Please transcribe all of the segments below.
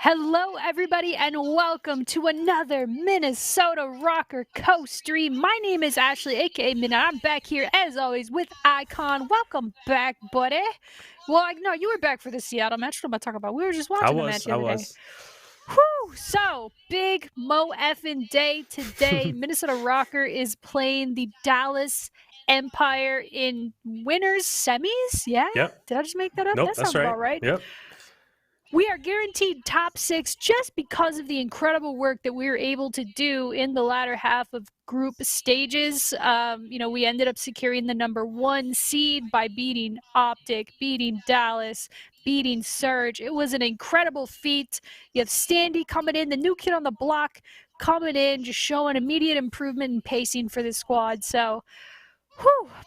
Hello, everybody, and welcome to another Minnesota RØKKR co-stream. My name is Ashley, aka MiDNiTE. I'm back here, as always, with IKON. Welcome back, buddy. Well, no, you were back for the Seattle match. What am I talking about? We were just watching the match the other day. Whew! So, big Mo effing day today. Minnesota RØKKR is playing the Dallas Empire in winners semis. Yeah? Yep. Did I just make that up? Nope, That that's sounds about right. Yep. We are guaranteed top 6 just because of the incredible work that we were able to do in the latter half of group stages. We ended up securing the number 1 seed by beating Optic, beating Dallas, beating Surge. It was an incredible feat. You have Standy coming in, the new kid on the block coming in, just showing immediate improvement in pacing for the squad. So,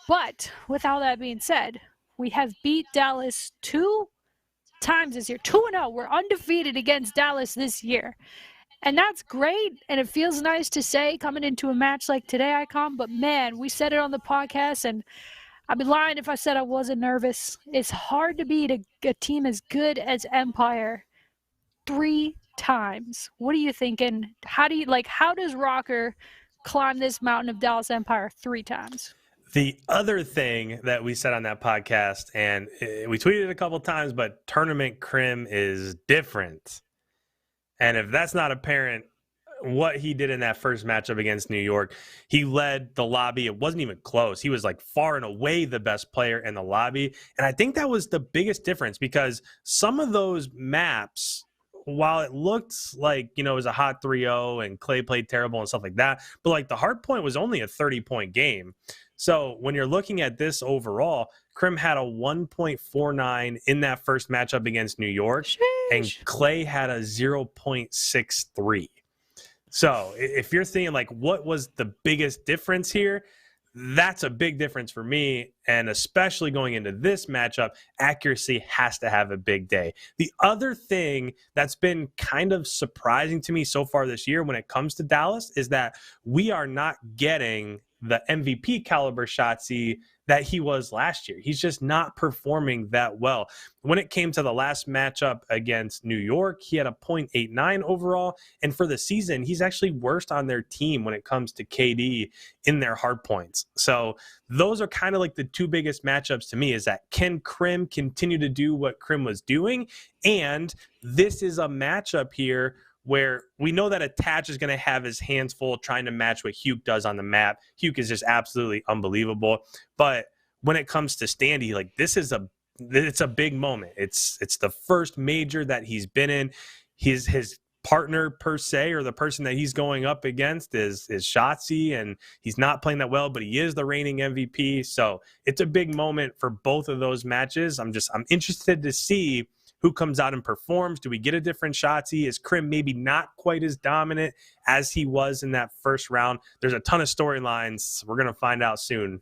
but with all that being said, we have beat Dallas 2 times this year, 2-0. We're undefeated against Dallas this year, and that's great, and it feels nice to say coming into a match like today, Icon. But man, we said it on the podcast, and I'd be lying if I said I wasn't nervous. It's hard to beat a team as good as Empire 3 times. What are you thinking? How does RØKKR climb this mountain of Dallas Empire 3 times? The other thing that we said on that podcast, and we tweeted it a couple times, but tournament crim is different. And if that's not apparent, what he did in that first matchup against New York, he led the lobby. It wasn't even close. He was like far and away the best player in the lobby. And I think that was the biggest difference, because some of those maps, while it looked like, it was a hot 3-0 and Clay played terrible and stuff like that, but like the Hardpoint was only a 30-point game. So when you're looking at this overall, Crim had a 1.49 in that first matchup against New York, and Clay had a 0.63. So if you're thinking like, what was the biggest difference here? That's a big difference for me, and especially going into this matchup, accuracy has to have a big day. The other thing that's been kind of surprising to me so far this year when it comes to Dallas is that we are not getting the MVP caliber Shotzzy that he was last year. He's just not performing that well. When it came to the last matchup against New York, he had a 0.89 overall. And for the season, he's actually worst on their team when it comes to KD in their hard points. So those are kind of like the 2 biggest matchups to me, is that can Crim continue to do what Crim was doing? And this is a matchup here where we know that Attach is going to have his hands full trying to match what Hugh does on the map. Hugh is just absolutely unbelievable. But when it comes to Standy, like it's a big moment. It's the first major that he's been in. His partner per se, or the person that he's going up against, is Shotzzy, and he's not playing that well, but he is the reigning MVP. So it's a big moment for both of those matches. I'm interested to see who comes out and performs. Do we get a different Shotzzy? Is Crim maybe not quite as dominant as he was in that first round? There's a ton of storylines. We're going to find out soon.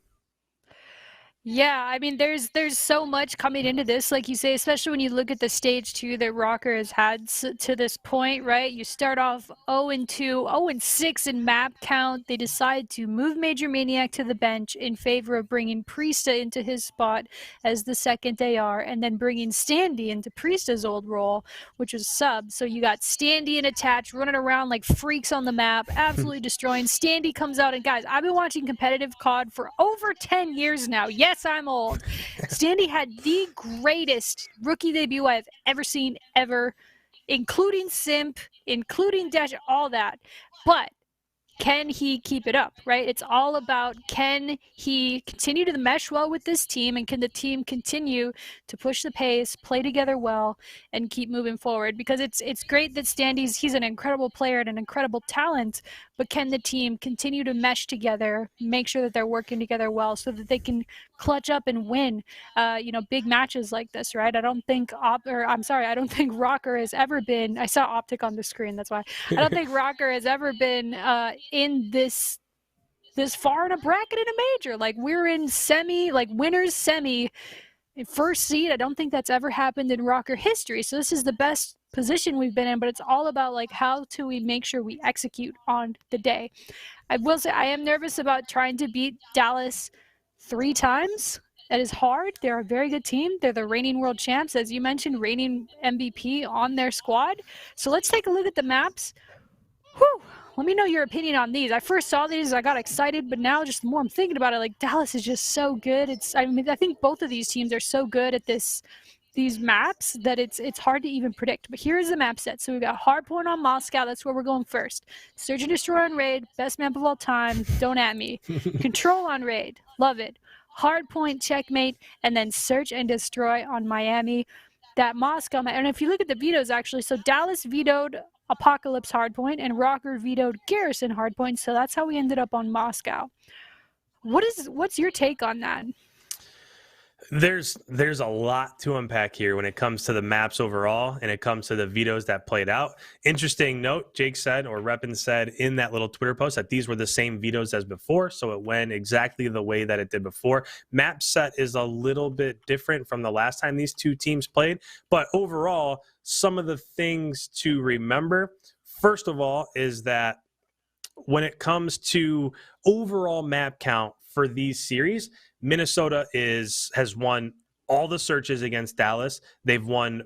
Yeah, I mean, there's so much coming into this, like you say, especially when you look at the stage 2 that RØKKR has had to this point, right? You start off 0-2, 0-6 in map count. They decide to move Major Maniac to the bench in favor of bringing Priesta into his spot as the second AR, and then bringing Standy into Priesta's old role, which was sub. So you got Standy and Attach running around like freaks on the map, absolutely destroying. Standy comes out, and guys, I've been watching competitive COD for over 10 years now. Yes, I'm old. Standy had the greatest rookie debut I've ever seen, ever, including Simp, including Dash, all that. But can he keep it up, right? It's all about, can he continue to mesh well with this team, and can the team continue to push the pace, play together well, and keep moving forward? Because it's great that he's an incredible player and an incredible talent, but can the team continue to mesh together, make sure that they're working together well so that they can clutch up and win, big matches like this, right? I don't think RØKKR has ever been, I saw Optic on the screen, that's why. I don't think RØKKR has ever been in this far in a bracket in a major. Like, we're in winners semi, first seed. I don't think that's ever happened in RØKKR history. So this is the best position we've been in, but it's all about like, how do we make sure we execute on the day? I will say I am nervous about trying to beat Dallas 3 times. That is hard. They're a very good team. They're the reigning world champs, as you mentioned, reigning MVP on their squad. So let's take a look at the maps. Whew. Let me know your opinion on these. I first saw these, I got excited, but now just the more I'm thinking about it, like Dallas is just so good. I think both of these teams are so good at these maps that it's hard to even predict. But here's the map set. So we've got Hardpoint on Moscow. That's where we're going first. Search and Destroy on Raid. Best map of all time. Don't at me. Control on Raid. Love it. Hardpoint, Checkmate, and then Search and Destroy on Miami. That Moscow map. And if you look at the vetoes, actually, so Dallas vetoed Apocalypse Hardpoint and RØKKR vetoed Garrison Hardpoint. So that's how we ended up on Moscow. What's your take on that? There's a lot to unpack here when it comes to the maps overall, and it comes to the vetoes that played out. Interesting note, Jake said, or Reppin said in that little Twitter post, that these were the same vetoes as before, so it went exactly the way that it did before. Map set is a little bit different from the last time these two teams played, but overall, some of the things to remember, first of all, is that when it comes to overall map count for these series, Minnesota has won all the searches against Dallas. They've won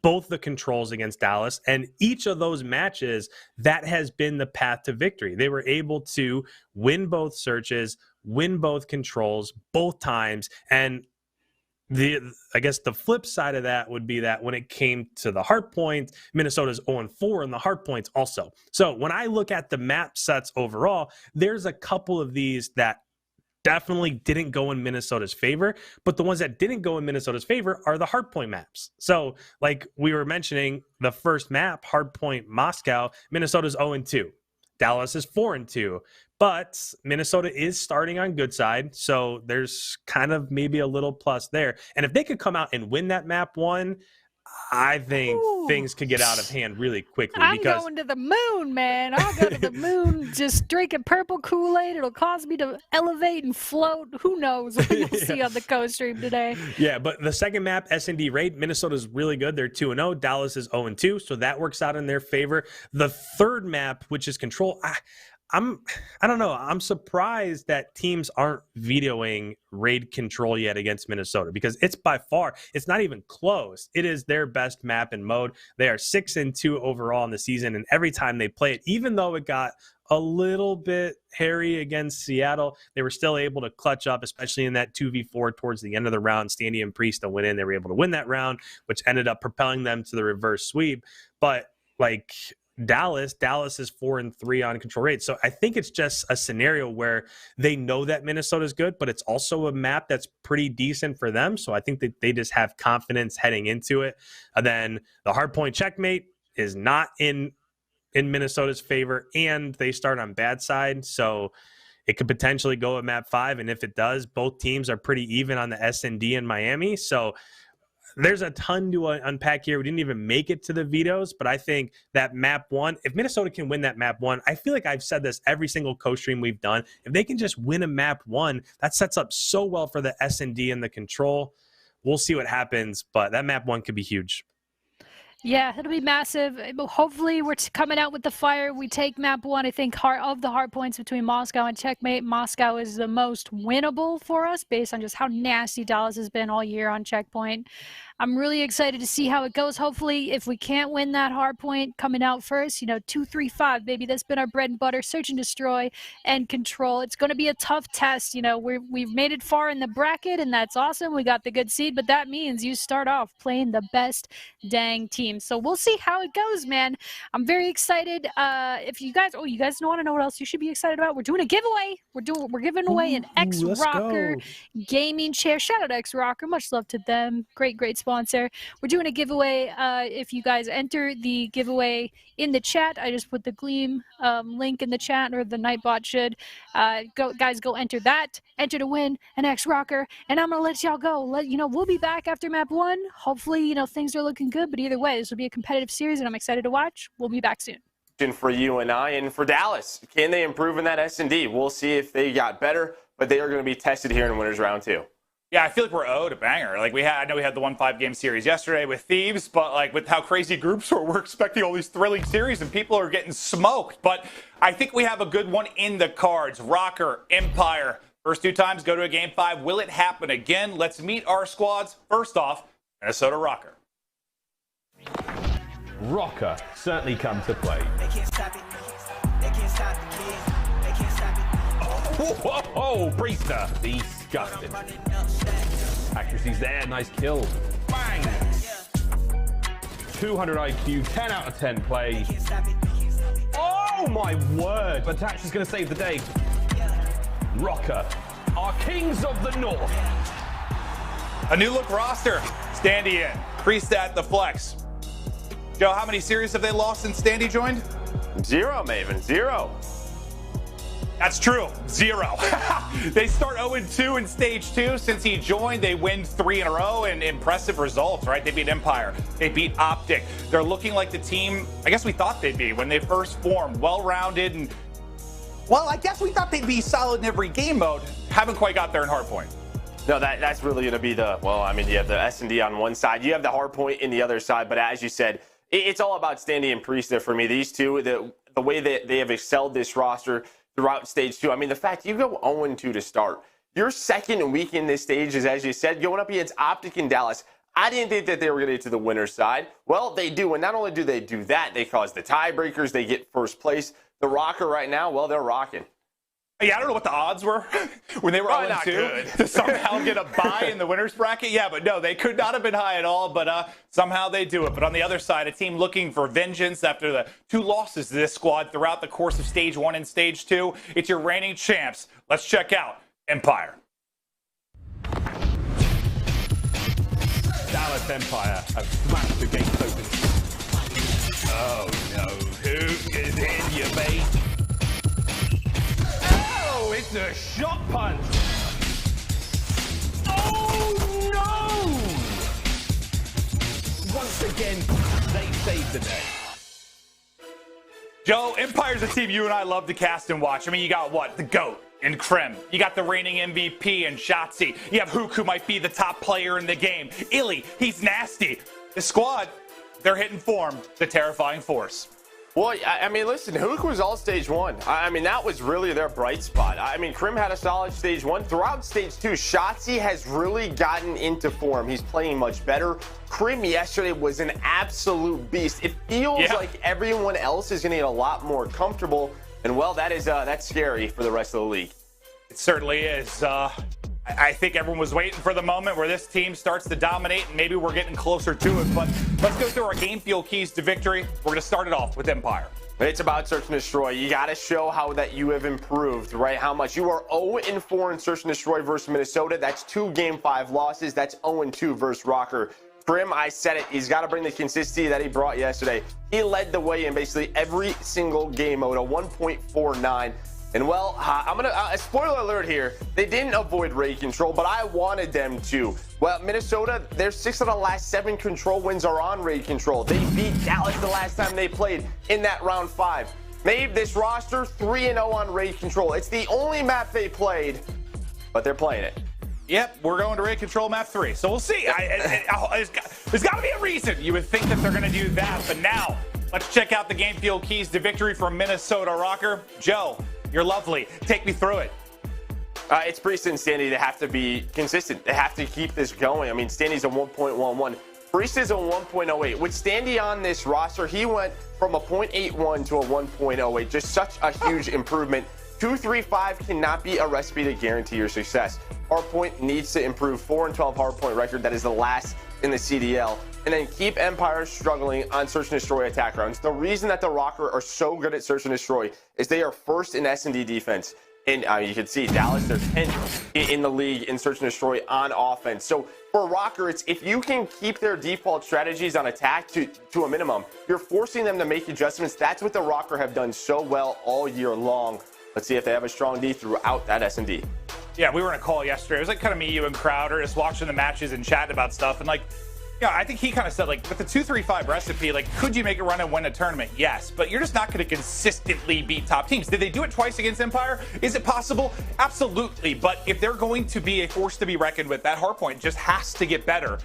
both the controls against Dallas, and each of those matches, that has been the path to victory. They were able to win both searches, win both controls both times, and I guess the flip side of that would be that when it came to the Hardpoint, Minnesota's 0-4 in the Hardpoints also. So when I look at the map sets overall, there's a couple of these that definitely didn't go in Minnesota's favor, but the ones that didn't go in Minnesota's favor are the Hardpoint maps. So like we were mentioning, the first map, Hardpoint Moscow, Minnesota's 0-2. Dallas is 4-2, but Minnesota is starting on good side, so there's kind of maybe a little plus there. And if they could come out and win that map one, I think things could get out of hand really quickly. I'm going to the moon, man. I'll go to the moon just drinking purple Kool-Aid. It'll cause me to elevate and float. Who knows what you'll see on the co-stream today. Yeah, but the second map, S&D Raid, Minnesota's really good. They're 2-0. Dallas is 0-2, so that works out in their favor. The third map, which is Control, I don't know. I'm surprised that teams aren't vetoing Raid Control yet against Minnesota, because it's by far, it's not even close. It is their best map and mode. They are 6-2 overall in the season, and every time they play it, even though it got a little bit hairy against Seattle, they were still able to clutch up, especially in that 2v4 towards the end of the round. Standy and Priest to win in. They were able to win that round, which ended up propelling them to the reverse sweep. But like Dallas is 4-3 on control rate. So I think it's just a scenario where they know that Minnesota is good, but it's also a map that's pretty decent for them. So I think that they just have confidence heading into it. And then the Hardpoint Checkmate is not in Minnesota's favor, and they start on bad side. So it could potentially go at map 5. And if it does, both teams are pretty even on the S&D in Miami. So there's a ton to unpack here. We didn't even make it to the vetoes, but I think that map 1, if Minnesota can win that map 1, I feel like I've said this every single co-stream we've done. If they can just win a map 1, that sets up so well for the S&D and the control. We'll see what happens, but that map 1 could be huge. Yeah, it'll be massive. Hopefully, we're coming out with the fire. We take map 1. I think of the hard points between Moscow and Checkmate, Moscow is the most winnable for us based on just how nasty Dallas has been all year on Checkpoint. I'm really excited to see how it goes. Hopefully, if we can't win that hard point coming out first, 2, 3, 5, baby, that's been our bread and butter. Search and destroy and control. It's going to be a tough test. We've made it far in the bracket, and that's awesome. We got the good seed, but that means you start off playing the best dang team. So we'll see how it goes, man. I'm very excited. If you guys want to know what else you should be excited about? We're doing a giveaway. We're giving away an RØKKR gaming chair. Shout out to RØKKR. Much love to them. Great sponsor. We're doing a giveaway. If you guys enter the giveaway in the chat, I just put the Gleam link in the chat, or the Nightbot should. Go enter that. Enter to win an RØKKR, and I'm gonna let y'all go. We'll be back after map 1. Hopefully, things are looking good. But either way, this will be a competitive series, and I'm excited to watch. We'll be back soon. For you and I, and for Dallas, can they improve in that S&D? We'll see if they got better, but they are going to be tested here in winners round 2. Yeah, I feel like we're owed a banger. I know we had the 1-5 game series yesterday with Thieves, but with how crazy groups are, we're expecting all these thrilling series, and people are getting smoked. But I think we have a good one in the cards. RØKKR, Empire, First 2 times go to a game 5. Will it happen again? Let's meet our squads. First off, Minnesota RØKKR. RØKKR certainly come to play. They can't stop it. They can't stop the kids. They can't stop it. Whoa, Priester. Disgusting. Accuracy's there, nice kill. Bang! 200 IQ, 10 out of 10 play. Oh my word! Attach is going to save the day. RØKKR are kings of the north. A new look roster. Standy in. Priester at the flex. Joe, how many series have they lost since Standy joined? 0, Maven. 0. That's true. 0. They start 0-2 in stage 2. Since he joined, they win 3 in a row and impressive results, right? They beat Empire. They beat Optic. They're looking like the team I guess we thought they'd be when they first formed. Well-rounded and, well, I guess we thought they'd be solid in every game mode. Haven't quite got there in Hardpoint. No, that's really going to be the, well, I mean, you have the S&D on one side. You have the Hardpoint in the other side. But as you said, it's all about Standy and Priester for me. These two, the way that they have excelled this roster throughout stage 2. I mean, the fact you go 0-2 to start. Your second week in this stage is, as you said, going up against Optic and Dallas. I didn't think that they were going to get to the winner's side. Well, they do. And not only do they do that, they cause the tiebreakers. They get first place. The RØKKR right now, well, they're rocking. Yeah, I don't know what the odds were when they were 0-2 to somehow get a bye in the winner's bracket. Yeah, but no, they could not have been high at all, but somehow they do it. But on the other side, a team looking for vengeance after the 2 losses to this squad throughout the course of stage 1 and stage 2. It's your reigning champs. Let's check out Empire. Dallas Empire have smashed the gates open. Oh no, who is in your base? Oh, it's a shot punch. Oh no! Once again, they saved the day. Joe, Empire's a team you and I love to cast and watch. I mean, you got what? The GOAT and Krim. You got the reigning MVP and Shotzi. You have Hook, who might be the top player in the game. Illy, he's nasty. The squad, they're hitting form. The terrifying force. Well, I mean, listen, Hook was all stage 1. I mean, that was really their bright spot. I mean, Krim had a solid stage 1. Throughout stage 2, Shotzi has really gotten into form. He's playing much better. Krim yesterday was an absolute beast. It feels like everyone else is going to get a lot more comfortable. And, well, that's scary for the rest of the league. It certainly is. I think everyone was waiting for the moment where this team starts to dominate, and maybe we're getting closer to it. But let's go through our game fuel keys to victory. We're going to start it off with Empire. It's about search and destroy. You got to show how that you have improved, right? How much. You are 0-4 in search and destroy versus Minnesota. That's 2 game 5 losses. That's 0-2 versus RØKKR. Krim, I said it, he's got to bring the consistency that he brought yesterday. He led the way in basically every single game mode, a 1.49. And, well, I'm going to, spoiler alert here, they didn't avoid raid control, but I wanted them to. Well, Minnesota, their 6 of the last 7 control wins are on raid control. They beat Dallas the last time they played in that round 5. Made this roster 3-0 on raid control. It's the only map they played, but they're playing it. Yep, we're going to raid control map 3, so we'll see. There's got to be a reason you would think that they're going to do that, but now let's check out the game fuel keys to victory from Minnesota RØKKR. Joe, you're lovely. Take me through it. It's Priester and Standy. They have to be consistent. They have to keep this going. I mean, Standy's a 1.11. Priester's a 1.08. With Standy on this roster, he went from a 0.81 to a 1.08. Just such a huge improvement. 2-3-5 cannot be a recipe to guarantee your success. Hardpoint needs to improve 4-12 hardpoint record. That is the last in the CDL. And then keep Empire struggling on search and destroy attack rounds. The reason that the RØKKR are so good at search and destroy is they are first in S&D defense. And you can see Dallas, they're 10th in the league in search and destroy on offense. So for RØKKR, it's if you can keep their default strategies on attack to a minimum, you're forcing them to make adjustments. That's what the RØKKR have done so well all year long. Let's see if they have a strong D throughout that S&D. Yeah, we were in a call yesterday. It was like kind of me, you, and Crowder just watching the matches and chatting about stuff. And like, yeah, I think he kind of said, like, with the 2-3-5 recipe, like, could you make a run and win a tournament? Yes, but you're just not going to consistently beat top teams. Did they do it twice against Empire? Is it possible? Absolutely. But if they're going to be a force to be reckoned with, that hardpoint just has to get better.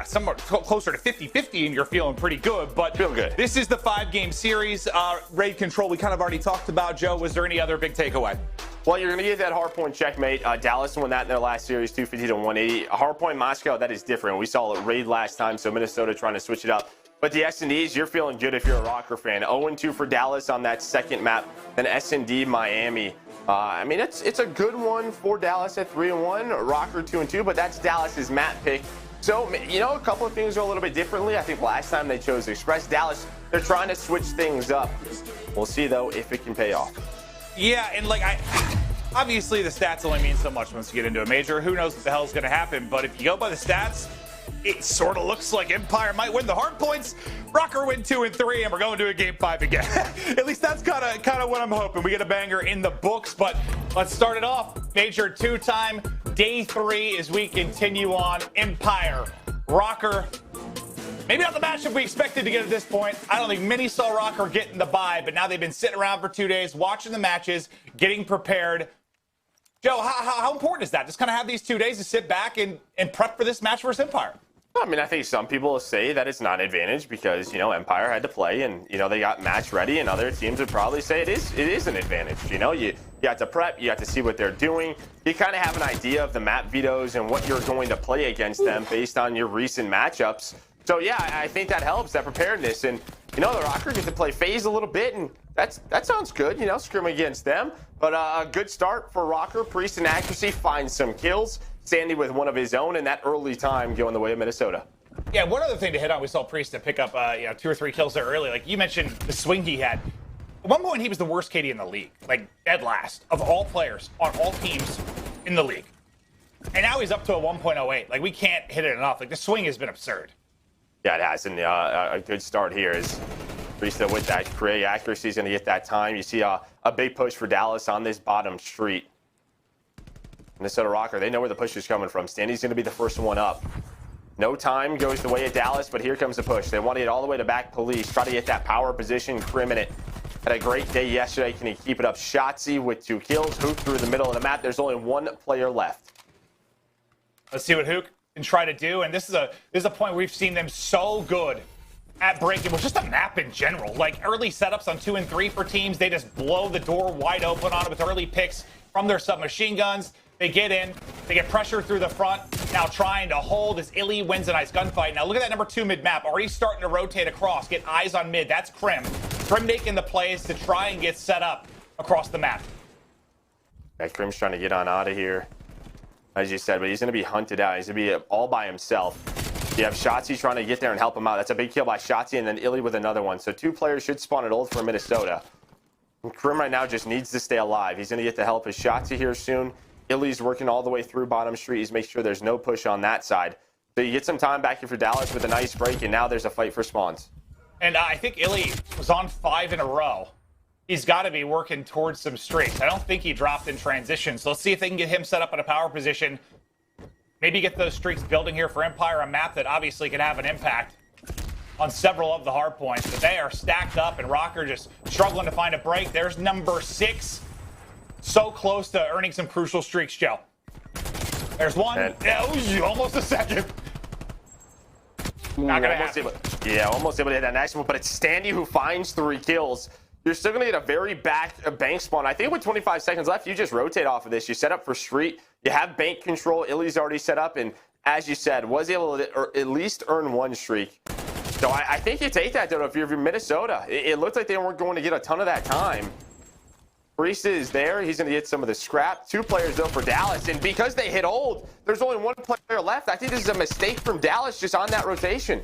Somewhere closer to 50-50, and you're feeling pretty good. But feel good. This is the 5-game series. Raid control, we kind of already talked about. Joe, was there any other big takeaway? Well, you're going to get that Hardpoint checkmate. Dallas won that in their last series, 250 to 180. Hardpoint Moscow, that is different. We saw it raid last time, so Minnesota trying to switch it up. But the S&Ds, you're feeling good if you're a RØKKR fan. 0-2 for Dallas on that second map. Then S&D Miami. I mean, it's a good one for Dallas at 3-1. RØKKR 2-2, but that's Dallas's map pick. So, you know, a couple of things are a little bit differently. I think last time they chose Express. Dallas, they're trying to switch things up. We'll see, though, if it can pay off. Yeah, and like obviously the stats only mean so much once you get into a major. Who knows what the hell's going to happen? But if you go by the stats, it sort of looks like Empire might win the hard points. RØKKR win 2 and 3, and we're going to a game 5 again. At least that's kind of what I'm hoping. We get a banger in the books, but let's start it off. Major 2-time, day 3 as we continue on. Empire, RØKKR. Maybe not the matchup we expected to get at this point. I don't think many saw RØKKR getting the bye, but now they've been sitting around for 2 days, watching the matches, getting prepared. Joe, how important is that? Just kind of have these 2 days to sit back and prep for this match versus Empire. I mean, I think some people say that it's not an advantage because, you know, Empire had to play and, you know, they got match ready, and other teams would probably say it is an advantage. You know, you have to prep, you have to see what they're doing. You kind of have an idea of the map vetoes and what you're going to play against them based on your recent matchups. So, yeah, I think that helps, that preparedness. And, you know, the RØKKR get to play phase a little bit, and that sounds good, you know, scrim against them. But a good start for RØKKR. Priest in accuracy finds some kills. Sandy with one of his own, and that early time going the way of Minnesota. Yeah, one other thing to hit on, we saw Priest pick up 2 or 3 kills there early. Like you mentioned, the swing he had. At one point, he was the worst KD in the league, like dead last of all players on all teams in the league. And now he's up to a 1.08. Like we can't hit it enough. Like the swing has been absurd. Yeah, it has, and a good start here is Priest with that create accuracy is going to get that time. You see a big push for Dallas on this bottom street. Minnesota RØKKR, they know where the push is coming from. Standy's going to be the first one up. No time goes the way of Dallas, but here comes the push. They want to get all the way to back police, try to get that power position. Crim in it. Had a great day yesterday. Can he keep it up? Shotzzy with 2 kills. Hook through the middle of the map. There's only 1 player left. Let's see what Hook can try to do. And this is a point where we've seen them so good at breaking, well, just a map in general. Like early setups on 2 and 3 for teams, they just blow the door wide open on it with early picks from their submachine guns. They get in, they get pressure through the front. Now trying to hold as Illy wins a nice gunfight. Now look at that number 2 mid-map, already starting to rotate across, get eyes on mid. That's Crim. Crim making the plays to try and get set up across the map. Yeah, Crim's trying to get on out of here, as you said, but he's going to be hunted out. He's going to be all by himself. You have Shotzzy trying to get there and help him out. That's a big kill by Shotzzy, and then Illy with another one. So 2 players should spawn at ult for Minnesota. And Crim right now just needs to stay alive. He's going to get the help of Shotzzy here soon. Illy's working all the way through bottom street. He's making sure there's no push on that side. So you get some time back here for Dallas with a nice break, and now there's a fight for spawns. And I think Illy was on 5 in a row. He's got to be working towards some streaks. I don't think he dropped in transition. So let's see if they can get him set up in a power position. Maybe get those streaks building here for Empire, a map that obviously can have an impact on several of the hard points. But they are stacked up, and RØKKR just struggling to find a break. There's number 6. So close to earning some crucial streaks, Joe. There's one. Almost a second. Not gonna happen. Almost able to hit that next one, but it's Standy who finds 3 kills. You're still going to get a very bank spawn. I think with 25 seconds left, you just rotate off of this. You set up for street. You have bank control. Illy's already set up, and as you said, was able to at least earn 1 streak. So I think you take that, though, if you're Minnesota. It looked like they weren't going to get a ton of that time. Priest is there. He's going to get some of the scrap. 2 players, though, for Dallas. And because they hit ult, there's only 1 player left. I think this is a mistake from Dallas just on that rotation.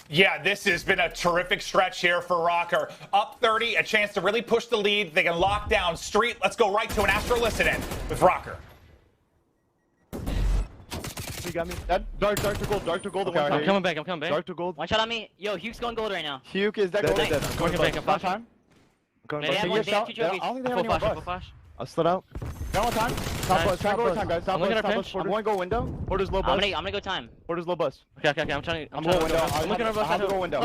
Yeah, this has been a terrific stretch here for RØKKR. Up 30, a chance to really push the lead. They can lock down street. Let's go right to an Astro listen-in with RØKKR. You got me. Dark to gold. Okay, I'm coming back. Dark to gold. One shot on me. Yo, Huke's going gold right now. Huke is that gold. Dead. I'm going back. I'm flashing. They have one shot. I don't think they have any more flash. I'll split out. Got one time. Top bus, time, guys. I'm looking at our pitch. I'm going to go window. Porter's low bus. I'm gonna go time. Porter's low bus. Okay. I'm trying. I'm going window. I'm looking at our bus. I'm going to go window.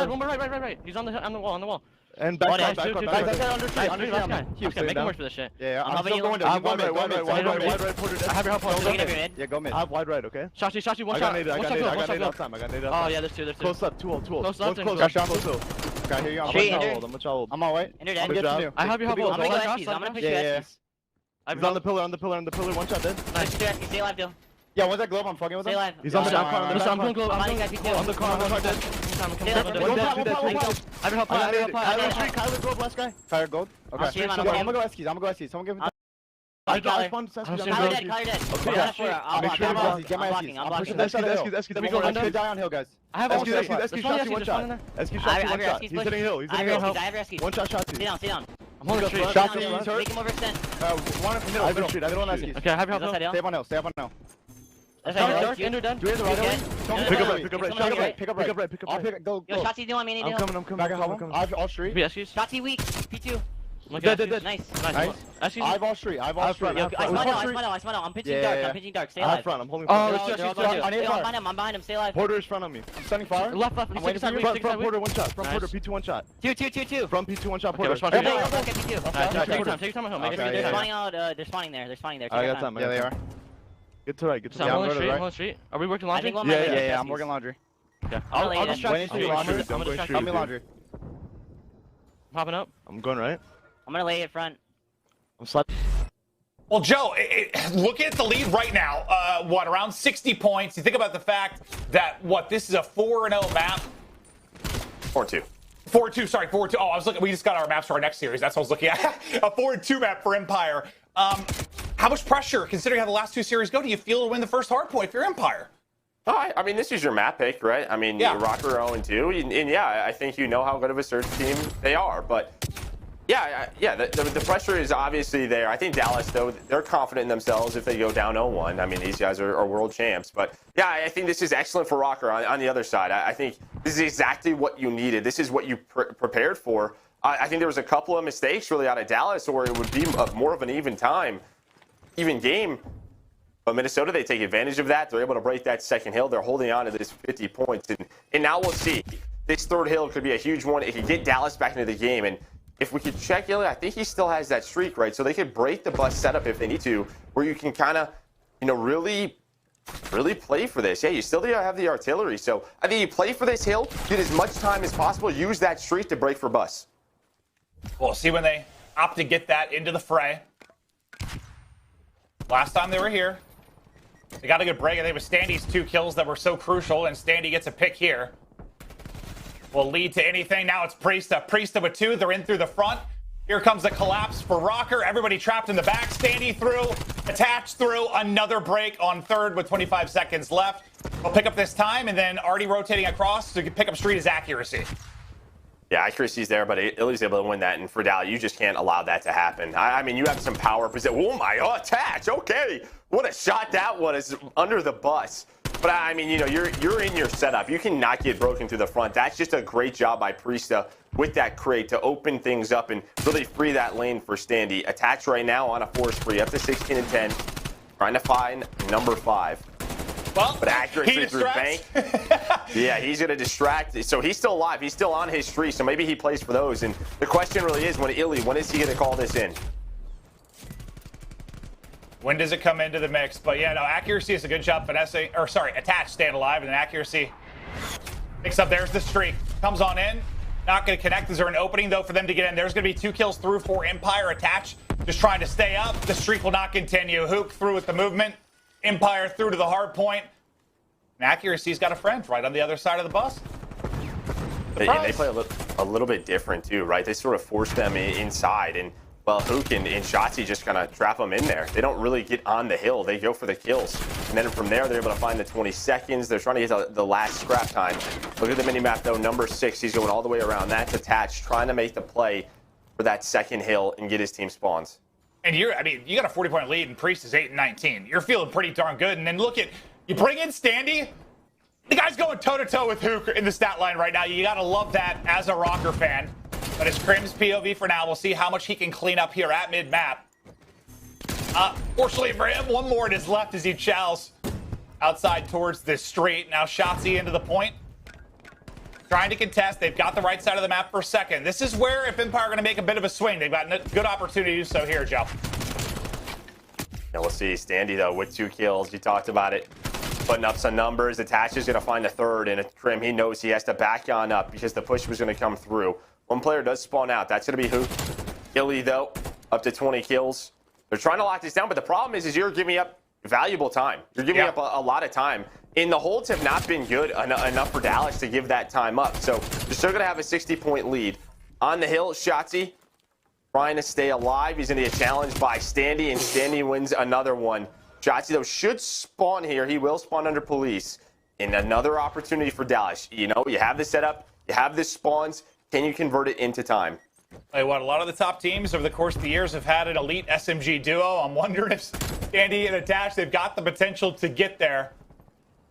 One more right. He's on the wall. And back. Under tree. Okay, make him work for this shit. Yeah, I'm still going window. I have wide right. Porter. I have your help. Yeah, go mid. I have wide right, okay? Shotsy, one I shot. got nade outside. Oh yeah, there's 2. Close up, 2 ult. Close up. Close. Okay, I hear you. I'm Street, gonna Ender. try ult. I'm on white. Ender I'm dead. getting to you. I have your help. Could be I'm gonna go gold. Eskies. I'm gonna push you Yeah. Eskies. He's on the pillar, on the pillar, on the pillar. One shot dead. Push you Eskies. Stay alive, Joe. Yeah, what's that globe? I'm fucking with Stay him. alive. He's on the down corner. I'm going globe. I'm I'm on you going guys. On the corner, one shot dead. Stay alive. One dead, two dead, three dead. I have your help. I have your help. Kyler street, Kyler gold, last guy. Kyler gold. Okay. I'll see him, So I'm I'm on gonna go Eskies. I'm gonna go Eskies. Someone give him. I I got it. spawned Eskies. Kyler dead. Kyler dead. Okay, I'm sure. I'll make block. sure I'm you blocking. get my I'm Eskies. blocking. I'm I'm blocking. pushing this side of the hill. Eskies. Let We me go go under. down hill, guys. I have all Eskies, three. Eskies, shot you, one shot. Eskies, I shot you, have one your shot. Eskies He's push. hitting hill. He's I have hitting your hill. Eskies. I have your Eskies. One shot, shot Stay you. down. Stay down. I'm holding Stay street. down, Shot stay you, down. he's hurt. Make him overextend. One in the middle. I have street. I don't want Eskies. Okay, I have your help. Stay up on hill. Stay up on hill. That's Dark, right. dark, Ender done. Do we have the right away? Pick up right, pick up right, pick up right, pick up right, pick up right. Go, Yo, Shotzi doing me. I'm coming. Back at home. I have all street. Be Eskies. Shotzi weak. P2. Dead. Nice. Nice. Eskies. I have all street. I have all street. Yo, I smell out. I'm pitching dark. I'm pitching dark. Stay I have alive. front. I'm holding Oh, front. it's just- I need Yo, I'm fire. behind him. I'm behind him. Stay alive. Porter is front of me. I'm standing fire. Left. I'm waiting for you. Front Porter, one shot. Front Nice. Porter, P2, one shot. 2. Front P2, one shot. Okay, Porter. we're spawning. They're Okay. back at P2. Take your Okay. time. Take your time at home. Make Okay, sure you yeah, do They're that. spawning out. They're spawning there. Take I your got time. time. Yeah, they are. Get to right. Get to So I'm right. holding Go to street. right. Holding street. Are we working I laundry? think one might Yeah, have I'm working laundry. Okay. I'll I'll distract When you. is you laundry? I'm I'm gonna going distract street. Help me you. laundry. Popping up. I'm going right. I'm gonna lay it front. I'm slapping. Well, Joe, look at the lead right now. Around 60 points. You think about the fact that, this is a 4-0 map. 4-2. 4-2, sorry, 4-2. Oh, I was looking. We just got our maps for our next series. That's what I was looking at. A 4-2 map for Empire. How much pressure, considering how the last two series go, do you feel to win the first Hardpoint for your Empire? Oh, I mean, this is your map pick, right? I mean, Yeah. RØKKR 0-2, and yeah, I think you know how good of a search team they are, but yeah, the pressure is obviously there. I think Dallas, though, they're confident in themselves if they go down 0-1. I mean, these guys are world champs, but yeah, I think this is excellent for RØKKR on the other side. I think this is exactly what you needed. This is what you prepared for. I think there was a couple of mistakes really out of Dallas, or it would be more of an even game. But Minnesota, they take advantage of that. They're able to break that second hill. They're holding on to this 50 points. And now we'll see. This third hill could be a huge one. It could get Dallas back into the game. And if we could check Illy, I think he still has that streak, right? So they could break the bus setup if they need to, where you can kind of, really play for this. Yeah, you still have the artillery. So I think you play for this hill, get as much time as possible, use that streak to break for bus. We'll see when they opt to get that into the fray. Last time they were here, they got a good break. I think it was Standy's 2 kills that were so crucial, and Standy gets a pick here. Will lead to anything. Now it's Priesta. Priesta with 2. They're in through the front. Here comes the collapse for RØKKR. Everybody trapped in the back. Standy through. Attached through. Another break on third with 25 seconds left. They'll pick up this time, and then already rotating across to pick up street is accuracy. Yeah, accuracy's there, but Illy's able to win that. And for Dal, you just can't allow that to happen. I mean, you have some power. Oh, my God, attach. Okay. What a shot that was under the bus. But, I mean, you're in your setup. You cannot get broken through the front. That's just a great job by Priesta with that crate to open things up and really free that lane for Standy. Attach right now on a force free, up to 16 and 10. Trying to find number 5. Well, but accuracy through bank. Yeah, he's going to distract. So he's still alive. He's still on his streak, so maybe he plays for those. And the question really is, when is he going to call this in? When does it come into the mix? But yeah, no, accuracy is a good job finessing, or sorry, attach, staying alive, and then accuracy picks up. There's the streak. Comes on in. Not going to connect. Is there an opening, though, for them to get in? There's going to be 2 kills through for Empire. Attach, just trying to stay up. The streak will not continue. Hook through with the movement. Empire through to the hard point. And accuracy's got a friend right on the other side of the bus. And they play a little bit different, too, right? They sort of force them inside. And, well, Hook and Shotzi just kind of trap them in there. They don't really get on the hill. They go for the kills. And then from there, they're able to find the 20 seconds. They're trying to get the last scrap time. Look at the mini-map, though. Number 6, he's going all the way around. That's attached, trying to make the play for that second hill and get his team spawns. And you got a 40-point lead, and Priest is 8 and 19. You're feeling pretty darn good. And then look at, you bring in Standy. The guy's going toe-to-toe with Hook in the stat line right now. You got to love that as a RØKKR fan. But it's Crim's POV for now. We'll see how much he can clean up here at mid-map. Fortunately for him, one more in his left as he chows outside towards the street. Now Shotzi into the point. Trying to contest. They've got the right side of the map for a second. This is where, if Empire are going to make a bit of a swing, they've got a good opportunity to do so here, Joe. Now we'll see Standy, though, with 2 kills. You talked about it. putting up some numbers. Attach is going to find a third, and Crim, he knows he has to back on up because the push was going to come through. One player does spawn out. That's going to be who? Illy, though, up to 20 kills. They're trying to lock this down, but the problem is you're giving up valuable time. You're giving up a lot of time. And the holds have not been good enough for Dallas to give that time up. So they're still going to have a 60-point lead. On the hill, Shotzzy trying to stay alive. He's going to get challenged by Standy, and Standy wins another one. Shotzzy, though, should spawn here. He will spawn under police. And another opportunity for Dallas. You know, you have the setup. You have the spawns. Can you convert it into time? Hey, what, a lot of the top teams over the course of the years have had an elite SMG duo. I'm wondering if Standy and Attach, they've got the potential to get there.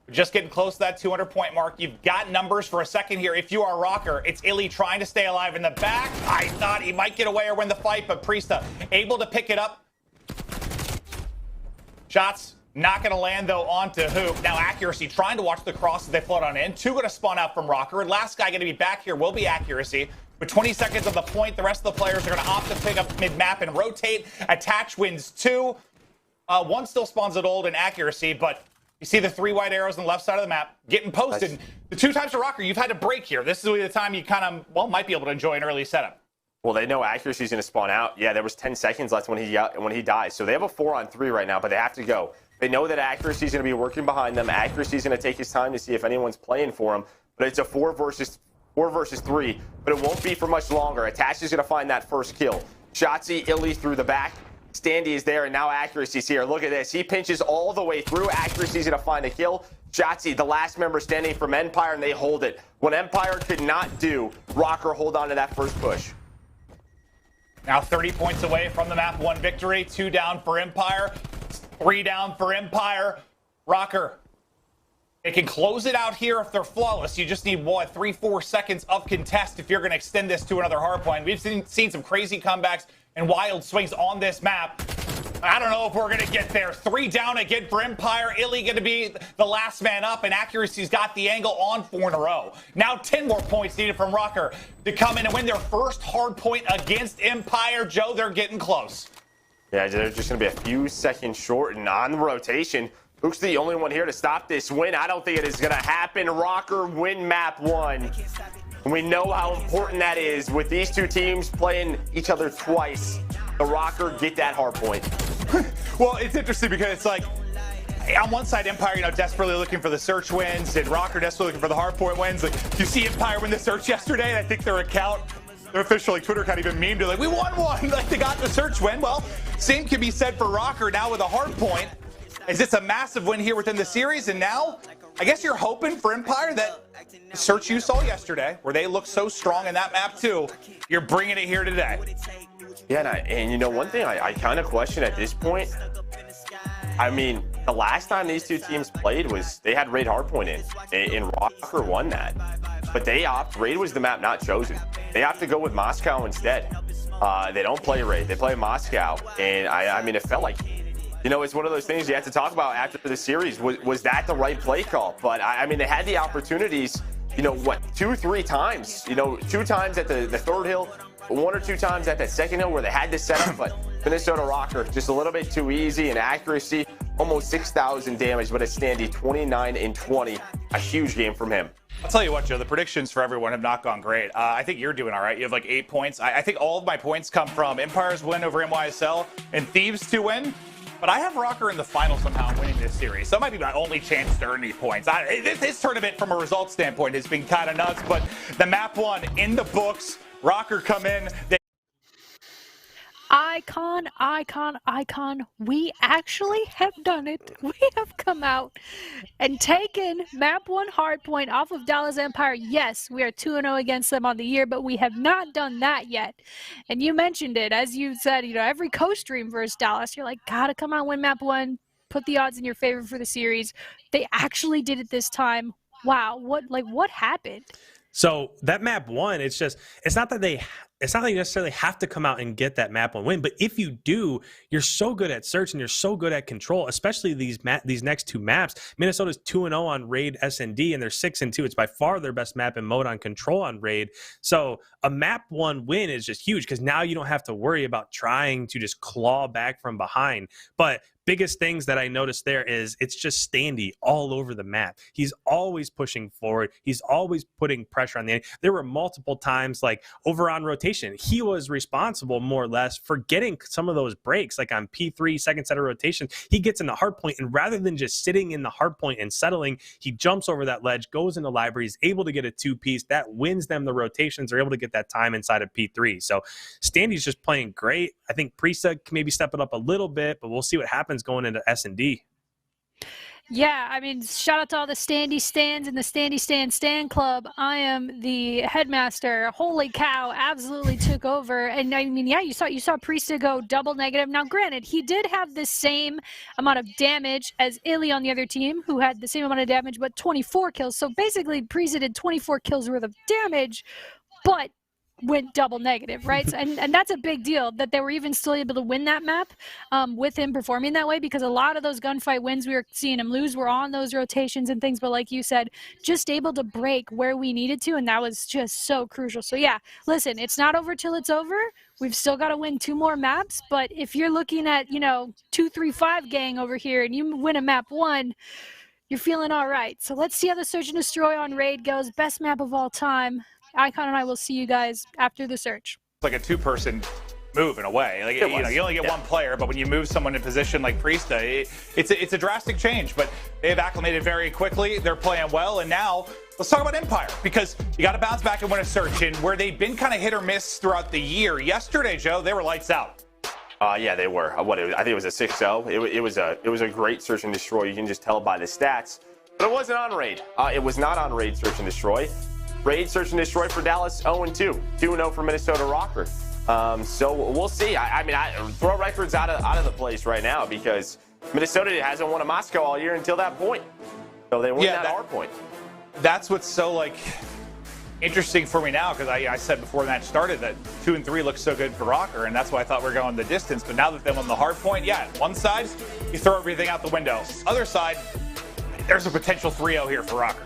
We're just getting close to that 200-point mark. You've got numbers for a second here. If you are RØKKR, it's Illy trying to stay alive in the back. I thought he might get away or win the fight, but Priesta able to pick it up. Shots not going to land, though, onto Hoop. Now Accuracy trying to watch the cross as they float on in. Two going to spawn out from RØKKR. Last guy going to be back here will be Accuracy. With 20 seconds of the point, the rest of the players are going to opt to pick up mid-map and rotate. Attach wins 2. One still spawns at Old and Accuracy, but you see the 3 white arrows on the left side of the map getting posted. Nice. The 2 times to RØKKR, you've had to break here. This is really the time you kind of, well, might be able to enjoy an early setup. Well, they know Accuracy is going to spawn out. Yeah, there was 10 seconds left when he dies. So they have a 4-on-3 right now, but they have to go. They know that Accuracy is going to be working behind them. Accuracy is going to take his time to see if anyone's playing for him. But it's a 4 versus 3, but it won't be for much longer. Attach is going to find that first kill. Shotzzy, Illy through the back. Standy is there, and now Accuracy's here. Look at this. He pinches all the way through. Accuracy's going to find a kill. Shotzzy, the last member standing from Empire, and they hold it. What Empire could not do, RØKKR hold on to that first push. Now 30 points away from the map 1 victory. 2 down for Empire. 3 down for Empire. RØKKR, they can close it out here if they're flawless. You just need, what, 3-4 seconds of contest if you're going to extend this to another hardpoint. We've seen some crazy comebacks and wild swings on this map. I don't know if we're going to get there. 3 down again for Empire. Illy going to be the last man up, and Accuracy's got the angle on 4 in a row. Now 10 more points needed from RØKKR to come in and win their first hardpoint against Empire. Joe, they're getting close. Yeah, they're just going to be a few seconds short, and on the rotation, Hook's the only one here to stop this win. I don't think it is going to happen. RØKKR win map 1. And we know how important that is with these 2 teams playing each other twice. The RØKKR get that hard point. Well, it's interesting because it's like, on one side, Empire, desperately looking for the search wins, and RØKKR desperately looking for the hardpoint wins. Like, you see Empire win the search yesterday, and I think their account, their official Twitter account even memed it, like, we won one, like they got the search win. Well, same can be said for RØKKR now with a hardpoint. Is this a massive win here within the series? And now, I guess you're hoping for Empire that the search you saw yesterday, where they looked so strong in that map too, you're bringing it here today. Yeah, and one thing I kind of question at this point, I mean, the last time these 2 teams played was they had Raid Hardpoint in RØKKR won that. But Raid was the map not chosen. They have to go with Moscow instead. They don't play Raid, they play Moscow. And I mean, it felt like, it's one of those things you have to talk about after the series. Was that the right play call? But I mean, they had the opportunities, 2 or 3 times, 2 times at the third hill, 1 or 2 times at that second hill where they had to set up, but Minnesota RØKKR just a little bit too easy, and Accuracy almost 6,000 damage, but it's Standy 29 and 20. A huge game from him. I'll tell you what, Joe, the predictions for everyone have not gone great. I think you're doing all right. You have like 8 points. I think all of my points come from Empire's win over MYSL and Thieves to win. But I have RØKKR in the final somehow winning this series. So that might be my only chance to earn these points. This tournament, from a result standpoint, has been kind of nuts. But the map 1 in the books. RØKKR come in. IKON. We actually have done it. We have come out and taken map 1 hardpoint off of Dallas Empire. Yes, we are 2-0 against them on the year, but we have not done that yet. And you mentioned it, as you said, every co-stream versus Dallas, you're like, gotta come out, win map 1, put the odds in your favor for the series. They actually did it this time. Wow, what happened? So that map 1, it's not that you necessarily have to come out and get that map 1 win, but if you do, you're so good at search and you're so good at control, especially these next 2 maps. Minnesota's 2-0 on Raid S&D, and they're 6-2. It's by far their best map in mode on control on Raid. So a map 1 win is just huge because now you don't have to worry about trying to just claw back from behind. But biggest things that I noticed there is it's just Standy all over the map. He's always pushing forward. He's always putting pressure on the end. There were multiple times, like over on rotation, he was responsible more or less for getting some of those breaks, like on P3, second set of rotation. He gets in the hard point, and rather than just sitting in the hard point and settling, he jumps over that ledge, goes into library, is able to get a two-piece. That wins them the rotations. They're able to get that time inside of P3. So Standy's just playing great. I think Priestahh can maybe step it up a little bit, but we'll see what happens going into S&D. Yeah, I mean, shout out to all the Standy stands in the Standy Stan Club. I am the headmaster. Holy cow, absolutely took over. And I mean, yeah, you saw Priestahh go double negative. Now, granted, he did have the same amount of damage as Illy on the other team, who had the same amount of damage, but 24 kills. So basically, Priestahh did 24 kills worth of damage, but went double negative, right? So, and that's a big deal that they were even still able to win that map with him performing that way, because a lot of those gunfight wins we were seeing him lose were on those rotations and things. But like you said, just able to break where we needed to, and that was just so crucial. So yeah, listen, it's not over till it's over. We've still got to win 2 more maps, but if you're looking at 2-3-5 gang over here and you win a map 1, you're feeling all right. So let's see how the Search and Destroy on Raid goes. Best map of all time. IKON and I will see you guys after the search. It's like a 2-person move in a way. Like you only get one player, but when you move someone in position like Priestahh, it's a drastic change. But they've acclimated very quickly. They're playing well, and now let's talk about Empire, because you got to bounce back and win a search. And where they've been kind of hit or miss throughout the year, yesterday, Joe, they were lights out. Yeah, they were. I think it was a 6-0. It was a great search and destroy. You can just tell by the stats, but it wasn't on Raid. It was not on Raid search and destroy. Raid search and destroy for Dallas 0-2, 2-0 for Minnesota RØKKR. So we'll see. I mean, throw records out of the place right now, because Minnesota hasn't won a Moscow all year until that point. So they won that Hardpoint. That's what's so interesting for me now, because I said before the match started that 2-3 looks so good for RØKKR, and that's why I thought we were going the distance. But now that they won the Hardpoint, yeah, one side you throw everything out the window. Other side, there's a potential 3-0 here for RØKKR.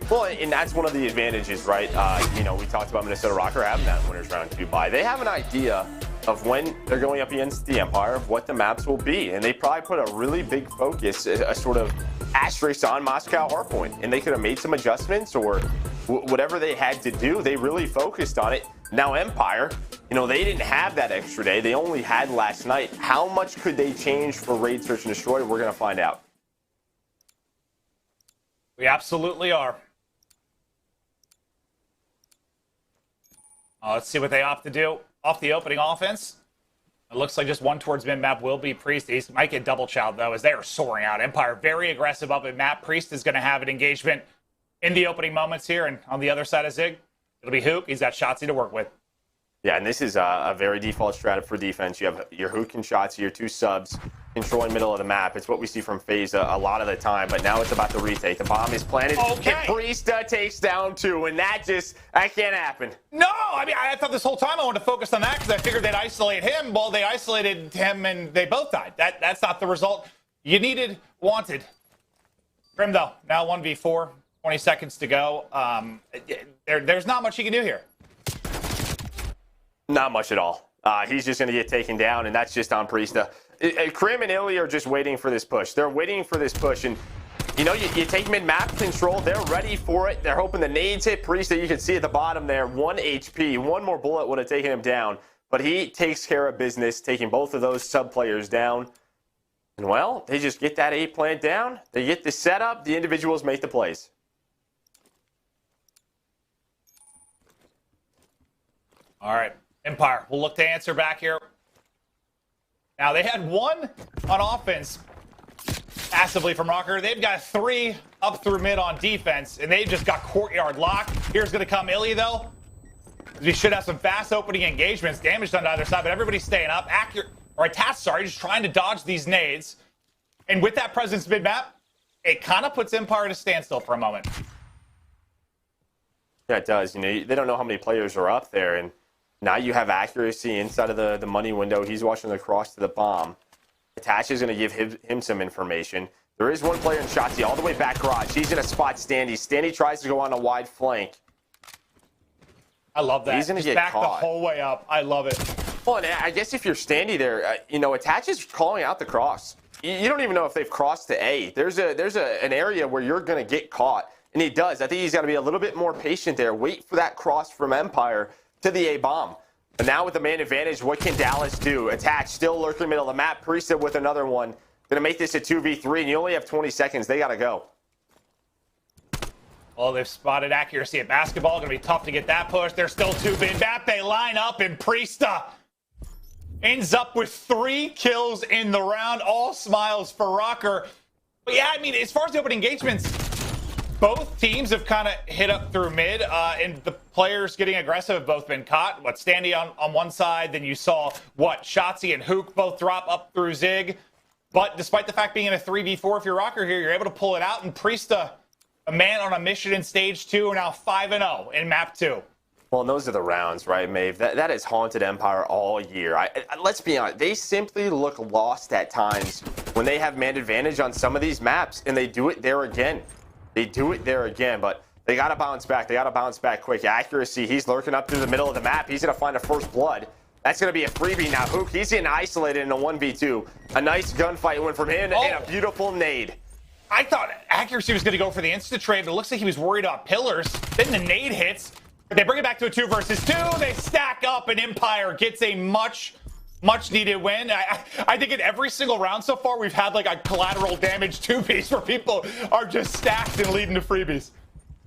Well, and that's one of the advantages, right? We talked about Minnesota RØKKR having that winners round 2 bye. They have an idea of when they're going up against the Empire, of what the maps will be. And they probably put a really big focus, a sort of asterisk on Moscow Hardpoint. And they could have made some adjustments, or whatever they had to do. They really focused on it. Now Empire, they didn't have that extra day. They only had last night. How much could they change for Raid Search and Destroy? We're going to find out. We absolutely are. Let's see what they opt to do off the opening offense. It looks like just one towards mid-map will be Priestahh. He might get double-chowed, though, as they are soaring out. Empire very aggressive up at map. Priestahh is going to have an engagement in the opening moments here. And on the other side of Zig, it'll be Hook. He's got Shotzzy to work with. Yeah, and this is a very default strat for defense. You have your Hook and Shotzzy, your 2 subs, controlling middle of the map. It's what we see from FaZe a lot of the time, but now it's about the retake. The bomb is planted, and Priestahh takes down 2, and that can't happen. No, I mean, I thought this whole time I wanted to focus on that, because I figured they'd isolate him. Well, they isolated him, and they both died. That's not the result you needed, wanted. Krim, though, now 1v4, 20 seconds to go. There's not much you can do here. Not much at all. He's just going to get taken down, and that's just on Priestahh. Krim and Illy are just waiting for this push. They're waiting for this push, and you take mid-map control. They're ready for it. They're hoping the nades hit Priestahh. You can see at the bottom there, 1 HP. One more bullet would have taken him down, but he takes care of business, taking both of those sub-players down. And, well, they just get that A plant down. They get the setup. The individuals make the plays. All right. Empire will look to answer back here. Now, they had 1 on offense passively from RØKKR. They've got 3 up through mid on defense, and they've just got courtyard locked. Here's going to come Illy, though. We should have some fast opening engagements. Damage done to either side, but everybody's staying up. Attached, just trying to dodge these nades. And with that presence mid-map, it kind of puts Empire at a standstill for a moment. Yeah, it does. They don't know how many players are up there, and now you have accuracy inside of the money window. He's watching the cross to the bomb. Attach is going to give him some information. There is one player in Shotzzy all the way back garage. He's going to spot Standy. Standy tries to go on a wide flank. I love that. He's going to get back caught. The whole way up. I love it. Well, and I guess if you're Standy there, Attach is calling out the cross. you don't even know if they've crossed to A. There's an area where you're going to get caught, and he does. I think he's got to be a little bit more patient there. Wait for that cross from Empire to the A bomb. And now with the man advantage, what can Dallas do? Attach, still lurking in the middle of the map. Priestess with another one. Going to make this a 2v3, and you only have 20 seconds. They got to go. Well, they've spotted accuracy at basketball. Going to be tough to get that push. They're still too big. They line up, and Priestess ends up with 3 kills in the round. All smiles for RØKKR. But yeah, I mean, as far as the open engagements, both teams have kind of hit up through mid, and the players getting aggressive have both been caught. Standy on one side, then you saw Shotzzy and Hook both drop up through Zig. But despite the fact being in a 3v4, if you're RØKKR here, you're able to pull it out, and Priestess, a man on a mission in stage 2, are now 5-0 in map 2. Well, and those are the rounds, right, Maeve? That has haunted Empire all year. Let's be honest. They simply look lost at times when they have man advantage on some of these maps, and they do it there again. But they got to bounce back. They got to bounce back quick. Accuracy, he's lurking up through the middle of the map. He's going to find a first blood. That's going to be a freebie now. Hook, he's getting isolated in a 1v2. A nice gunfight win from him and a beautiful nade. I thought accuracy was going to go for the insta-trade, but it looks like he was worried about pillars. Then the nade hits. They bring it back to a 2 versus 2. They stack up, and Empire gets a much needed win. I think in every single round so far, we've had like a collateral damage 2-piece where people are just stacked and leading to freebies.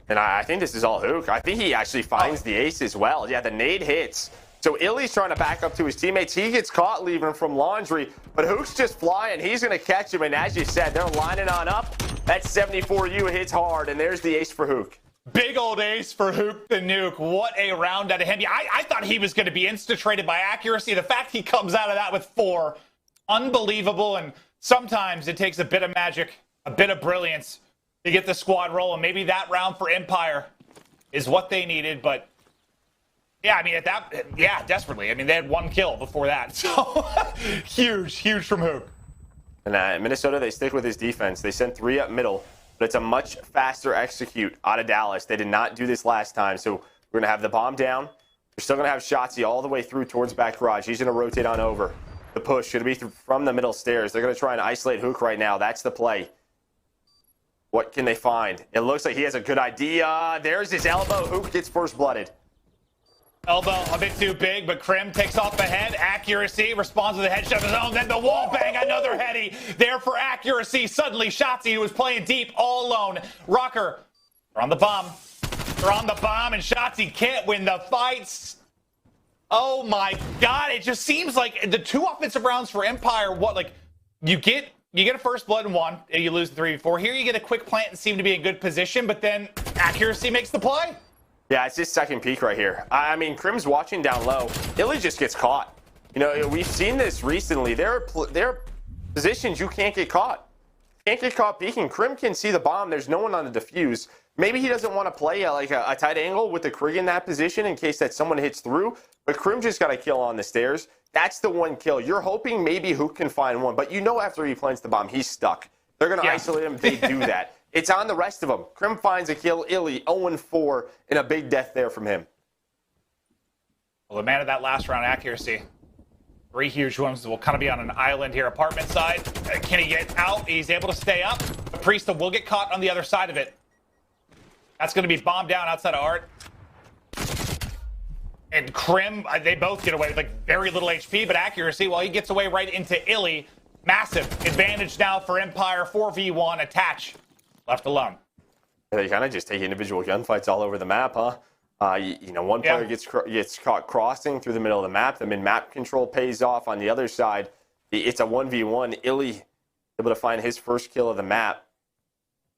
And I think this is all Hook. I think he actually finds the ace as well. Yeah, the nade hits. So Illy's trying to back up to his teammates. He gets caught leaving from Laundry, but Hook's just flying. He's going to catch him, and as you said, they're lining on up. That 74U hits hard, and there's the ace for Hook. Big old ace for Hook the Nuke. What a round out of him. Yeah, I thought he was going to be insta-traded by accuracy. The fact he comes out of that with 4, unbelievable. And sometimes it takes a bit of magic, a bit of brilliance to get the squad rolling. Maybe that round for Empire is what they needed, but yeah, I mean, desperately. I mean, they had 1 kill before that. So huge from Hook. And in Minnesota, they stick with his defense. They send 3 up middle, but it's a much faster execute out of Dallas. They did not do this last time, so we're going to have the bomb down. We're still going to have Shotzzy all the way through towards back garage. He's going to rotate on over. The push should be from the middle stairs. They're going to try and isolate Hook right now. That's the play. What can they find? It looks like he has a good idea. There's his elbow. Hook gets first blooded. Elbow a bit too big, but Krim takes off the head. Accuracy responds to the headshot of his own. Then the wall bang, another heady there for accuracy. Suddenly, Shotzzy, who was playing deep all alone. RØKKR, they're on the bomb. They're on the bomb, and Shotzzy can't win the fights. Oh my God! It just seems like the 2 offensive rounds for Empire. You get a first blood in 1, and you lose the 3v4. Here, you get a quick plant and seem to be in good position, but then accuracy makes the play. Yeah, it's his second peek right here. I mean, Krim's watching down low. Illy just gets caught. You know, we've seen this recently. There are positions you can't get caught. Can't get caught peeking. Krim can see the bomb. There's no one on the defuse. Maybe he doesn't want to play a tight angle with the Krieg in that position in case that someone hits through. But Krim just got a kill on the stairs. That's the 1 kill. You're hoping maybe Hook can find 1. But you know after he plants the bomb, he's stuck. They're going to isolate him. They do that. It's on the rest of them. Krim finds a kill. Illy 0-4 and a big death there from him. Well, the man of that last round, accuracy. 3 huge ones will kind of be on an island here, apartment side. Can he get out? He's able to stay up. Priestess will get caught on the other side of it. That's going to be bombed down outside of Art. And Krim, they both get away with very little HP, but accuracy, well, he gets away right into Illy. Massive advantage now for Empire. 4v1 attach. Left alone. They kind of just take individual gunfights all over the map, huh? One player gets caught crossing through the middle of the map. The mid-map control pays off. On the other side, it's a 1v1. Illy able to find his first kill of the map.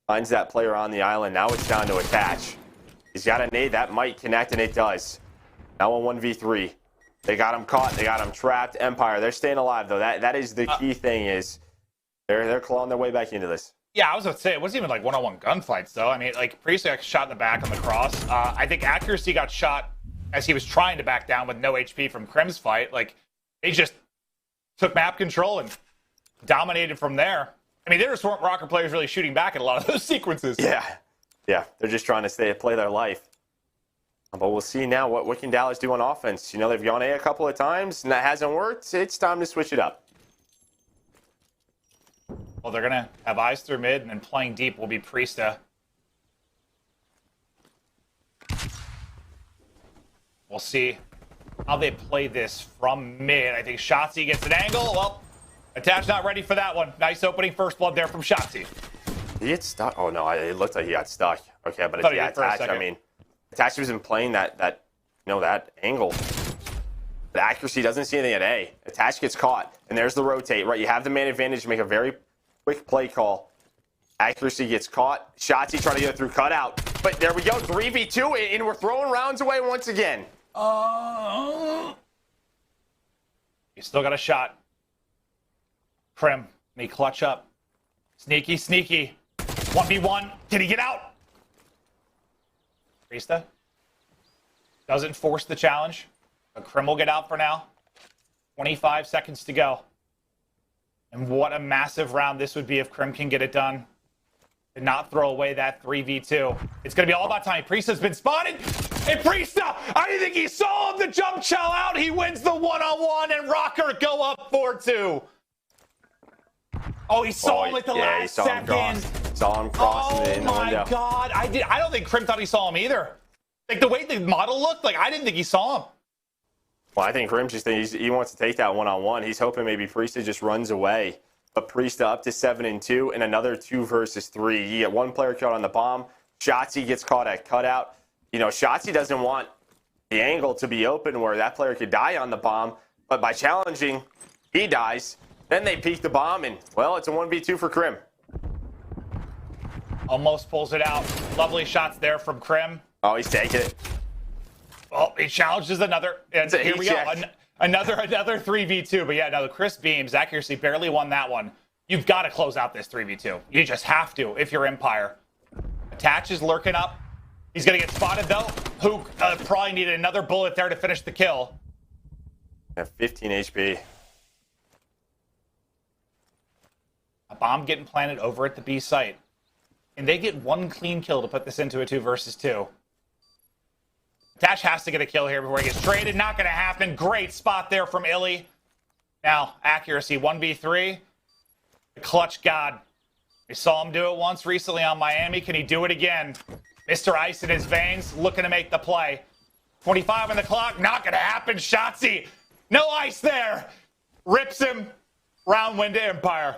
Finds that player on the island. Now it's down to attach. He's got a nade. That might connect, and it does. Now a 1v3. They got him caught. They got him trapped. Empire, they're staying alive, though. That is the key thing is they're clawing their way back into this. Yeah, I was going to say, it wasn't even one-on-one gunfights, though. I mean, Priest got shot in the back on the cross. I think accuracy got shot as he was trying to back down with no HP from Krim's fight. They just took map control and dominated from there. I mean, there just weren't RØKKR players really shooting back in a lot of those sequences. Yeah, they're just trying to play their life. But we'll see now what can Dallas do on offense. They've gone A a couple of times, and that hasn't worked. It's time to switch it up. Well, they're going to have eyes through mid, and then playing deep will be Priesta. We'll see how they play this from mid. I think Shotzzy gets an angle. Well, Attach not ready for that one. Nice opening first blood there from Shotzzy. He gets stuck. Oh, no, it looked like he got stuck. Okay, but it's Attach. I mean, Attach wasn't playing that angle. But accuracy doesn't see anything at A. Attach gets caught, and there's the rotate, right? You have the man advantage to make a very quick play call. Accuracy gets caught. Shotzzy trying to get through cutout. But there we go, 3v2, and we're throwing rounds away once again. He's still got a shot. Krim, may clutch up. Sneaky, sneaky. 1v1. Did he get out? Priesta doesn't force the challenge. But Krim will get out for now. 25 seconds to go. And what a massive round this would be if Krim can get it done. And not throw away that 3v2. It's going to be all about time. Priesta's been spotted. And Priesta, I didn't think he saw him. The jump shell out. He wins the one-on-one, and RØKKR go up 4-2. Oh, he saw him at the last second. Saw him crossing in the window. Oh, my God. I don't think Krim thought he saw him either. Like, the way the model looked, like, I didn't think he saw him. Well, I think Krim just thinks he wants to take that one-on-one. He's hoping maybe Priesta just runs away. But Priesta up to 7-2 and another 2 versus 3. You get one player caught on the bomb. Shotzzy gets caught at cutout. You know, Shotzzy doesn't want the angle to be open where that player could die on the bomb. But by challenging, he dies. Then they peek the bomb, and, well, it's a 1v2 for Krim. Almost pulls it out. Lovely shots there from Krim. Oh, he's taking it. Oh, he challenges another. And here we go. Another 3v2. But yeah, now the Chris Beams accuracy barely won that one. You've got to close out this 3v2. You just have to if you're Empire. Attach is lurking up. He's going to get spotted, though. Who probably needed another bullet there to finish the kill. At 15 HP. A bomb getting planted over at the B site. And they get one clean kill to put this into a 2 versus 2. Attach has to get a kill here before he gets traded. Not going to happen. Great spot there from Illy. Now, accuracy 1v3. The clutch god. We saw him do it once recently on Miami. Can he do it again? Mr. Ice in his veins, looking to make the play. 25 on the clock. Not going to happen. Shotzzy. No ice there. Rips him. Round win to Empire.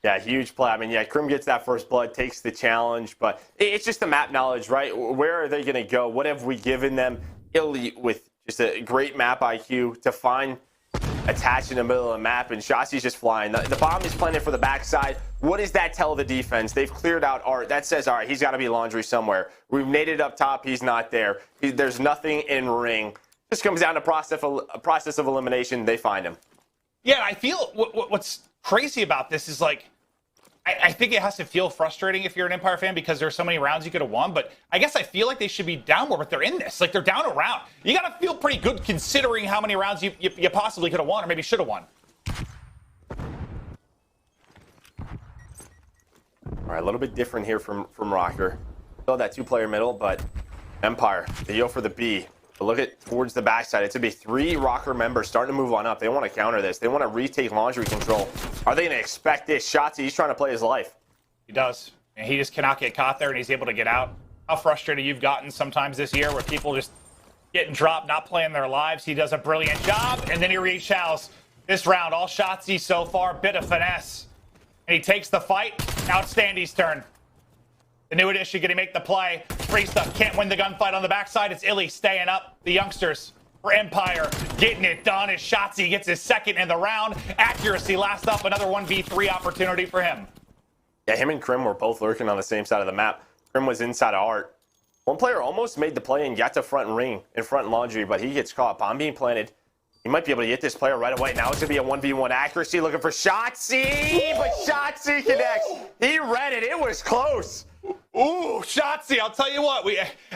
Yeah, huge play. I mean, yeah, Krim gets that first blood, takes the challenge, but it's just the map knowledge, right? Where are they going to go? What have we given them? Elite with just a great map IQ to find Attach in the middle of the map, and Shotzzy's just flying. The bomb is planted for the backside. What does that tell the defense? They've cleared out Art. That says, all right, he's got to be laundry somewhere. We've naded up top. He's not there. There's nothing in ring. Just comes down to a process of elimination. They find him. Yeah, I feel what's crazy about this is, like, I think it has to feel frustrating if you're an Empire fan because there's so many rounds you could have won, but I guess I feel like they should be down more, but they're in this. Like, they're down a round. You got to feel pretty good considering how many rounds you possibly could have won or maybe should have won. All right, a little bit different here from RØKKR. Still that 2-player middle, but Empire, they go for the B. But look at towards the backside. It's going to be 3 RØKKR members starting to move on up. They want to counter this. They want to retake laundry control. Are they going to expect this? Shotzzy, he's trying to play his life. He does. And he just cannot get caught there, and he's able to get out. How frustrated you've gotten sometimes this year where people just getting dropped, not playing their lives. He does a brilliant job, and then he reaches this round. All Shotzzy so far, bit of finesse. And he takes the fight. Now it's Standy's turn. The new addition, can he make the play? Priesta can't win the gunfight on the backside. It's Illy staying up. The youngsters for Empire getting it done as Shotzzy gets his second in the round. Accuracy last up, another 1v3 opportunity for him. Yeah, him and Krim were both lurking on the same side of the map. Krim was inside of Art. One player almost made the play and got to front ring in front laundry, but he gets caught. Bomb being planted. He might be able to get this player right away. Now it's going to be a 1v1 accuracy looking for Shotzzy, but Shotzzy connects. He read it. It was close. Ooh, Shotzzy, I'll tell you what.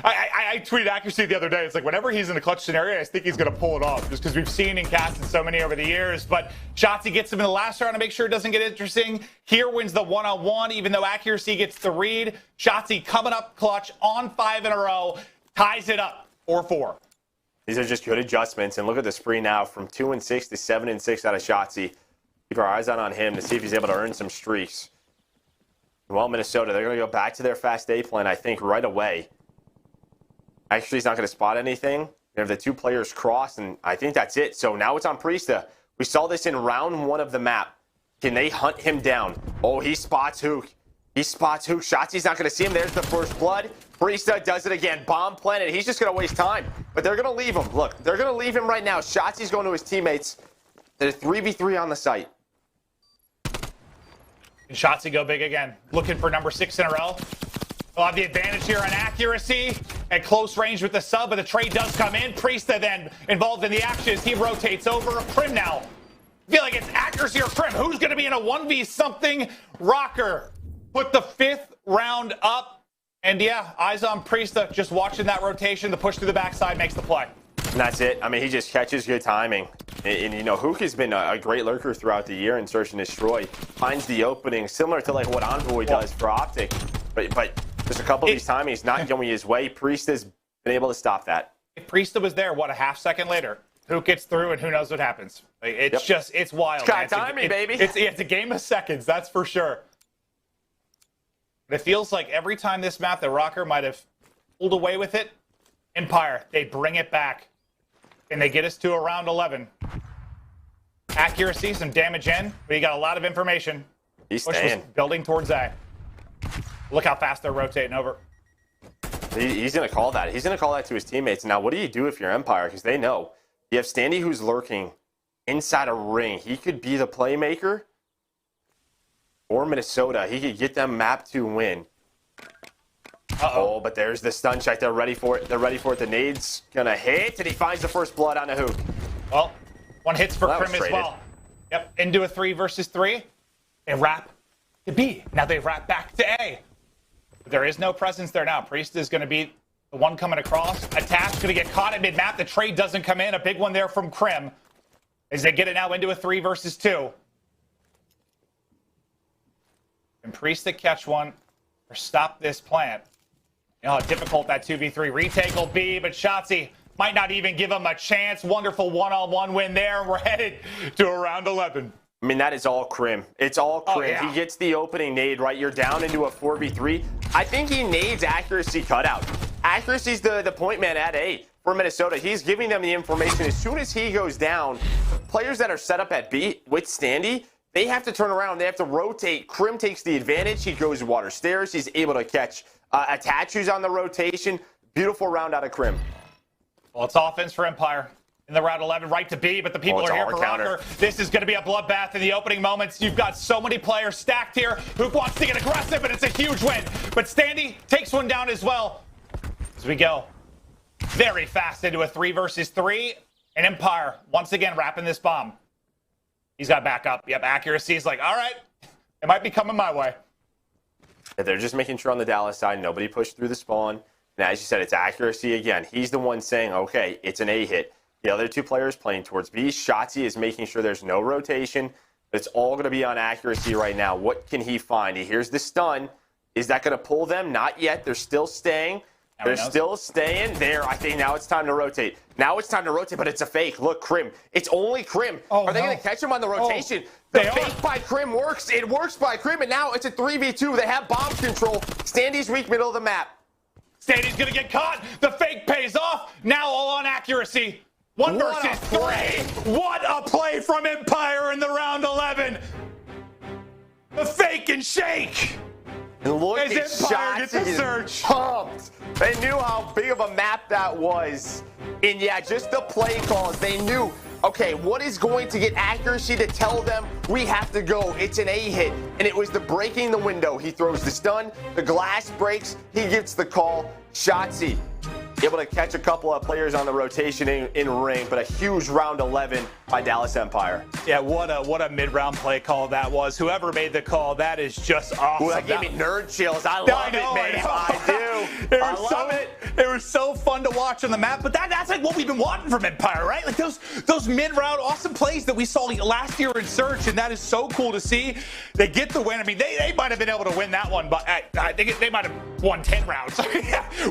I tweeted accuracy the other day. It's like whenever he's in a clutch scenario, I think he's going to pull it off just because we've seen and casted so many over the years. But Shotzzy gets him in the last round to make sure it doesn't get interesting. Here wins the one-on-one, even though accuracy gets the read. Shotzzy coming up clutch on 5 in a row, ties it up 4-4. These are just good adjustments. And look at the spree now from 2-6 to 7-6 out of Shotzzy. Keep our eyes out on him to see if he's able to earn some streaks. Well, Minnesota, they're going to go back to their fast A plan, I think, right away. Actually, he's not going to spot anything. They have the two players cross, and I think that's it. So now it's on Priesta. We saw this in round 1 of the map. Can they hunt him down? Oh, he spots Hook. He spots Hook. Shotzi's not going to see him. There's the first blood. Priesta does it again. Bomb planted. He's just going to waste time. But they're going to leave him. Look, they're going to leave him right now. Shotzi's going to his teammates. There's 3v3 on the site. And Shotzi go big again. Looking for number 6 in a row. They'll have the advantage here on accuracy at close range with the sub, but the trade does come in. Priesta then involved in the action as he rotates over. Krim now. I feel like it's accuracy or Krim. Who's going to be in a 1v something? RØKKR put the 5th round up. And yeah, eyes on Priesta, just watching that rotation. The push through the backside makes the play. And that's it. I mean, he just catches good timing. And you know, Hook has been a great lurker throughout the year in Search and Destroy. Finds the opening, similar to like what Envoy does for Optic. But there's a couple of these timings not going his way. Priesta's been able to stop that. If Priesta was there, what, a half second later? Hook gets through, and who knows what happens. It's just, it's wild. It's got timing, baby. It's a game of seconds, that's for sure. But it feels like every time this map that RØKKR might have pulled away with it, Empire, they bring it back. And they get us to around 11. Accuracy, some damage in, but you got a lot of information. He's Push staying. was building towards A. Look how fast they're rotating over. He's going to call that. He's going to call that to his teammates. Now, what do you do if you're Empire? Because they know. You have Standy who's lurking inside a ring. He could be the playmaker. Or Minnesota. He could get them map to win. Oh, but there's the stun check. They're ready for it. They're ready for it. The nade's going to hit, and he finds the first blood on a Hook. Well, one hits for Well, that Krim was as well. Yep, into a 3 versus 3. They wrap to B. Now they wrap back to A. But there is no presence there now. Priest is going to be the one coming across. Attached, going to get caught at mid-map. The trade doesn't come in. A big one there from Krim as they get it now into a 3 versus 2. And Priest to catch one or stop this plant. You know how difficult that 2v3 retake will be, but Shotzi might not even give him a chance. Wonderful one-on-one win there, and we're headed to around 11. I mean, that is all Krim. It's all Krim. Oh, yeah. He gets the opening nade, right? You're down into a 4v3. I think he nades accuracy cutout. Accuracy's the point man at A for Minnesota. He's giving them the information. As soon as he goes down, players that are set up at B with Standy, they have to turn around. They have to rotate. Krim takes the advantage. He goes water stairs. He's able to catch Attachus on the rotation. Beautiful round out of Krim. Well, it's offense for Empire in the round 11, right to B, but the people are here for RØKKR. This is going to be a bloodbath in the opening moments. You've got so many players stacked here. Who wants to get aggressive, and it's a huge win. But Standy takes one down as well. As we go very fast into a 3 versus 3, and Empire once again wrapping this bomb. He's got back up. Yep, accuracy is like, all right, it might be coming my way. They're just making sure on the Dallas side, nobody pushed through the spawn. And as you said, it's accuracy again. He's the one saying, okay, it's an A hit. The other two players playing towards B. Shotzi is making sure there's no rotation. It's all going to be on accuracy right now. What can he find? He hears the stun. Is that going to pull them? Not yet. They're still staying. They're still staying there. I think now it's time to rotate. Now it's time to rotate, but it's a fake. Look, Krim. It's only Krim. Oh, are they going to catch him on the rotation? The fake by Krim works. It works by Krim, and now it's a 3v2. They have bomb control. Standy's weak middle of the map. Standy's going to get caught. The fake pays off. Now all on accuracy. 1 versus 3. What a play from Empire in the round 11. The fake and shake. And look at Empire gets the search. Pumped. They knew how big of a map that was. And yeah, just the play calls. They knew, okay, what is going to get accuracy to tell them we have to go? It's an A hit. And it was the breaking the window. He throws the stun. The glass breaks. He gets the call. Shotzi able to catch a couple of players on the rotation in ring, but a huge round 11 by Dallas Empire. Yeah, what a mid-round play call that was. Whoever made the call, that is just awesome. Ooh, that gave me nerd chills. I love it, man. I do. I love it. It was so fun to watch on the map, but that's like what we've been wanting from Empire, right? Like those mid-round awesome plays that we saw last year in Search, and that is so cool to see. They get the win. I mean, they might have been able to win that one, but I think they might have won 10 rounds.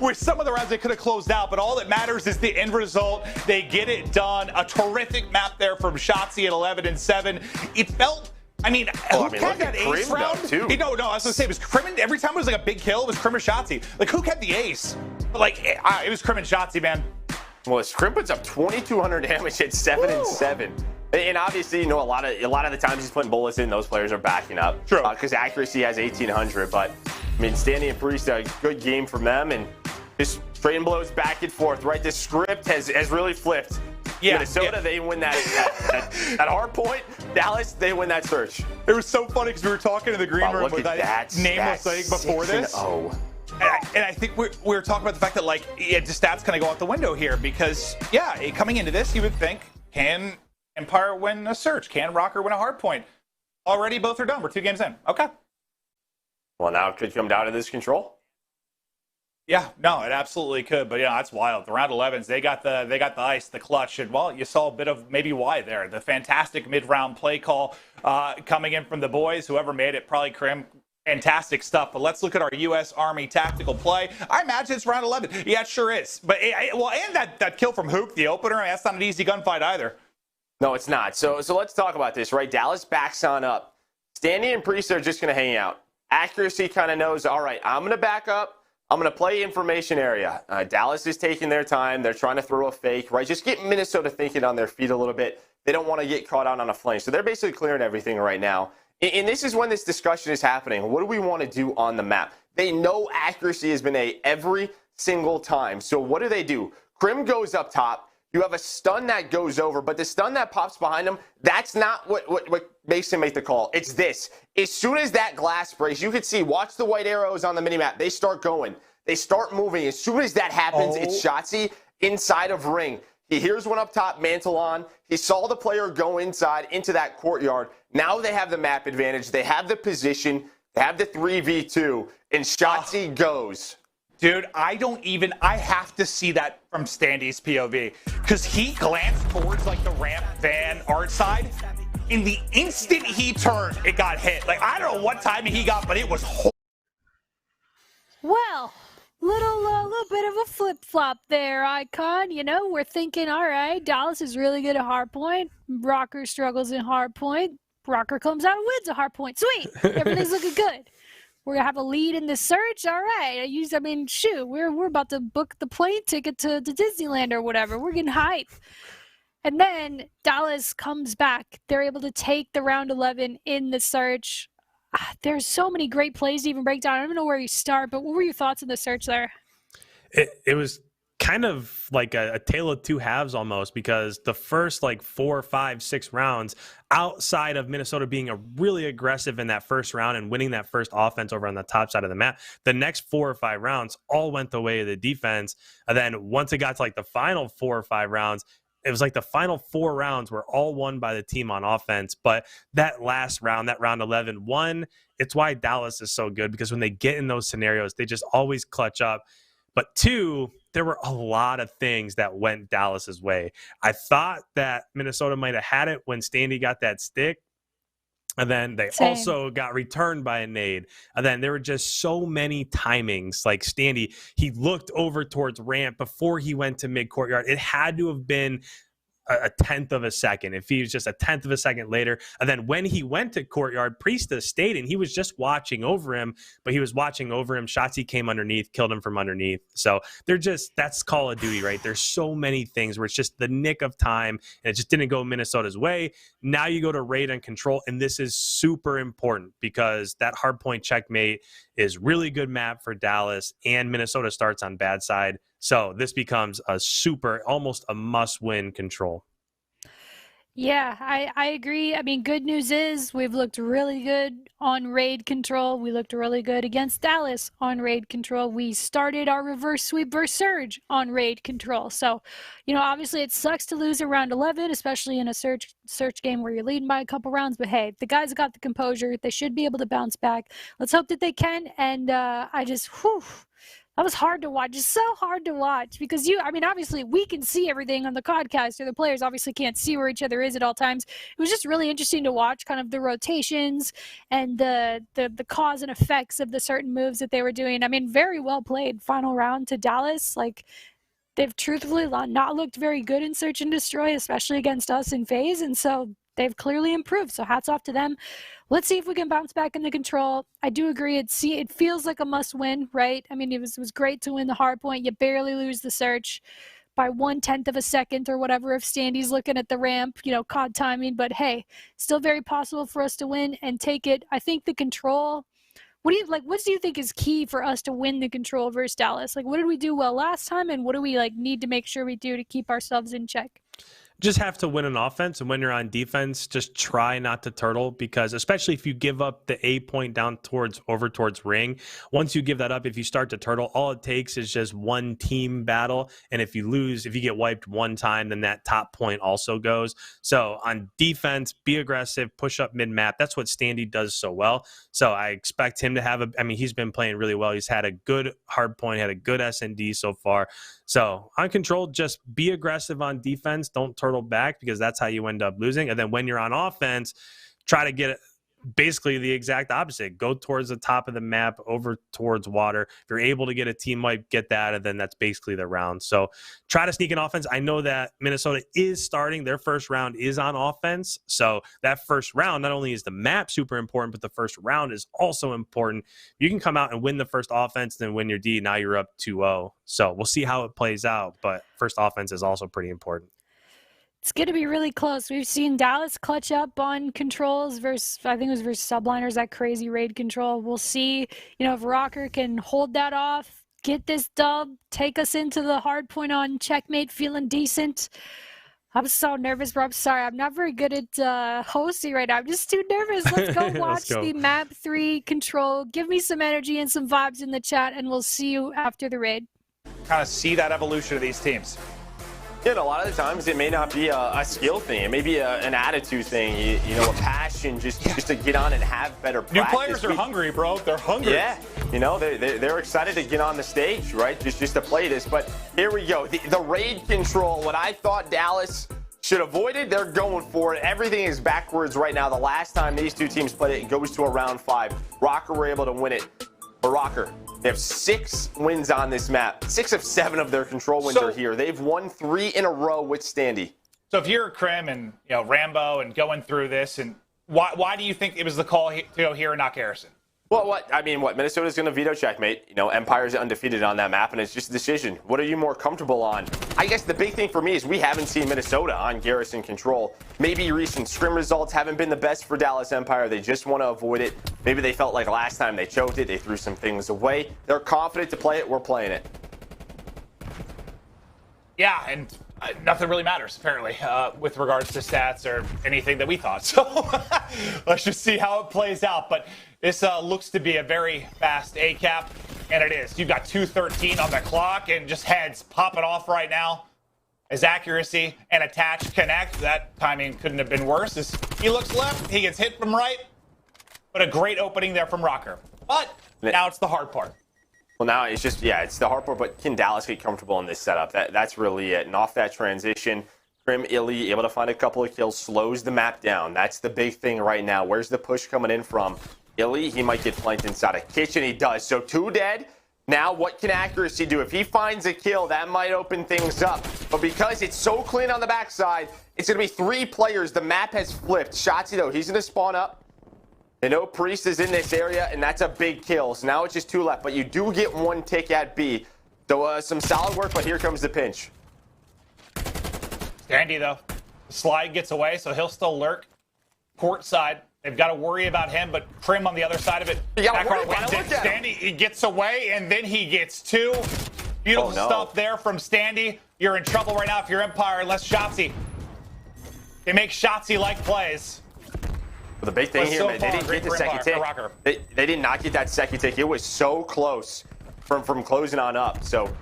With some of the rounds they could have closed out, but all that matters is the end result. They get it done. A terrific map there from Shotzi at 11-7. It felt I mean, Oh, who kept that ace Krim, round? though, too. No, I was gonna say it was Krim. Every time it was like a big kill, it was Krim or Shotzi. Like, who kept the ace? But like, it was Krim and Shotzi, man. Well, Krim puts up 2,200 damage at 7 and 7. And obviously, you know, a lot of the times he's putting bullets in, those players are backing up. True. Because accuracy has 1,800. But I mean, Stanley and Priest, a good game from them, and just trading blows back and forth. Right, the script has really flipped. Yeah, Minnesota, they win that Hardpoint. Dallas, they win that search. It was so funny because we were talking in the green room with that nameless thing before this. And I think we're talking about the fact that, like, just stats kind of go out the window here because, coming into this, you would think, can Empire win a search? Can RØKKR win a Hardpoint? Already, both are done. We're 2 games in. Okay. Well, now it could come down to this control. Yeah, no, it absolutely could, but that's wild. The round 11s, they got the ice, the clutch, and well, you saw a bit of maybe why there. The fantastic mid-round play call coming in from the boys. Whoever made it, probably Krim. Fantastic stuff. But let's look at our U.S. Army tactical play. I imagine it's round 11. Yeah, it sure is. But and that kill from Hook, the opener, that's not an easy gunfight either. No, it's not. So let's talk about this, right? Dallas backs on up. Stanley and Priest are just going to hang out. Accuracy kind of knows, all right, I'm going to back up. I'm going to play information area. Dallas is taking their time. They're trying to throw a fake, right? Just get Minnesota thinking on their feet a little bit. They don't want to get caught out on a flank. So they're basically clearing everything right now. And this is when this discussion is happening. What do we want to do on the map? They know accuracy has been A every single time. So what do? Krim goes up top. You have a stun that goes over, but the stun that pops behind him, that's not what makes him make the call. It's this. As soon as that glass breaks, you can see, watch the white arrows on the minimap. They start going. They start moving. As soon as that happens, it's Shotzi inside of ring. He hears one up top, mantle on. He saw the player go inside into that courtyard. Now they have the map advantage. They have the position. They have the 3v2. And Shotzi goes. Dude, I have to see that from Standy's POV. Because he glanced towards, like, the ramp van art side. In the instant he turned, it got hit. Like, I don't know what timing he got, but it was horrible. Well, little bit of a flip-flop there, IKON. You know, we're thinking, all right, Dallas is really good at Hardpoint. RØKKR struggles in Hardpoint. RØKKR comes out and wins a Hardpoint. Sweet. Everything's looking good. We're going to have a lead in the search. All right. Shoot, we're about to book the plane ticket to Disneyland or whatever. We're getting hype. And then Dallas comes back. They're able to take the round 11 in the search. There's so many great plays to even break down. I don't know where you start, but what were your thoughts on the search there? It was kind of like a tale of two halves almost, because the first 4, 5, 6 rounds, outside of Minnesota being really aggressive in that first round and winning that first offense over on the top side of the map, the next 4 or 5 rounds all went the way of the defense. And then once it got to the final 4 or 5 rounds, it was like the final 4 rounds were all won by the team on offense. But that last round, that round 11, it's why Dallas is so good, because when they get in those scenarios, they just always clutch up. But 2, there were a lot of things that went Dallas's way. I thought that Minnesota might have had it when Standy got that stick. And then they also got returned by a nade. And then there were just so many timings. Like Standy, he looked over towards ramp before he went to mid courtyard. It had to have been a tenth of a second. If he was just a tenth of a second later. And then when he went to courtyard, Priestess stayed, and he was just watching over him, but he was watching over him. Shotzi came underneath, killed him from underneath. So that's Call of Duty, right? There's so many things where it's just the nick of time, and it just didn't go Minnesota's way. Now you go to raid and control, and this is super important because that Hardpoint Checkmate is really good map for Dallas, and Minnesota starts on bad side. So this becomes almost a must-win control. Yeah, I agree. I mean, good news is we've looked really good on raid control. We looked really good against Dallas on raid control. We started our reverse sweep versus surge on raid control. So, obviously it sucks to lose around 11, especially in a search game where you're leading by a couple rounds. But hey, the guys got the composure. They should be able to bounce back. Let's hope that they can. And that was hard to watch. Just so hard to watch because obviously we can see everything on the podcast, or the players obviously can't see where each other is at all times. It was just really interesting to watch kind of the rotations and the cause and effects of the certain moves that they were doing. I mean, very well played final round to Dallas. They've truthfully not looked very good in search and destroy, especially against us in phase. And so they've clearly improved. So hats off to them. Let's see if we can bounce back in the control. I do agree. It feels like a must win, right? I mean, it was great to win the hard point. You barely lose the search by 1/10 of a second or whatever if Standy's looking at the ramp, COD timing. But hey, still very possible for us to win and take it. I think the control. What do you think is key for us to win the control versus Dallas? Like, what did we do well last time, and what do we need to make sure we do to keep ourselves in check? Just have to win an offense, and when you're on defense, just try not to turtle, because especially if you give up the A point down over towards ring, once you give that up, if you start to turtle, all it takes is just one team battle, and if you get wiped one time, then that top point also goes. So on defense, be aggressive, push up mid-map. That's what Standy does so well. So I expect him to have he's been playing really well. He's had a good hard point, had a good S&D so far. So on control, just be aggressive on defense. Don't turtle back, because that's how you end up losing. And then when you're on offense, try to get basically the exact opposite. Go towards the top of the map, over towards water. If you're able to get a team wipe, get that, and then that's basically the round. So try to sneak in offense. I know that Minnesota is starting. Their first round is on offense. So that first round, not only is the map super important, but the first round is also important. You can come out and win the first offense, then win your D. Now you're up 2-0. So we'll see how it plays out. But first offense is also pretty important. It's going to be really close. We've seen Dallas clutch up on controls versus subliners, that crazy raid control. We'll see, if RØKKR can hold that off, get this dub, take us into the hard point on Checkmate, feeling decent. I'm so nervous, bro. I'm sorry. I'm not very good at hosting right now. I'm just too nervous. Let's go watch the map 3 control. Give me some energy and some vibes in the chat, and we'll see you after the raid. Kind of see that evolution of these teams. A lot of the times it may not be a skill thing. It may be an attitude thing, a passion just to get on and have better practice. New players are hungry, bro. They're hungry. Yeah, they're excited to get on the stage, right? Just to play this. But here we go. The raid control, what I thought Dallas should avoid it, they're going for it. Everything is backwards right now. The last time these two teams played it goes to a round 5. RØKKR were able to win it. But RØKKR, they have 6 wins on this map. 6 of 7 of their control wins are here. They've won 3 in a row with Standy. So if you're Krim and Rambo and going through this, and why do you think it was the call to go here and not Garrison? Well, Minnesota's going to veto Checkmate. Empire's undefeated on that map, and it's just a decision. What are you more comfortable on? I guess the big thing for me is we haven't seen Minnesota on Garrison control. Maybe recent scrim results haven't been the best for Dallas Empire. They just want to avoid it. Maybe they felt like last time they choked it. They threw some things away. They're confident to play it. We're playing it. Yeah, and nothing really matters, apparently, with regards to stats or anything that we thought. So let's just see how it plays out. But this looks to be a very fast A-cap, and it is. You've got 2:13 on the clock, and just heads popping off right now. His accuracy and attach connect. That timing couldn't have been worse. As he looks left, he gets hit from right. But a great opening there from RØKKR. But now it's the hard part. Well, now it's just, it's the hard part, but can Dallas get comfortable in this setup? That's really it. And off that transition, Krim, Illy, able to find a couple of kills, slows the map down. That's the big thing right now. Where's the push coming in from? Illy, he might get flanked inside a kitchen. He does. So 2 dead. Now, what can accuracy do? If he finds a kill, that might open things up. But because it's so clean on the backside, it's going to be 3 players. The map has flipped. Shotzzy, though, he's going to spawn up. They know Priest is in this area, and that's a big kill. So now it's just 2 left, but you do get 1 tick at B. So some solid work, but here comes the pinch. Standy, though. The slide gets away, so he'll still lurk. Port side. They've got to worry about him, but Krim on the other side of it. Standy, he gets away, and then he gets 2. Beautiful stuff there from Standy. You're in trouble right now if you're Empire, unless Shotzzy. They make Shotzzy-like plays. But the big thing here, man, they didn't get the second tick. They did not get that second tick. It was so close from closing on up. So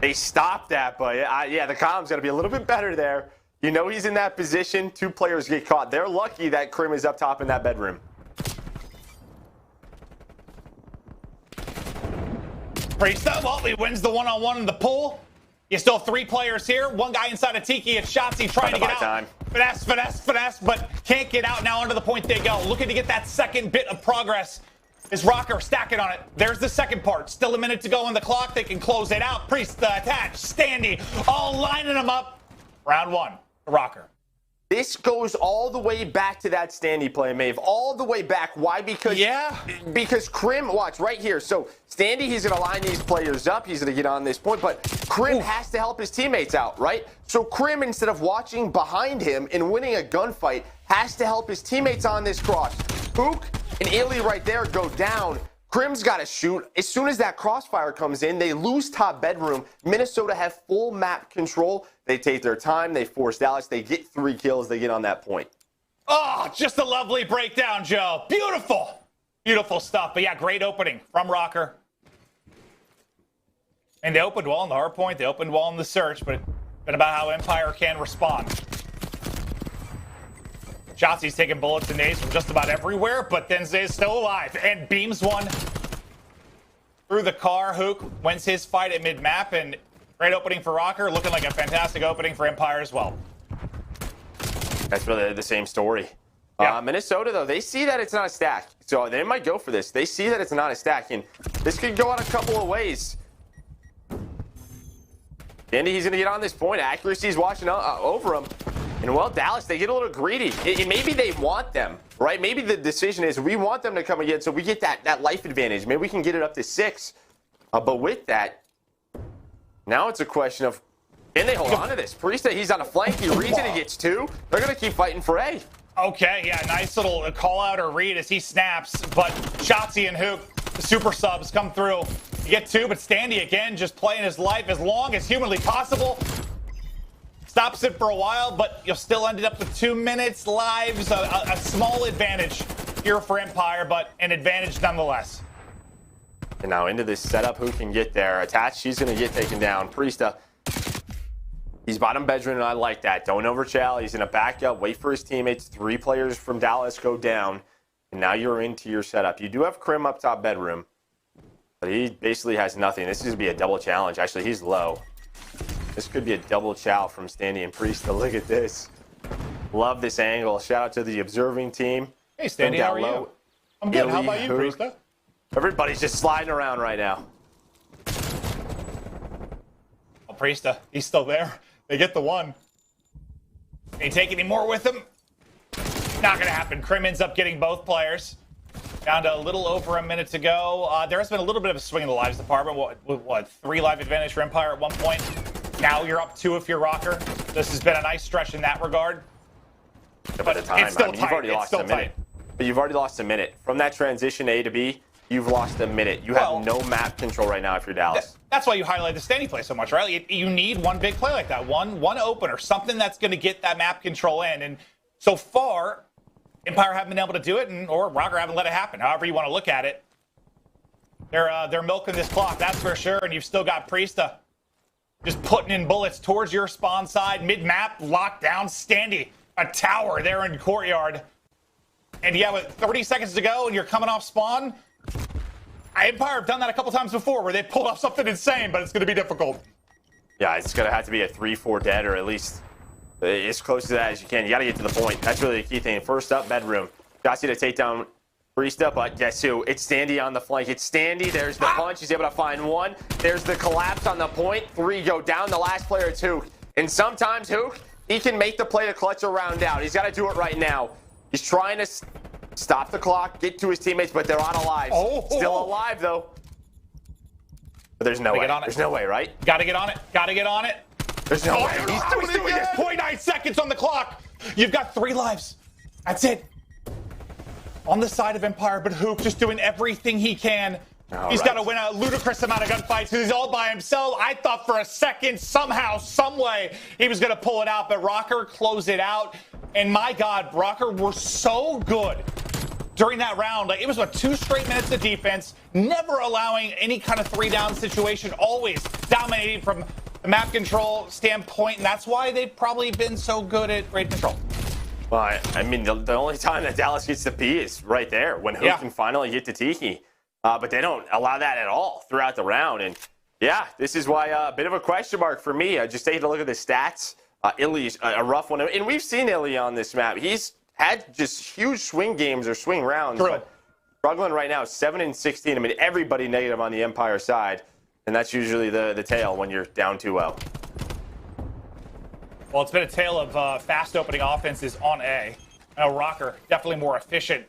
they stopped that, but the comm's got to be a little bit better there. He's in that position. 2 players get caught. They're lucky that Krim is up top in that bedroom. Priest, well, he wins the one-on-one in the pool. You still have 3 players here. 1 guy inside of Tiki. It's Shotzzy trying to get out. Finesse, but can't get out. Now under the point they go. Looking to get that second bit of progress. Is RØKKR stacking on it. There's the second part. Still a minute to go on the clock. They can close it out. Priest, the attach, Standy, all lining them up. Round 1 to RØKKR. This goes all the way back to that Standy play, Maeve. All the way back. Why? Because Crim, watch right here. So Standy, he's going to line these players up. He's going to get on this point. But Crim has to help his teammates out, right? So Crim, instead of watching behind him and winning a gunfight, has to help his teammates on this cross. Hook and Illy right there go down. Crim's got to shoot. As soon as that crossfire comes in, they lose top bedroom. Minnesota have full map control. They take their time. They force Dallas. They get 3 kills. They get on that point. Oh, just a lovely breakdown, Joe. Beautiful. Beautiful stuff. But yeah, great opening from RØKKR. And they opened well in the hardpoint. They opened well in the search, but it's been about how Empire can respond. Shotzi's taking bullets and nades from just about everywhere, but Denze is still alive and beams one through the car. Hook wins his fight at mid-map, and great opening for RØKKR, looking like a fantastic opening for Empire as well. That's really the same story. Yeah. Minnesota, though, they see that it's not a stack, so they might go for this. They see that it's not a stack, and this could go out a couple of ways. Andy, he's going to get on this point. Accuracy's watching over him. And, well, Dallas, they get a little greedy. Maybe they want them, right? Maybe the decision is we want them to come again so we get that life advantage. Maybe we can get it up to 6. But with that, now it's a question of, can they hold on to this? Priesta, he's on a flank. He reads it. He gets 2. They're going to keep fighting for A. Okay, yeah, nice little call out or read as he snaps. But Shotzi and Hook, the super subs, come through. You get 2, but Standy, again, just playing his life as long as humanly possible. Stops it for a while, but you'll still ended up with 2 minutes lives. A small advantage here for Empire, but an advantage nonetheless. And now into this setup, who can get there? Attached, she's going to get taken down. Priesta, he's bottom bedroom, and I like that. Don't overchill. He's going to back up, wait for his teammates. 3 players from Dallas go down, and now you're into your setup. You do have Crim up top bedroom, but he basically has nothing. This is going to be a double challenge. Actually, he's low. This could be a double chow from Standy and Priesta. Look at this. Love this angle. Shout out to the observing team. Hey, Standy, how are you? I'm good. How about you, Priesta? Everybody's just sliding around right now. Oh, Priesta, he's still there. They get the 1. Ain't take any more with him. Not going to happen. Crim ends up getting both players. Down to a little over a minute to go. There has been a little bit of a swing in the lives department. What 3 live advantage for Empire at one point. Now you're up 2 if you're RØKKR. This has been a nice stretch in that regard. But it's still tight. You've already lost a minute. But you've already lost a minute. From that transition A to B, you've lost a minute. You have no map control right now if you're Dallas. That's why you highlight the Standy play so much, right? You need one big play like that. One opener, something that's going to get that map control in. And so far, Empire haven't been able to do it, or RØKKR haven't let it happen. However you want to look at it. They're milking this clock, that's for sure. And you've still got Priesta just putting in bullets towards your spawn side. Mid-map, lockdown, Standy. A tower there in courtyard. And yeah, with 30 seconds to go and you're coming off spawn, Empire have done that a couple times before where they pulled off something insane, but it's going to be difficult. Yeah, it's going to have to be a 3-4 dead, or at least as close to that as you can. You got to get to the point. That's really the key thing. First up, bedroom. Got you to take down Priesta, but guess who? It's Standy on the flank. It's Standy. There's the punch. He's able to find 1. There's the collapse on the point. 3 go down. The last player, it's Hook. And sometimes Hook, he can make the play to clutch a round out. He's got to do it right now. He's trying to stop the clock, get to his teammates, but they're not alive. Still alive, though. But there's no way. There's no way, right? Got to get on it. Got to get on it. There's no way. He's doing it. 0.9 seconds on the clock. You've got 3 lives. That's it. On the side of Empire, but Hook just doing everything he can. He's got to win a ludicrous amount of gunfights because he's all by himself. I thought for a second, somehow, some way, he was going to pull it out, but RØKKR closed it out. And my God, RØKKR were so good during that round. Like, it was, 2 straight minutes of defense, never allowing any kind of 3-down situation, always dominating from the map control standpoint, and that's why they've probably been so good at raid control. Well, I mean, the only time that Dallas gets to B is right there, when Hook can finally get to Tiki. But they don't allow that at all throughout the round. And, yeah, this is why a bit of a question mark for me. Just taking a look at the stats. Illy's a rough one. And we've seen Illy on this map. He's had just huge swing games or swing rounds. But struggling right now, 7-16. I mean, everybody negative on the Empire side. And that's usually the tail when you're down 2-0. Well, it's been a tale of fast opening offenses on A. I know RØKKR definitely more efficient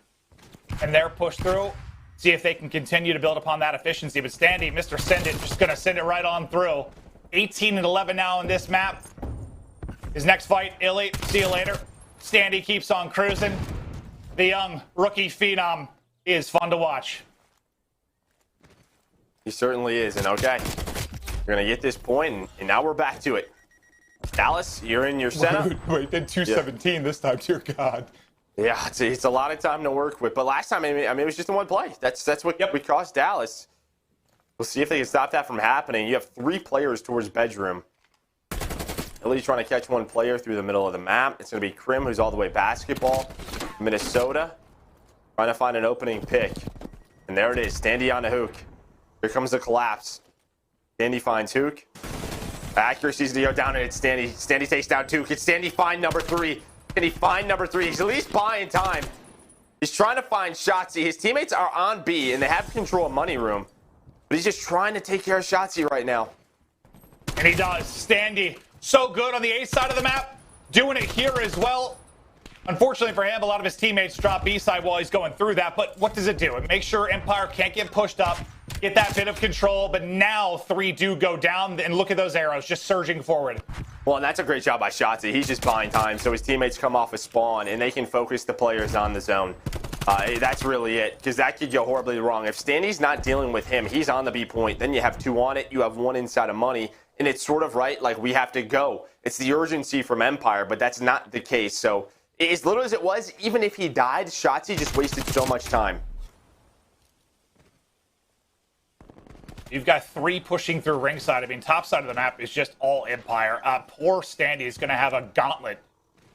in their push through. See if they can continue to build upon that efficiency. But Standy, Mr. Send It, just going to send it right on through. 18-11 now in this map. His next fight, Illy. See you later. Standy keeps on cruising. The young rookie phenom is fun to watch. He certainly is. And okay, we're going to get this point, and now we're back to it. Dallas, you're in your setup. Wait, then 217 this time, dear God. Yeah, it's a lot of time to work with. But last time, I mean, it was just in one play. That's what we cost Dallas. We'll see if they can stop that from happening. You have 3 players towards bedroom. Illy's trying to catch one player through the middle of the map. It's going to be Krim, who's all the way basketball. Minnesota, trying to find an opening pick. And there it is, Standy on the hook. Here comes the collapse. Standy finds Hook. Accuracy's to go down, and it's Standy. Standy takes down 2. Can Standy find number 3? Can he find number 3? He's at least buying time. He's trying to find Shotzzy. His teammates are on B, and they have control of money room. But he's just trying to take care of Shotzzy right now. And he does. Standy, so good on the A side of the map. Doing it here as well. Unfortunately for him, a lot of his teammates drop B side while he's going through that. But what does it do? It makes sure Empire can't get pushed up, get that bit of control. But now 3 do go down, and look at those arrows just surging forward. Well, and that's a great job by Shotzzy. He's just buying time, so his teammates come off a spawn, and they can focus the players on the zone. That's really it, because that could go horribly wrong. If Standy's not dealing with him, he's on the B point. Then you have 2 on it. You have 1 inside of money, and it's sort of right, like we have to go. It's the urgency from Empire, but that's not the case. So as little as it was, even if he died, Shotzzy just wasted so much time. You've got 3 pushing through ringside. I mean, top side of the map is just all Empire. Poor Standy is going to have a gauntlet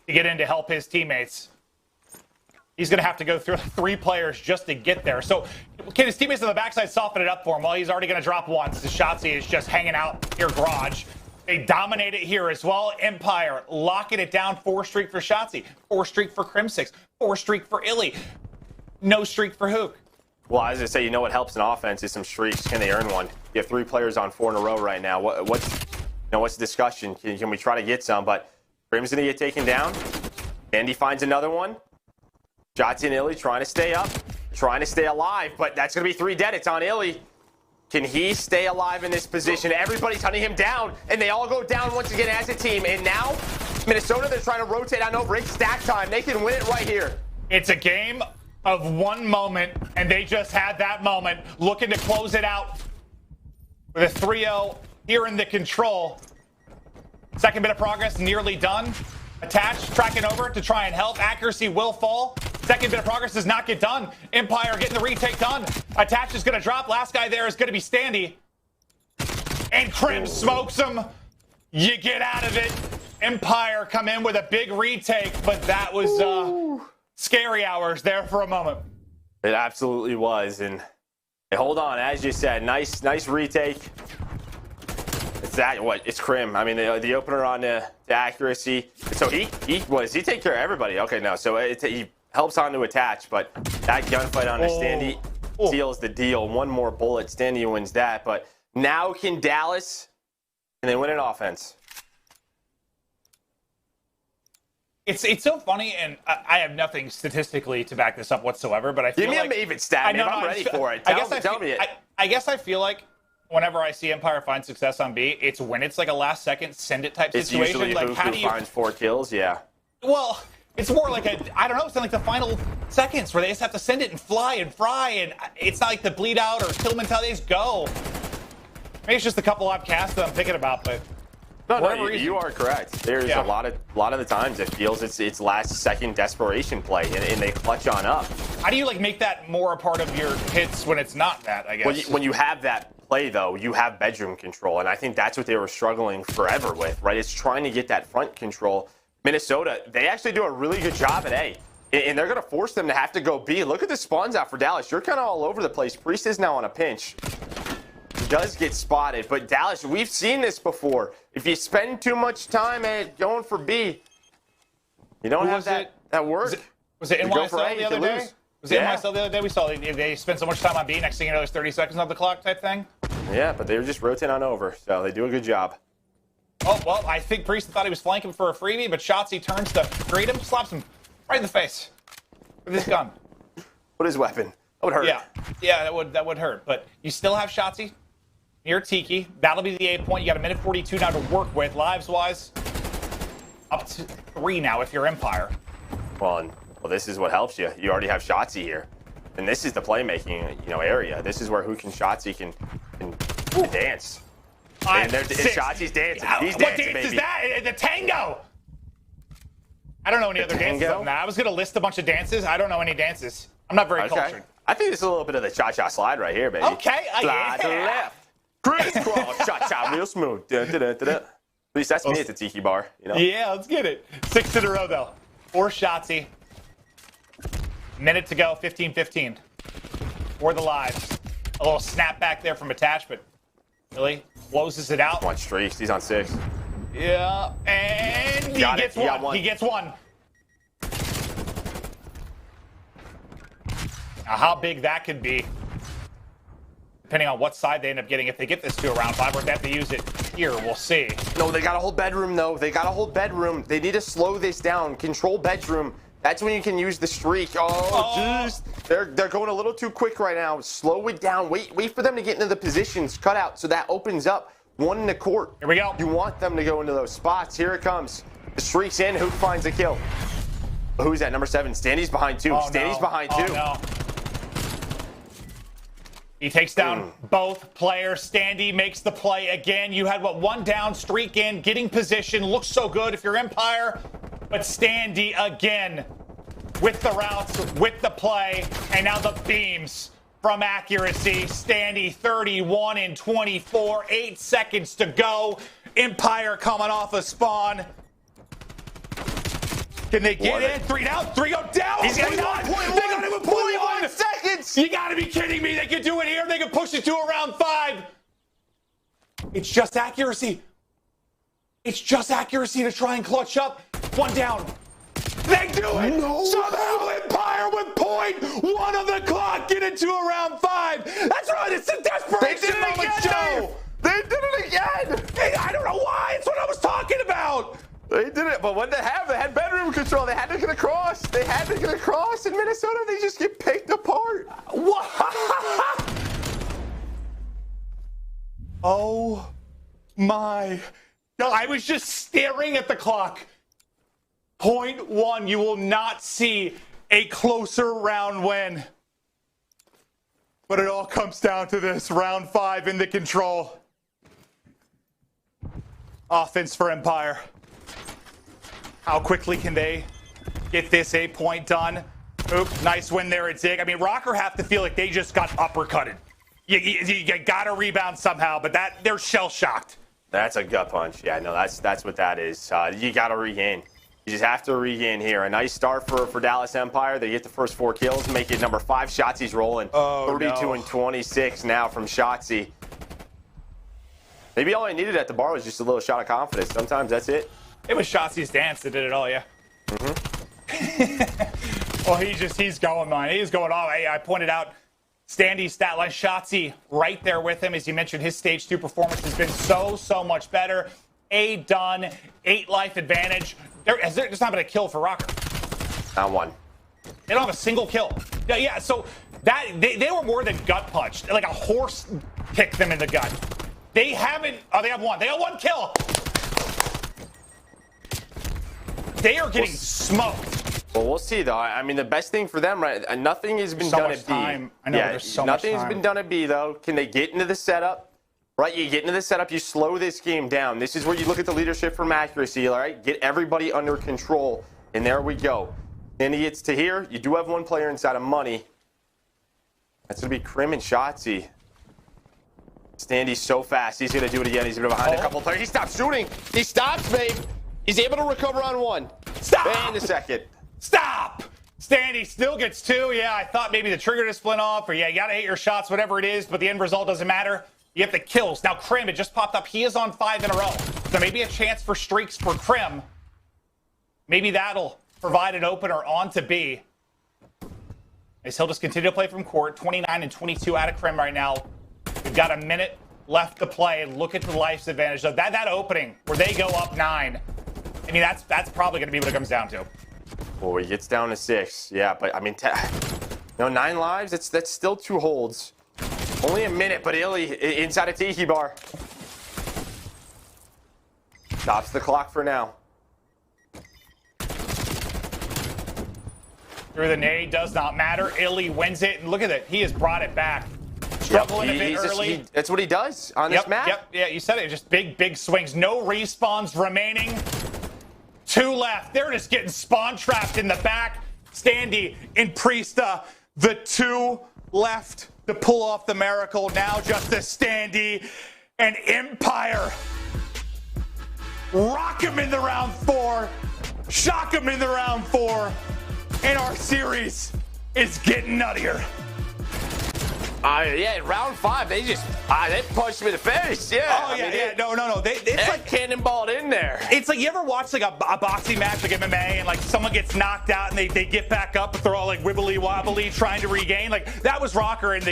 to get in to help his teammates. He's going to have to go through 3 players just to get there. So can his teammates on the backside soften it up for him? Well, he's already going to drop once. The Shotzzy is just hanging out here, garage. They dominate it here as well. Empire locking it down. 4 streak for Shotzzy. 4 streak for Crim6. 4 streak for Illy. No streak for Hook. Well, as I say, you know what helps an offense is some streaks. Can they earn one? You have 3 players on 4 in a row right now. What's the discussion? Can we try to get some? But Crim's going to get taken down. Andy finds another one. Shotzzy and Illy trying to stay up, trying to stay alive, but that's going to be 3 dead. It's on Illy. Can he stay alive in this position? Everybody's hunting him down, and they all go down once again as a team. And now, Minnesota, they're trying to rotate on over. It's stack time. They can win it right here. It's a game of 1 moment, and they just had that moment, looking to close it out with a 3-0 here in the control. Second bit of progress nearly done. Attached, tracking over to try and help. Accuracy will fall. Second bit of progress does not get done. Empire getting the retake done. Attached is going to drop. Last guy there is going to be Standy. And Krim smokes him. You get out of it. Empire come in with a big retake, but that was scary hours there for a moment. It absolutely was. And hey, hold on, as you said, nice retake. It's Krim. I mean, the opener on the accuracy. So he take care of everybody. Okay, no. So he helps on to attach, but that gunfight on Standy seals the deal. 1 more bullet, Standy wins that. But now can Dallas, and they win an offense. It's so funny, and I have nothing statistically to back this up whatsoever. But I feel give me like, a Maven stat. I'm ready for it. Tell me it. I guess I feel like whenever I see Empire find success on B, it's when it's like a last second send it type situation. It's usually like who finds 4 kills, yeah. Well, it's more like I don't know, it's like the final seconds where they just have to send it and fly and fry, and it's not like the bleed out or kill mentality, just go. Maybe it's just a couple I've cast that I'm thinking about, but no, you are correct. There's a lot of the times it feels it's last second desperation play, and they clutch on up. How do you like make that more a part of your hits when it's not that, I guess? When you have that play, though, you have bedroom control, and I think that's what they were struggling forever with, right? It's trying to get that front control. Minnesota, they actually do a really good job at A, and they're going to force them to have to go B. Look at the spawns out for Dallas. You're kind of all over the place. Priest is now on a pinch. He does get spotted, but Dallas, we've seen this before. If you spend too much time at going for B, you don't have that work. Was it NYSL the other day? Was it NYSL the other day? We saw they spent so much time on B, next thing you know, there's 30 seconds on the clock type thing. Yeah, but they were just rotating on over, so they do a good job. Oh, well, I think Priest thought he was flanking for a freebie, but Shotzzy turns to greet him, slaps him right in the face with his gun. What is weapon? That would hurt. Yeah, that would hurt. But you still have Shotzzy near Tiki. That'll be the 8 point. You got a minute 42 now to work with. Lives-wise, up to 3 now if you're Empire. Well, this is what helps you. You already have Shotzzy here. And this is the playmaking, area. This is where who can Shotzzy can dance. And Shotzi's dancing. He's what dancing, dance baby. is that? The tango. I don't know any other dances other than that. I was going to list a bunch of dances. I don't know any dances. I'm not very cultured. I think it's a little bit of the cha-cha slide right here, baby. Okay. Slide to the left. Crisscross. Cha-cha real smooth. Dun, dun, dun, dun, dun. At least that's me at the Tiki bar. Yeah, let's get it. 6 in a row, though. 4 Shotzzy. Minute to go, 15-15. For the lives. A little snap back there from Attach, but really closes it out. One streaks. He's on 6. Yeah, and he gets one. He gets one. Now, how big that could be, depending on what side they end up getting. If they get this to a round 5, or if they have to use it here, we'll see. No, they got a whole bedroom, though. They got a whole bedroom. They need to slow this down. Control bedroom. That's when you can use the streak. Oh, jeez. They're going a little too quick right now. Slow it down. Wait for them to get into the positions. Cut out so that opens up 1 in the court. Here we go. You want them to go into those spots. Here it comes. The streak's in. Who finds a kill? Who's that? Number 7. Standy's behind 2. Standy's behind 2. No. He takes down both players. Standy makes the play again. You had, 1 down, streak in, getting position. Looks so good if you're Empire. But Standy again with the routes, with the play, and now the beams from accuracy. Standy 31 in 24, 8 seconds to go. Empire coming off a spawn. Can they get in? 3 down, 3 go down. He's got 1.1. They got him at 0.1 seconds. You gotta be kidding me. They can do it here. They can push it to a round 5. It's just accuracy. It's just accuracy to try and clutch up. 1 down. They do it! No. Somehow Empire with 0.1 on the clock get into a round 5. That's right, it's a desperation moment show. They did it again! Hey, I don't know why. It's what I was talking about. They did it, but what they have? They had bedroom control. They had to get across. They had to get across. In Minnesota, they just get picked apart. What? Oh my God. I was just staring at the clock. 0.1. You will not see a closer round win. But it all comes down to this. Round 5 in the control. Offense for Empire. How quickly can they get this 8 point done? Oops, nice win there at Zig. I mean, RØKKR have to feel like they just got uppercutted. You got to rebound somehow, but they're shell-shocked. That's a gut punch. Yeah, no, that's what that is. You got to regain. You just have to regain here. A nice start for Dallas Empire. They get the first 4 kills, make it number 5. Shotzi's rolling. 32 and 26 now from Shotzzy. Maybe all I needed at the bar was just a little shot of confidence. Sometimes that's it. It was Shotzzy's dance that did it all, yeah. Well, he's going, man. He's going all. Hey, I pointed out Standy's stat line. Shotzzy right there with him. As you mentioned, his stage 2 performance has been so much better. A done, 8 life advantage. There's not been a kill for RØKKR. Not one. They don't have a single kill. Yeah, so that they were more than gut punched. Like a horse kicked them in the gut. They haven't. Oh, they have 1. They got 1 kill. They are getting smoked. Well, we'll see, though. I mean, the best thing for them, right? Nothing has been done at B. I know, there's so much time. Nothing's been done at B, though. Can they get into the setup? Right, you get into the setup, you slow this game down. This is where you look at the leadership from accuracy, all right? Get everybody under control, and there we go. Then he gets to here. You do have 1 player inside of money. That's going to be Krim and Shotzzy. Standy's so fast. He's going to do it again. He's going to be behind a couple players. He stops shooting. He stops, babe. He's able to recover on 1. Stop! And the second. Stop! Standy still gets 2. Yeah, I thought maybe the trigger to split off, or yeah, you got to hit your shots, whatever it is, but the end result doesn't matter. You have the kills. Now, Krim, it just popped up. He is on 5 in a row. So maybe a chance for streaks for Krim. Maybe that'll provide an opener on to B. As he'll just continue to play from court. 29 and 22 out of Krim right now. We've got a minute left to play, and look at the life's advantage. So that opening where they go up 9, I mean, that's probably going to be what it comes down to. Boy, he gets down to 6. Yeah, but I mean, 9 lives, that's still 2 holds. Only a minute, but Illy inside a tiki bar. Stops the clock for now. Through the nade does not matter. Illy wins it, and look at it. He has brought it back. Struggling a bit early. That's what he does on this map. Yep, yeah, you said it. Just big swings. No respawns remaining. 2 left. They're just getting spawn trapped in the back. Standy and Priesta, the 2 left to pull off the miracle. Now just a Standy and Empire. Rock him in the round 4. Shock him in the round 4. And our series is getting nuttier. Yeah, in round 5, they punched him in the face. Yeah. Oh, yeah, No. It's like cannonballed in there. It's like, you ever watch like a boxing match, like MMA, and like someone gets knocked out and they get back up, but they're all like wibbly wobbly trying to regain. Like that was RØKKR, and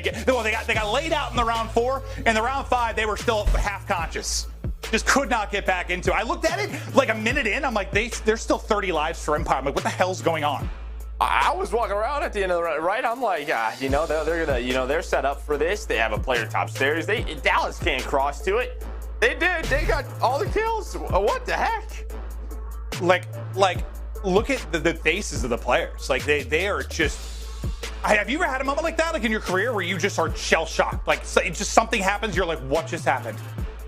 they got laid out in the round 4. In the round 5, they were still half conscious. Just could not get back into it. I looked at it like a minute in. I'm like, there's still 30 lives for Empire. I'm like, what the hell's going on? I was walking around at the end of the round, right? I'm like, they're gonna, they're set up for this. They have a player top stairs. Dallas can't cross to it. They did. They got all the kills. What the heck? Like, look at the faces of the players. Like they are just. Have you ever had a moment like that, like in your career, where you just are shell shocked? Like just something happens, you're like, what just happened?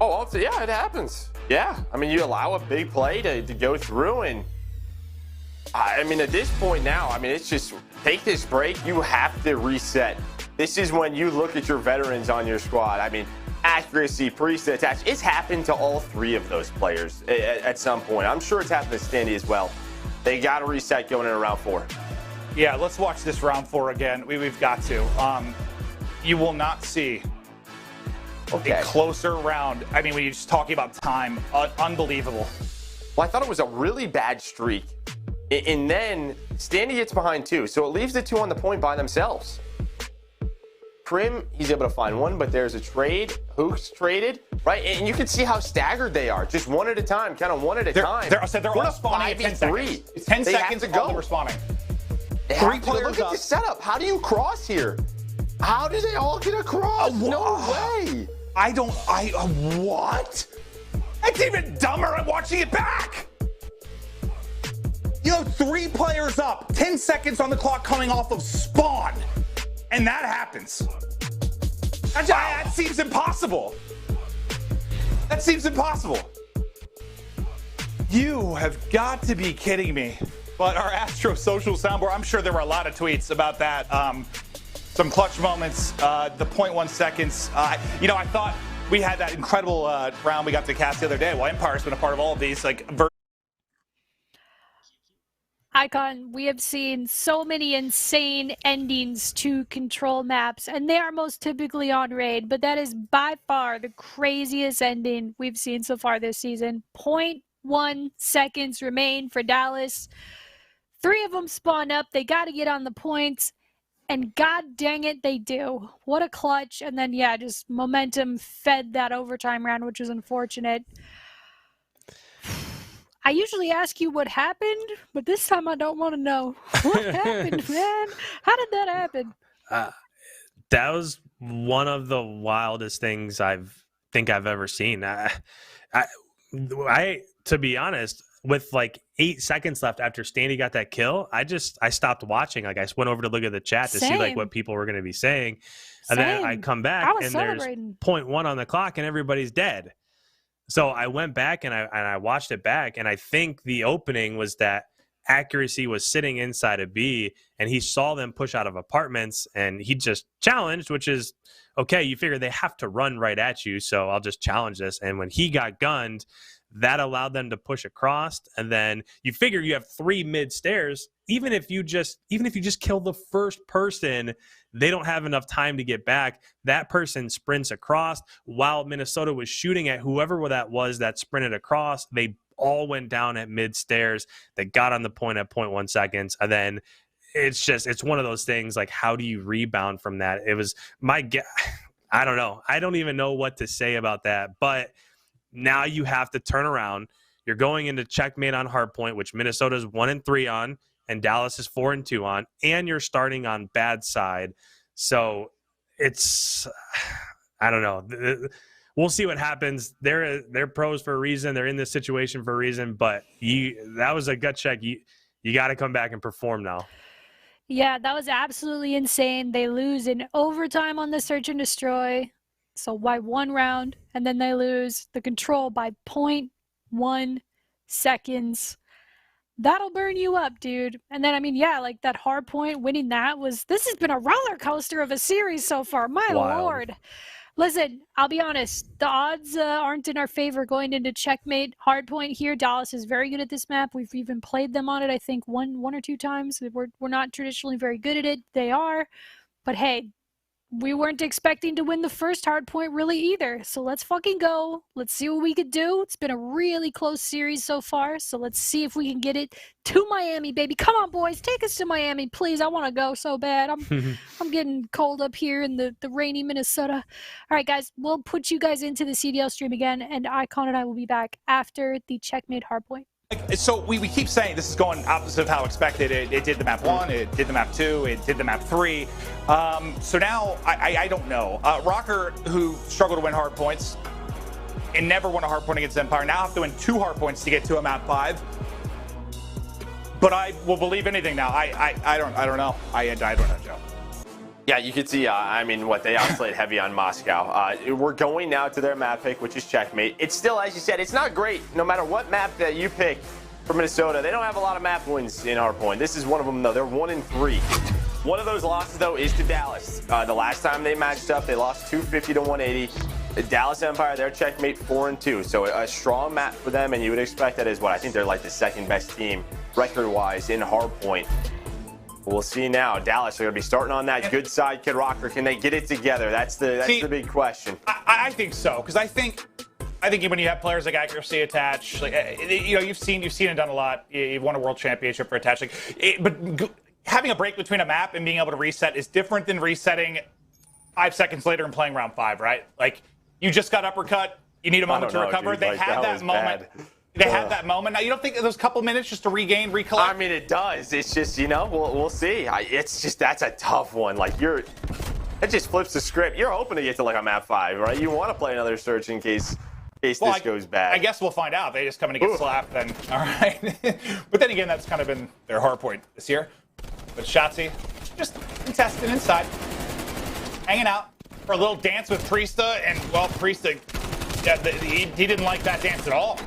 Oh, yeah, it happens. Yeah, I mean, you allow a big play to go through, and I mean, at this point now, I mean, it's just take this break. You have to reset. This is when you look at your veterans on your squad. I mean, accuracy, Priesta, attach. It's happened to all 3 of those players at some point. I'm sure it's happened to Standy as well. They got to reset going into round 4. Yeah, let's watch this round 4 again. We've got to. You will not see a closer round. I mean, when you're just talking about time, unbelievable. Well, I thought it was a really bad streak. And then Standy gets behind 2, so it leaves the 2 on the point by themselves. Crim, he's able to find 1, but there's a trade. Hook's traded, right? And you can see how staggered they are. Just 1 at a time, kind of 1 at a time. They're all spawning at 10 seconds. It's 10 seconds to go. We're spawning. 3 players look at the setup. How do you cross here? How do they all get across? No way. What? That's even dumber. I'm watching it back. 3 players up, 10 seconds on the clock coming off of spawn, and that happens. That seems impossible. That seems impossible. You have got to be kidding me. But our Astro social soundboard, I'm sure there were a lot of tweets about that. Some clutch moments, the 0.1 seconds. I thought we had that incredible round we got to cast the other day. Well, Empire's been a part of all of these, IKON, we have seen so many insane endings to control maps, and they are most typically on raid, but that is by far the craziest ending we've seen so far this season. 0.1 seconds remain for Dallas. 3 of them spawn up. They got to get on the points, and god dang it, they do. What a clutch. And then, yeah, just momentum fed that overtime round, which was unfortunate. I usually ask you what happened, but this time I don't want to know. What happened, man? How did that happen? That was one of the wildest things I think I've ever seen. I to be honest, with like 8 seconds left after Standy got that kill, I stopped watching. Like, I just went over to look at the chat to see like what people were going to be saying. And then I come back and there's 0.1 on the clock and everybody's dead. So I went back and I watched it back, and I think the opening was that accuracy was sitting inside a B, and he saw them push out of apartments, and he just challenged, which is okay. You figure they have to run right at you, so I'll just challenge this. And when he got gunned, that allowed them to push across, and then you figure you have 3 mid stairs. Even if you just kill the first person, they don't have enough time to get back. That person sprints across while Minnesota was shooting at whoever that was that sprinted across. They all went down at mid stairs. They got on the point at 0.1 seconds. And then it's one of those things, like, how do you rebound from that? It was I don't know. I don't even know what to say about that. But now you have to turn around. You're going into Checkmate on Hardpoint, which Minnesota's 1-3 on, and Dallas is 4-2 on, and you're starting on bad side. So it's, I don't know. We'll see what happens. They're pros for a reason. They're in this situation for a reason. But that was a gut check. You got to come back and perform now. Yeah, that was absolutely insane. They lose in overtime on the search and destroy. So by 1 round, and then they lose the control by 0.1 seconds. That'll burn you up, dude. And then, I mean, yeah, like that hard point, winning that this has been a roller coaster of a series so far. My Lord. Listen, I'll be honest. The odds aren't in our favor going into Checkmate Hardpoint here. Dallas is very good at this map. We've even played them on it, I think, one or two times. We're not traditionally very good at it. They are. But hey, we weren't expecting to win the first Hardpoint really either. So let's fucking go. Let's see what we could do. It's been a really close series so far. So let's see if we can get it to Miami, baby. Come on, boys. Take us to Miami, please. I want to go so bad. I'm getting cold up here in the rainy Minnesota. All right, guys. We'll put you guys into the CDL stream again, and IKON and I will be back after the Checkmate Hardpoint. So we keep saying this is going opposite of how expected. It did the map 1, it did the map 2, it did the map 3. So now I don't know. RØKKR, who struggled to win hard points and never won a hard point against Empire, now have to win 2 hard points to get to a map 5. But I will believe anything now. I don't know. I don't know, Joe. Yeah, you can see, I mean, they outplayed heavy on Moscow. We're going now to their map pick, which is Checkmate. It's still, as you said, it's not great. No matter what map that you pick for Minnesota, they don't have a lot of map wins in Hardpoint. This is one of them, though. They're 1-3. One of those losses, though, is to Dallas. The last time they matched up, they lost 250 to 180. The Dallas Empire, their Checkmate 4-2. So a strong map for them, and you would expect that as what I think they're like the second best team record-wise in Hardpoint. We'll see now. Dallas are going to be starting on that good side. Kid RØKKR, can they get it together? That's the big question. I think so, because I think when you have players like accuracy attach, like you've seen it done a lot. You've won a world championship for attach, but having a break between a map and being able to reset is different than resetting 5 seconds later and playing round 5, right? Like you just got uppercut, you need a moment to recover. Dude, they had that moment. Bad. They had that moment. Now, you don't think those couple minutes just to regain, recollect? I mean, it does. It's just, we'll see. It's just, that's a tough one. Like, it just flips the script. You're hoping to get to, like, a map 5, right? You want to play another search in case this goes bad. I guess we'll find out. They just come in and get slapped, then. All right. But then again, that's kind of been their hard point this year. But Shotzzy, just contesting inside. Hanging out for a little dance with Priesta. And, well, Priesta, he didn't like that dance at all.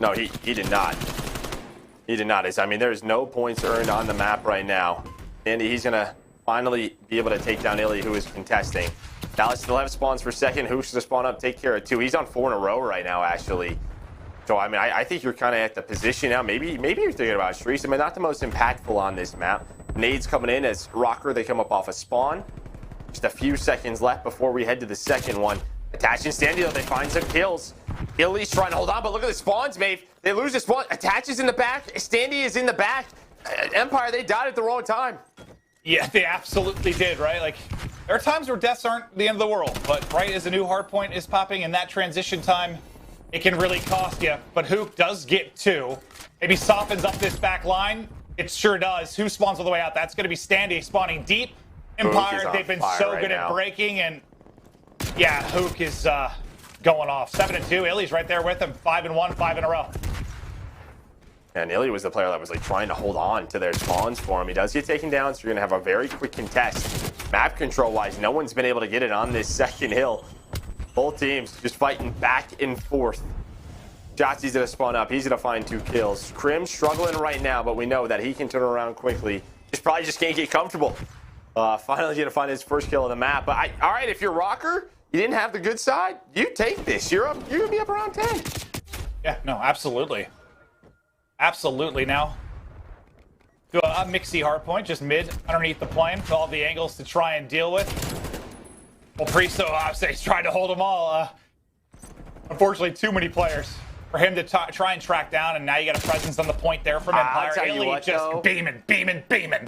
No, he did not. He did not. I mean, there's no points earned on the map right now. And he's going to finally be able to take down Illy, who is contesting. Dallas still have spawns for second. Who's to spawn up, take care of 2. He's on 4 in a row right now, actually. So, I mean, I think you're kind of at the position now. Maybe you're thinking about Shreese. I mean, not the most impactful on this map. Nades coming in as RØKKR. They come up off a spawn. Just a few seconds left before we head to the second one. Attaching Standy, though, they find some kills. Illy's trying to hold on, but look at the spawns, Maeve. They lose the spawn. Attaches in the back. Standy is in the back. Empire, they died at the wrong time. Yeah, they absolutely did, right? Like, there are times where deaths aren't the end of the world, but right as a new hardpoint is popping in that transition time, it can really cost you. But Hook does get 2. Maybe softens up this back line. It sure does. Who spawns all the way out? That's going to be Standy spawning deep. Empire, they've been so good at breaking, and yeah, Hook is going off. 7-2. Illy's right there with him. 5-1, 5 in a row. And Illy was the player that was like trying to hold on to their spawns for him. He does get taken down, so you're going to have a very quick contest. Map control-wise, no one's been able to get it on this second hill. Both teams just fighting back and forth. Shotzi's going to spawn up. He's going to find 2 kills. Crim struggling right now, but we know that he can turn around quickly. Probably just can't get comfortable. Finally going to find his first kill of the map. But all right, if you're RØKKR, you didn't have the good side, you take this. You're going to be up around 10. Yeah, no, absolutely. Absolutely. Now, do a mixy hardpoint, just mid, underneath the plane, with all the angles to try and deal with. Well, Priesta, obviously, he's trying to hold them all. Unfortunately, too many players for him to try and track down, and now you got a presence on the point there from Empire. Illy just beaming.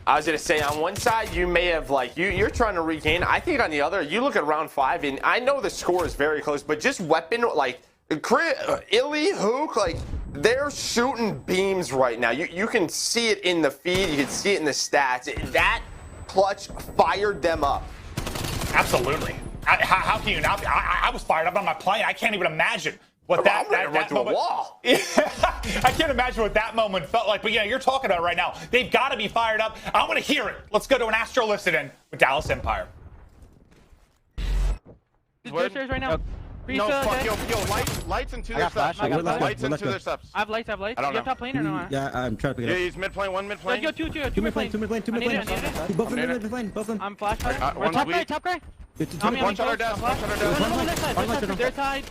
I was gonna say, on one side you may have like you're trying to regain. I think on the other, you look at round 5, and I know the score is very close, but just weapon like Illy, Hook, like they're shooting beams right now. You can see it in the feed, you can see it in the stats. That clutch fired them up. Absolutely. How can you not? I was fired up on my plane. I can't even imagine what that moment. Wall. I can't imagine what that moment felt like. But yeah, you're talking about it right now. They've got to be fired up. I want to hear it. Let's go to an Astro listen-in with Dallas Empire. Stairs right now. No, fuck, yo, lights into their steps. Lights into their steps. I have lights. I don't You know. have top plane or no? Yeah, I'm trying to pick it Yeah, up. he's mid plane, one mid plane. Yo, two Mid plane, two mid plane, two mid plane. I need it. Both of them mid plane, both of them. I'm flashlight. One's Top weak. guy, top guy. One shot our desk, one shot our desk.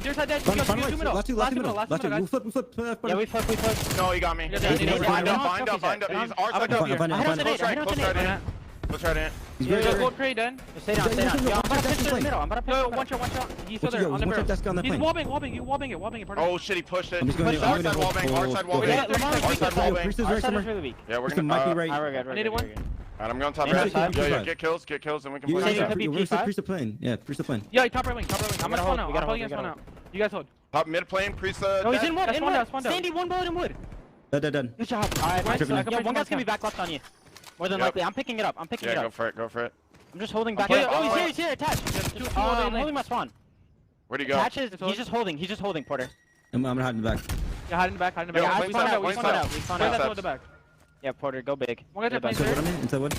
Their side dead. Last two middle. We'll flip. Yeah, we flip. No, he got me. Bind up. He's our side. Close right in. Yeah, gold trade done. Stay down. Yeah, I'm about to push to the middle. One shot. He's still there on the barrel. He's wobbing. You wobbing it. Oh shit, he pushed it. I'm just going Our side wobbing. Our side wobbing. Priest is right somewhere. Yeah, we're Priest might be gonna. right. I need one. Alright, I'm going top Yeah, right. yeah, Yeah, get kills, and we can You play. guys Could be where's P5? Priest plane? Yeah, Priest plane. Yeah, top right wing. I'm gonna hold out. I'm pulling one out. You guys hold. Top mid plane, priest. No, he's in wood. Sandy, one bullet in wood. Done. Good job. Alright, Yeah, one guy's gonna be back left on you. More than likely. I'm picking it up. Yeah, go for it. I'm just holding back. Oh, He's here. Attach. I'm holding my spawn. Where'd he go? Attaches. He's just holding, Porter. I'm gonna hide in the back. Yeah, hide in the back. Yeah, We spawned out. The back. Yeah, Porter, go big. Inside wood, I'm in. Inside wood.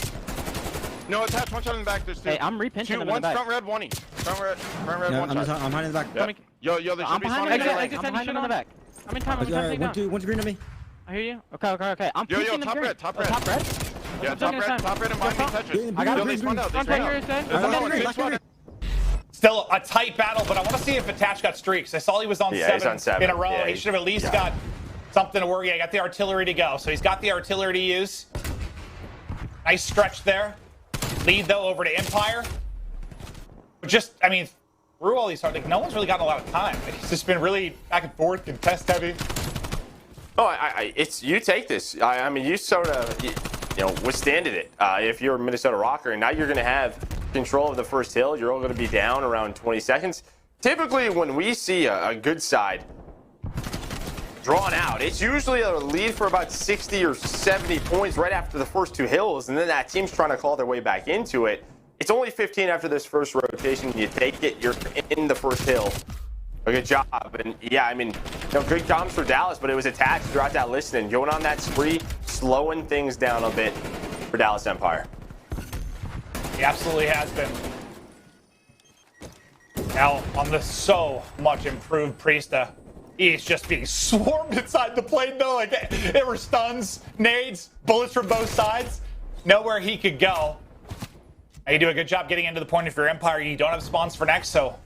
No, attach, one shot in the back. There's two. Hey, I'm repinching them in the One's back. front red, one E. Front red, Yeah, one shot. I'm hiding in the back. Yeah. Yo, there I'm should be behind someone. him. I'm behind him in the back. I'm in time. One's green on me. I hear you. Okay. I'm Yo, pushing them top green. red. Top red? Yeah, top red and behind me, touch it. I got Yo, it. they spawned out. There's another one. Big squad. Still a tight battle, but I want to see if Attach got streaks. I saw he was on, Yeah, he's on 7 in a row. Yeah, he should have at least got something to worry. I got the artillery to go, so he's got the artillery to use. Nice stretch there. Lead though over to Empire. Just, I mean, through all these hard, like no one's really gotten a lot of time. It's just been really back and forth, contest heavy. Oh, it's you take this. I mean, you sort of, withstanded it. If you're Minnesota RØKKR, and now you're going to have control of the first hill, you're all going to be down around 20 seconds. Typically, when we see a good side drawn out, it's usually a lead for about 60 or 70 points right after the first 2 hills, and then that team's trying to claw their way back into it. It's only 15 after this first rotation. You take it, you're in the first hill. A good job. And yeah, I mean, good comms for Dallas, but it was attached throughout that listening. Going on that spree, slowing things down a bit for Dallas Empire. He absolutely has been. Now, on the so much improved Priesta, he's just being swarmed inside the plane, though. Like, there were stuns, nades, bullets from both sides. Nowhere he could go. Now, you do a good job getting into the point of your Empire. You don't have spawns for next, so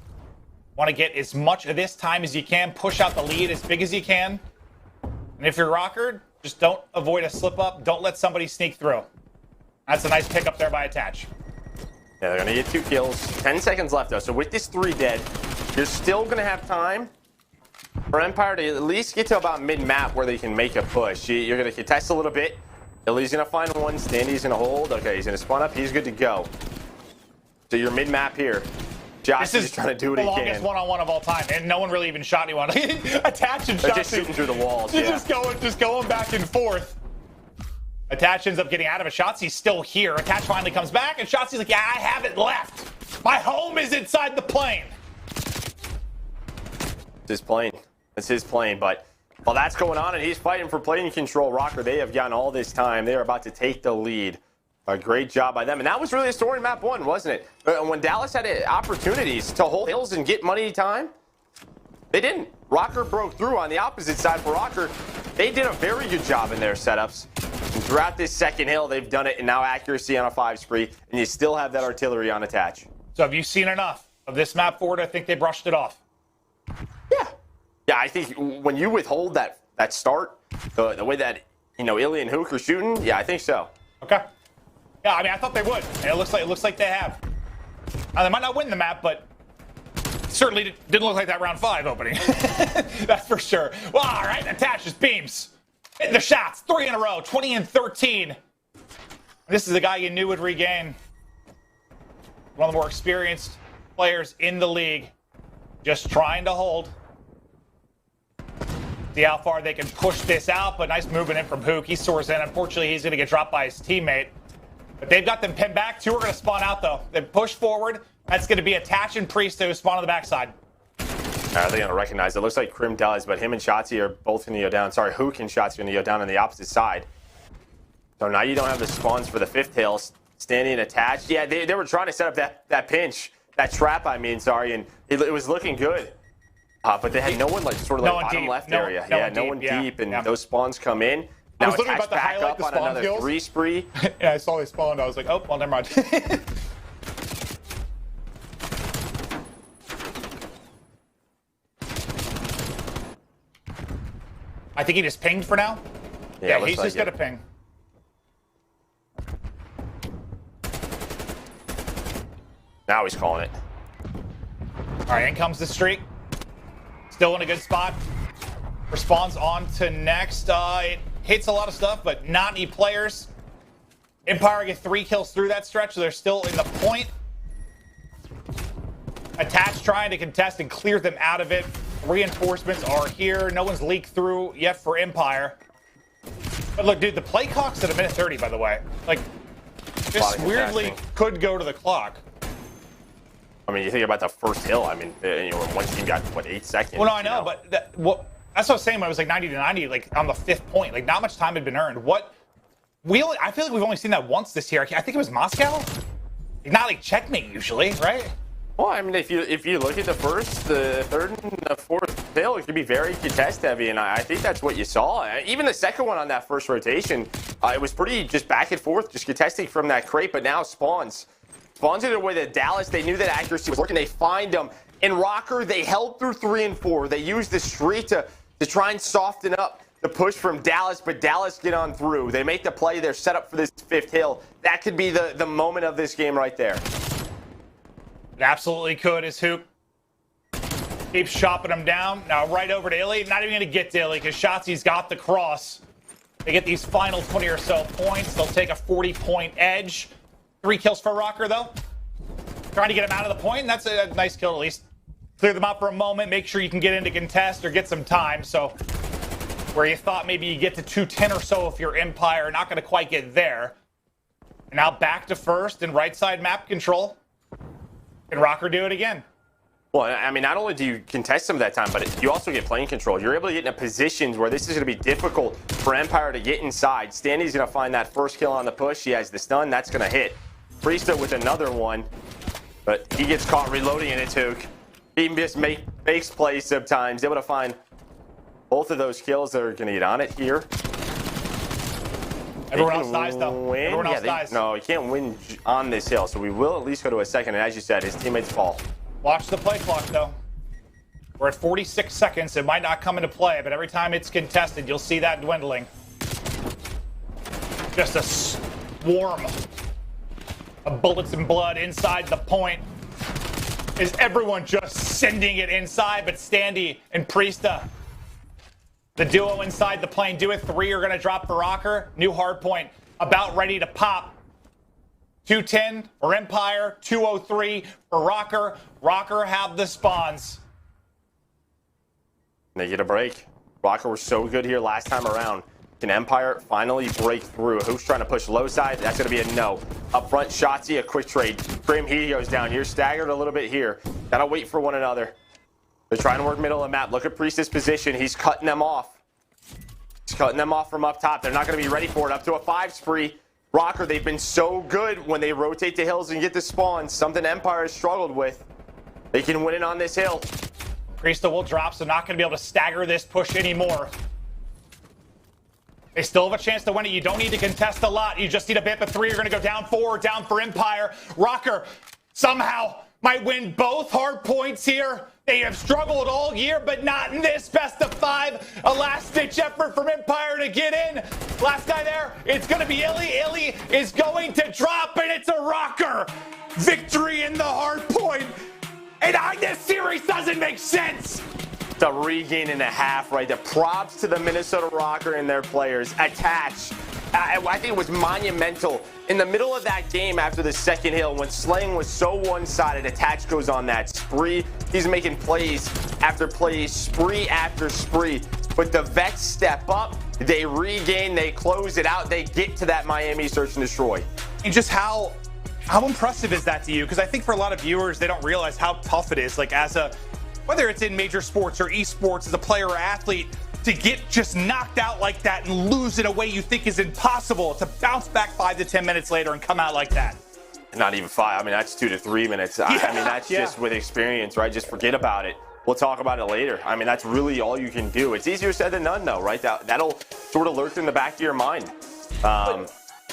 want to get as much of this time as you can. Push out the lead as big as you can. And if you're RØKKR, just don't avoid a slip-up. Don't let somebody sneak through. That's a nice pickup there by Attach. Yeah, they're going to get 2 kills. 10 seconds left, though. So with this 3 dead, you're still going to have time for Empire to at least get to about mid-map where they can make a push. You're going to contest a little bit. Illy's going to find one. Standy's going to hold. Okay, he's going to spawn up. He's good to go. So you're mid-map here. Josh This is trying to do what he the can. longest one-on-one of all time, and no one really even shot anyone. Attach and They're shot. just shooting through the walls, Just going back and forth. Attach ends up getting out of it. Shotzi's still here. Attach finally comes back, and Shotzi's like, yeah, I haven't left. My home is inside the plane. It's his plane. It's his plane, but while that's going on and he's fighting for plane control, RØKKR, they have gotten all this time. They are about to take the lead. A great job by them. And that was really a story in map 1, wasn't it? When Dallas had opportunities to hold hills and get money time, they didn't. RØKKR broke through on the opposite side for RØKKR. They did a very good job in their setups. And throughout this second hill, they've done it, and now accuracy on a 5 spree, and you still have that artillery on Attach. So have you seen enough of this map forward? I think they brushed it off. Yeah. Yeah, I think when you withhold that start, the way that, Illy and Hook are shooting, yeah, I think so. Okay. Yeah, I mean, I thought they would. And it looks like they have. Now, they might not win the map, but certainly didn't look like that round 5 opening. That's for sure. Well, all right, Attach his beams. Hitting the shots, 3 in a row, 20 and 13. And This is the guy you knew would regain. One of the more experienced players in the league. Just trying to hold. See how far they can push this out, but nice movement in from Hook. He soars in. Unfortunately, he's going to get dropped by his teammate. But they've got them pinned back. 2 are going to spawn out, though. They push forward. That's going to be Attach and Priest who spawn on the backside. Are they going to recognize it? Looks like Krim does, but him and Shotzi are both going to go down. Sorry, Hook and Shotzi are going to go down on the opposite side. So now you don't have the spawns for the 5th tail. Standing attached. Yeah, they were trying to set up that pinch. That trap, I mean, sorry, and it was looking good. But they had no one, like, sort of like bottom deep. Left area. No one deep, and those spawns come in. Now I was literally about to back highlight up the on spawn another kills. 3 spree. Yeah, I saw they spawned. I was like, oh, well, never mind. I think he just pinged for now. Yeah, he's just got to ping. Now he's calling it. All right, in comes the streak. Still in a good spot. Responds on to next. It hits a lot of stuff, but not any players. Empire get 3 kills through that stretch, so they're still in the point. Attach trying to contest and clear them out of it. Reinforcements are here. No one's leaked through yet for Empire. But look, dude, the play clock's at 1:30, by the way. Like, this weirdly could go to the clock. I mean, you think about the first hill. I mean, one team got, what, 8 seconds? Well, no, I know, but that's what I was saying when it was like 90 to 90, like on the 5th point. Like, not much time had been earned. I feel like we've only seen that once this year. I think it was Moscow. Not like Checkmate usually, right? Well, I mean, if you look at the 1st, the 3rd, and the 4th hill, it could be very contest heavy, and I think that's what you saw. Even the 2nd one on that 1st rotation, it was pretty just back and forth, just contesting from that crate, but now spawns in a way that Dallas, they knew that accuracy was working. They find them. In RØKKR, they held through 3 and 4. They used the streak to try and soften up the push from Dallas, but Dallas get on through. They make the play. They're set up for this 5th hill. That could be the moment of this game right there. It absolutely could, as Hoop keeps chopping them down. Now right over to Illy. Not even going to get to Illy because Shotzi's got the cross. They get these final 20 or so points. They'll take a 40-point edge. 3 kills for RØKKR, though. Trying to get him out of the point, and that's a nice kill at least. Clear them out for a moment. Make sure you can get into contest or get some time. So where you thought maybe you get to 210 or so if you're Empire, not going to quite get there. And now back to 1st and right side map control. Can RØKKR do it again? Well, I mean, not only do you contest some of that time, but you also get plane control. You're able to get in positions where this is going to be difficult for Empire to get inside. Standy's going to find that 1st kill on the push. He has the stun. That's going to hit. Priesta with another one, but he gets caught reloading in it, Hook. He just makes plays sometimes. Able to find both of those kills. They're going to get on it here. Everyone else dies, though. Win. Everyone else dies. No, he can't win on this hill, so we will at least go to a 2nd, and as you said, his teammates fall. Watch the play clock, though. We're at 46 seconds. It might not come into play, but every time it's contested, you'll see that dwindling. Just a swarm of bullets and blood inside the point. Is everyone just sending it inside? But Standy and Priesta, the duo inside the plane, do it. 3 are going to drop for RØKKR. New hardpoint about ready to pop. 210 for Empire, 203 for RØKKR. RØKKR have the spawns. They get a break. RØKKR were so good here last time around. Can Empire finally break through? Who's trying to push low side? That's going to be a no. Up front, Shotzi, a quick trade. Grim, he goes down. You're staggered a little bit here. Got to wait for one another. They're trying to work middle of the map. Look at Priest's position. He's cutting them off. He's cutting them off from up top. They're not going to be ready for it. Up to a 5 spree. RØKKR, they've been so good when they rotate the hills and get the spawns. Something Empire has struggled with. They can win it on this hill. Priesta will drop, so not going to be able to stagger this push anymore. They still have a chance to win it. You don't need to contest a lot. You just need a bit, but 3 are going to go down. 4 down for Empire. RØKKR somehow might win both hard points here. They have struggled all year, but not in this best of 5. A last-ditch effort from Empire to get in. Last guy there, it's going to be Illy. Illy is going to drop, and it's a RØKKR victory in the hard point. And this series doesn't make sense. It's a regain and a half right there. Props to the Minnesota RØKKR and their players. Attach I think it was monumental. In the middle of that game after the second hill, when Slaying was so one-sided, Attach goes on that spree. He's making plays after plays, spree after spree. But the Vets step up, they regain, they close it out, they get to that Miami search and destroy. And just how impressive is that to you? Because I think for a lot of viewers, they don't realize how tough it is. Like whether it's in major sports or esports, as a player or athlete, to get just knocked out like that and lose in a way you think is impossible, to bounce back 5 to 10 minutes later and come out like that. Not even 5. I mean, that's 2 to 3 minutes. I mean, that's just with experience, right? Just forget about it. We'll talk about it later. I mean, that's really all you can do. It's easier said than done, though, right? That'll sort of lurk in the back of your mind. But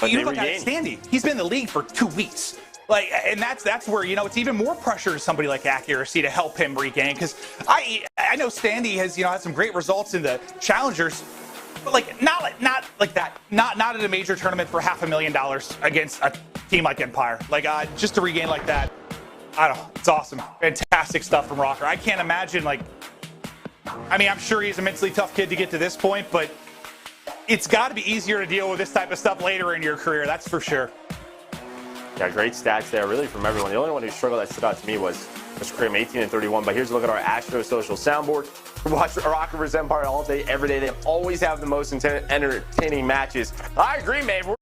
you look at Standy. He's been in the league for 2 weeks. And that's where, it's even more pressure to somebody like Accuracy to help him regain. Because I know Standy has, had some great results in the Challengers, but not like that. Not at a major tournament for $500,000 against a team like Empire. Just to regain like that, I don't know. It's awesome. Fantastic stuff from RØKKR. I can't imagine, I'm sure he's a mentally tough kid to get to this point, but it's got to be easier to deal with this type of stuff later in your career. That's for sure. Yeah, great stats there, really, from everyone. The only one who struggled that stood out to me was Krim, 18 and 31. But here's a look at our Astro Social soundboard. Watch RØKKR vs Empire all day, every day. They always have the most entertaining matches. I agree, Maeve.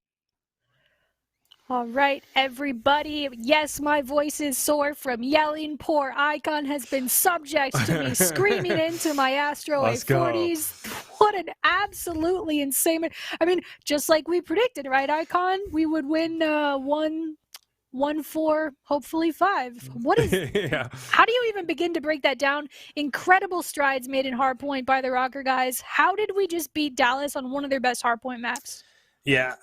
All right, everybody. Yes, my voice is sore from yelling. Poor IKON has been subject to me screaming into my Astro A40s. What an absolutely insane. I mean, just like we predicted, right, IKON? We would win 1-4, hopefully 5. What is? How do you even begin to break that down? Incredible strides made in Hardpoint by the RØKKR guys. How did we just beat Dallas on one of their best Hardpoint maps? Yeah,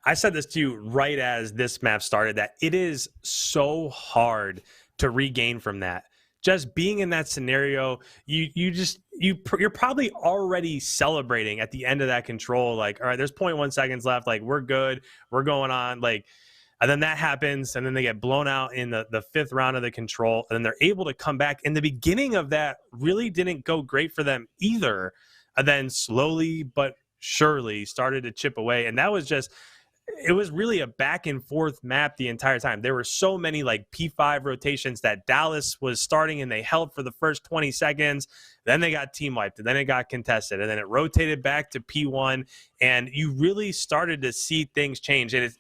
I said this to you right as this map started, that it is so hard to regain from that. Just being in that scenario, you're probably already celebrating at the end of that control. All right, there's 0.1 seconds left. We're good. We're going on. And then that happens, and then they get blown out in the 5th round of the control, and then they're able to come back. And the beginning of that really didn't go great for them either. And then slowly but surely started to chip away. And that was it was really a back and forth map the entire time. There were so many P5 rotations that Dallas was starting, and they held for the first 20 seconds. Then they got team wiped, and then it got contested, and then it rotated back to P1, and you really started to see things change. And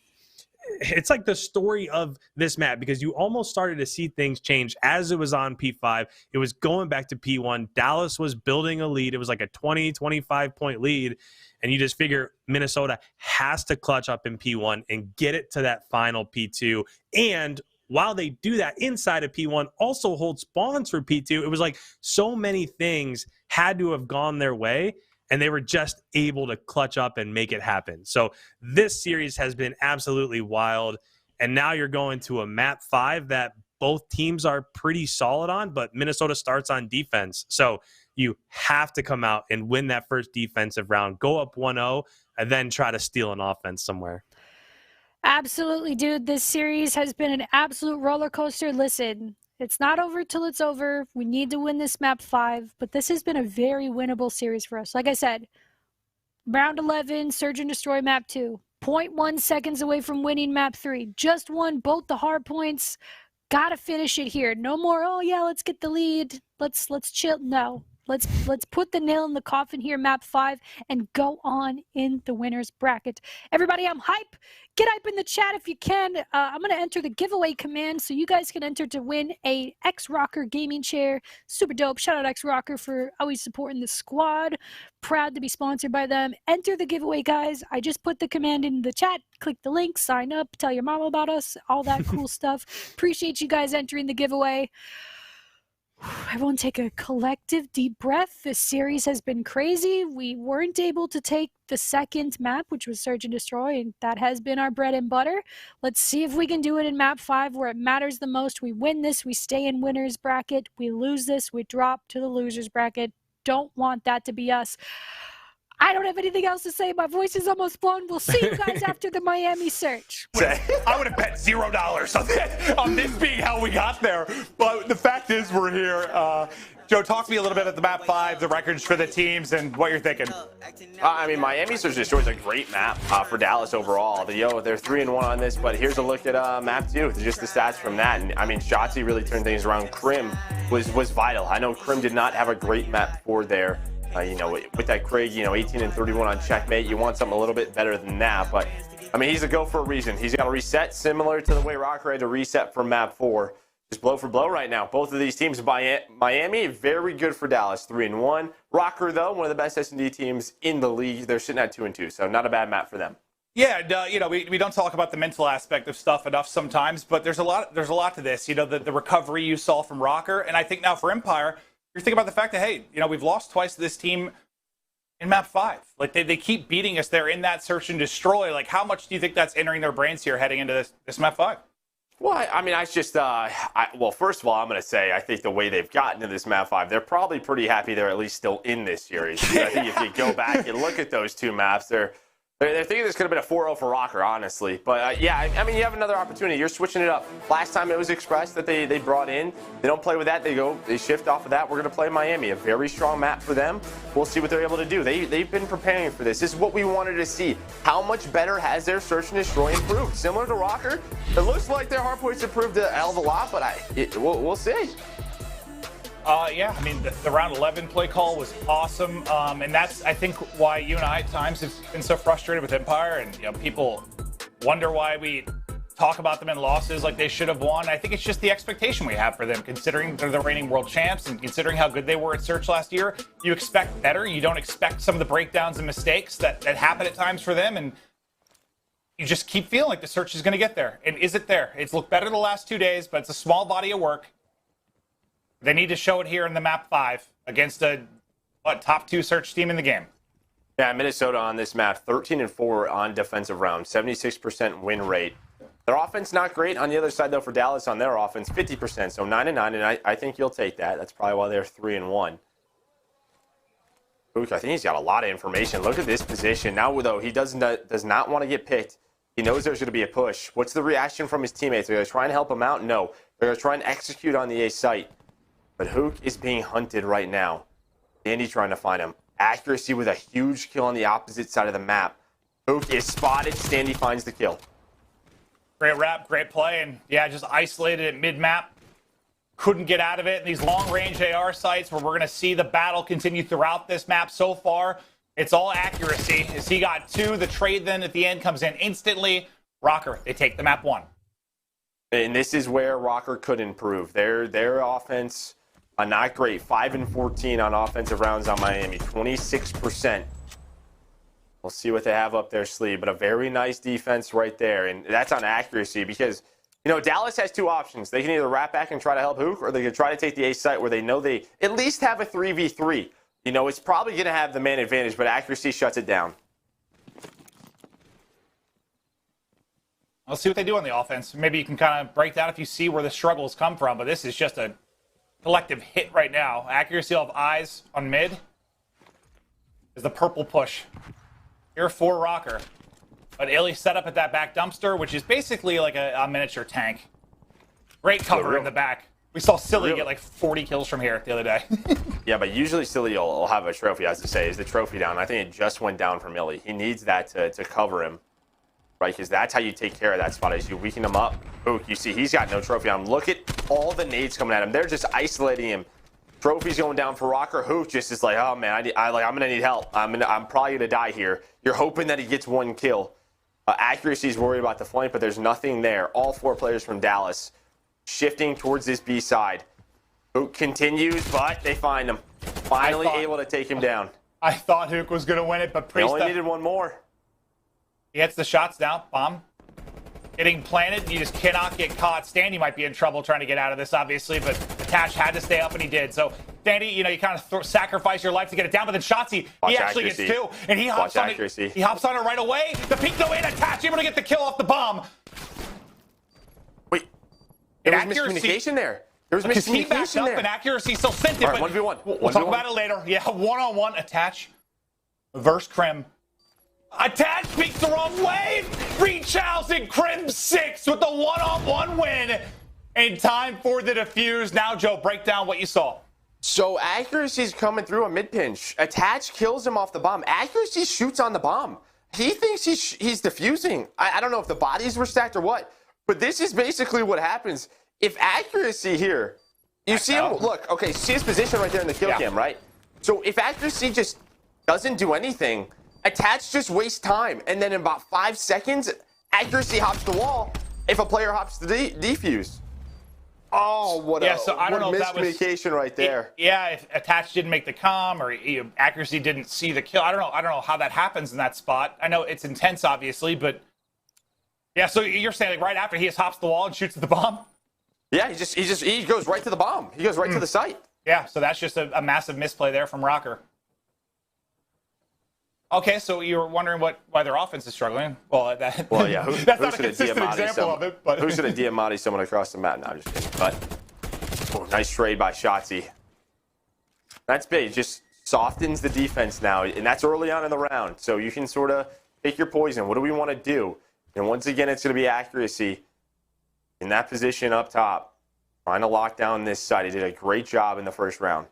it's like the story of this map, because you almost started to see things change as it was on P5. It was going back to P1. Dallas was building a lead. It was like a 20, 25 point lead. And you just figure Minnesota has to clutch up in P1 and get it to that final P2. And while they do that inside of P1, also hold spawns for P2. It was so many things had to have gone their way, and they were just able to clutch up and make it happen. So this series has been absolutely wild. And now you're going to a map 5 that both teams are pretty solid on, but Minnesota starts on defense. So you have to come out and win that first defensive round, go up 1-0, and then try to steal an offense somewhere. Absolutely, dude. This series has been an absolute roller coaster. Listen, it's not over till it's over. We need to win this map 5, but this has been a very winnable series for us. Like I said, round 11, Surge and Destroy map 2. 0.1 seconds away from winning map 3. Just won both the hard points. Gotta finish it here. No more, oh yeah, let's get the lead. Let's chill. No. Let's put the nail in the coffin here, map 5, and go on in the winner's bracket. Everybody, I'm hype. Get hype in the chat if you can. I'm going to enter the giveaway command so you guys can enter to win a RØKKR gaming chair. Super dope. Shout out RØKKR for always supporting the squad. Proud to be sponsored by them. Enter the giveaway, guys. I just put the command in the chat. Click the link, sign up, tell your mama about us, all that cool stuff. Appreciate you guys entering the giveaway. Everyone take a collective deep breath. This series has been crazy. We weren't able to take the second map, which was Search and Destroy, and that has been our bread and butter. Let's see if we can do it in map 5 where it matters the most. We win this, we stay in winner's bracket. We lose this, we drop to the loser's bracket. Don't want that to be us. I don't have anything else to say. My voice is almost blown. We'll see you guys after the Miami search. I would have bet $0 on this being how we got there. But the fact is we're here. Joe, talk to me a little bit about the map 5, the records for the teams, and what you're thinking. I mean, Miami Search and Destroy is a great map for Dallas overall. They're 3-1 on this, but here's a look at map 2. Just the stats from that. And I mean, Shotzi really turned things around. Crim was vital. I know Crim did not have a great map 4 there. With that Craig, 18 and 31 on Checkmate, you want something a little bit better than that. But I mean, he's a go for a reason. He's got to reset similar to the way RØKKR had to reset for map 4. Just blow for blow right now. Both of these teams, Miami, very good for Dallas, 3-1. RØKKR, though, one of the best S&D teams in the league. They're sitting at 2-2, so not a bad map for them. Yeah, and, we don't talk about the mental aspect of stuff enough sometimes, but there's a lot to this. The recovery you saw from RØKKR, and I think now for Empire, you're thinking about the fact that, hey, we've lost twice to this team in map 5. Like, they keep beating us. They're in that search and destroy. Like, how much do you think that's entering their brains here heading into this map 5? Well, I mean, I just, well, first of all, I'm going to say I think the way they've gotten to this map 5, they're probably pretty happy they're at least still in this series. I think if you go back and look at those two maps, they're thinking this could have been a 4-0 for RØKKR, honestly. But, yeah, I mean, you have another opportunity. You're switching it up. Last time it was Express that they brought in. They don't play with that. They shift off of that. We're going to play Miami, a very strong map for them. We'll see what they're able to do. They've been preparing for this. This is what we wanted to see. How much better has their search and destroy improved? Similar to RØKKR, it looks like their Hardpoint's improved a hell of a lot, but we'll see. Yeah, I mean, the round 11 play call was awesome, and that's, I think, why you and I at times have been so frustrated with Empire, and people wonder why we talk about them in losses like they should have won. I think it's just the expectation we have for them, considering they're the reigning world champs and considering how good they were at Search last year. You expect better. You don't expect some of the breakdowns and mistakes that happen at times for them, and you just keep feeling like the Search is going to get there. And is it there? It's looked better the last 2 days, but it's a small body of work. They need to show it here in the map 5 against a top 2 search team in the game. Yeah, Minnesota on this map, 13-4 on defensive round, 76% win rate. Their offense not great. On the other side, though, for Dallas on their offense, 50%, so 9-9, and I think you'll take that. That's probably why they're 3-1. Luke, I think he's got a lot of information. Look at this position. Now, though, he does not want to get picked. He knows there's going to be a push. What's the reaction from his teammates? Are they going to try and help him out? No. They're going to try and execute on the A site. But Hook is being hunted right now. Dandy trying to find him. Accuracy with a huge kill on the opposite side of the map. Hook is spotted. Standy finds the kill. Great wrap, great play, and yeah, just isolated at mid-map. Couldn't get out of it in these long-range AR sites where we're going to see the battle continue throughout this map so far. It's all accuracy. As he got 2, the trade then at the end comes in instantly. RØKKR, they take the map 1. And this is where RØKKR could improve. Their offense... not great. 5-14 on offensive rounds on Miami. 26%. We'll see what they have up their sleeve, but a very nice defense right there. And that's on accuracy because, Dallas has 2 options. They can either wrap back and try to help Hook, or they can try to take the A site where they know they at least have a 3v3. It's probably going to have the man advantage, but accuracy shuts it down. Let's see what they do on the offense. Maybe you can kind of break down if you see where the struggles come from, but this is just a collective hit right now. Accuracy of eyes on mid is the purple push here for RØKKR. But Illy set up at that back dumpster, which is basically like a miniature tank. Great cover in the back. We saw Silly get like 40 kills from here the other day. Yeah, but usually Silly will have a trophy, as to say. Is the trophy down? I think it just went down from Illy. He needs that to cover him, right? Because that's how you take care of that spot, is you weaken him up. Hook, you see he's got no trophy on him. Look at all the nades coming at him. They're just isolating him. Trophy's going down for RØKKR. Hook just is like, oh man, I'm gonna need help. I'm probably gonna die here. You're hoping that he gets 1 kill. Accuracy's worried about the flank, but there's nothing there. All 4 players from Dallas shifting towards this B side. Hook continues, but they find him. Finally able to take him down. I thought Hook was gonna win it, but Priest only needed 1 more. He gets the shots down. Bomb getting planted. You just cannot get caught. Standy might be in trouble trying to get out of this, obviously, but Attach had to stay up, and he did. So, Dandy, you kind of sacrifice your life to get it down, but then Shotzzy, he actually gets 2, and he hops on it. He hops on it right away. The peek no in, Attach able to get the kill off the bomb. Wait, there was miscommunication there. There was miscommunication there. And accuracy still sent it. All right, 1v1. We'll talk about it later. Yeah, 1-on-1 Attach versus Crim. Attach speaks the wrong way. Reach House and Crim 6 with the 1-on-1 win. And time for the defuse. Now, Joe, break down what you saw. So accuracy's coming through a mid pinch. Attach kills him off the bomb. Accuracy shoots on the bomb. He thinks he's defusing. I don't know if the bodies were stacked or what, but this is basically what happens. If accuracy here, you see him, look, okay, see his position right there in the kill cam, right? So if accuracy just doesn't do anything, attach just wastes time, and then in about 5 seconds, accuracy hops the wall if a player hops the defuse. Oh, what a, so I don't know if that was miscommunication right there. If attach didn't make the comm or accuracy didn't see the kill. I don't know how that happens in that spot. I know it's intense, obviously, but yeah. So you're saying like right after he just hops the wall and shoots at the bomb? Yeah, he goes right to the bomb. He goes right to the site. Yeah, so that's just a massive misplay there from RØKKR. Okay, so you were wondering why their offense is struggling. Well, that's not a consistent example of it. But who's going to Diamante someone across the map? No, I'm just kidding. But nice trade by Shotzi. That's big. Just softens the defense now, and that's early on in the round. So you can sort of pick your poison. What do we want to do? And once again, it's going to be accuracy in that position up top, trying to lock down this side. He did a great job in the first round.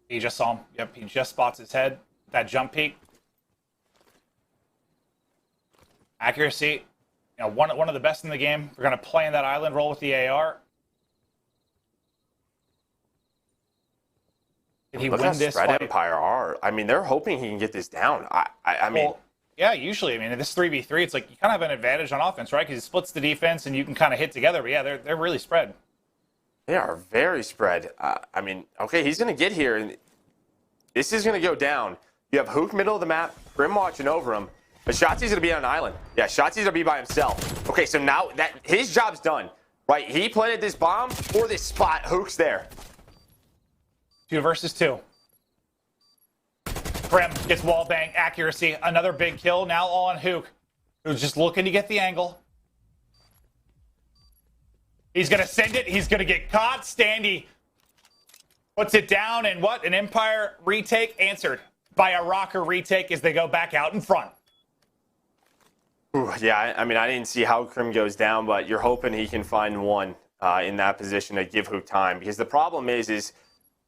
He just saw him. Yep, he just spots his head. That jump peek. Accuracy. You know, one of the best in the game. We're going to play in that island role with the AR. Did he win this Red fight? Empire are. I mean, they're hoping he can get this down. I mean... Well, yeah, usually. I mean, in this 3v3, it's like you kind of have an advantage on offense, right? Because he splits the defense and you can kind of hit together. But yeah, they're really spread. They are very spread. I mean, okay, he's going to get here, and this is going to go down. You have Hook middle of the map, Grim watching over him, but Shotzi's going to be on an island. Yeah, Shotzi's going to be by himself. Okay, so now that his job's done, right? He planted this bomb for this spot. Hook's there. 2 versus 2. Grim gets wall bang, accuracy, another big kill. Now all on Hook, who's just looking to get the angle. He's going to send it. He's going to get caught. Standy puts it down, and what? An Empire retake answered by a RØKKR retake as they go back out in front. Ooh, yeah, I mean, I didn't see how Krim goes down, but you're hoping he can find one in that position to give Hook time. Because the problem is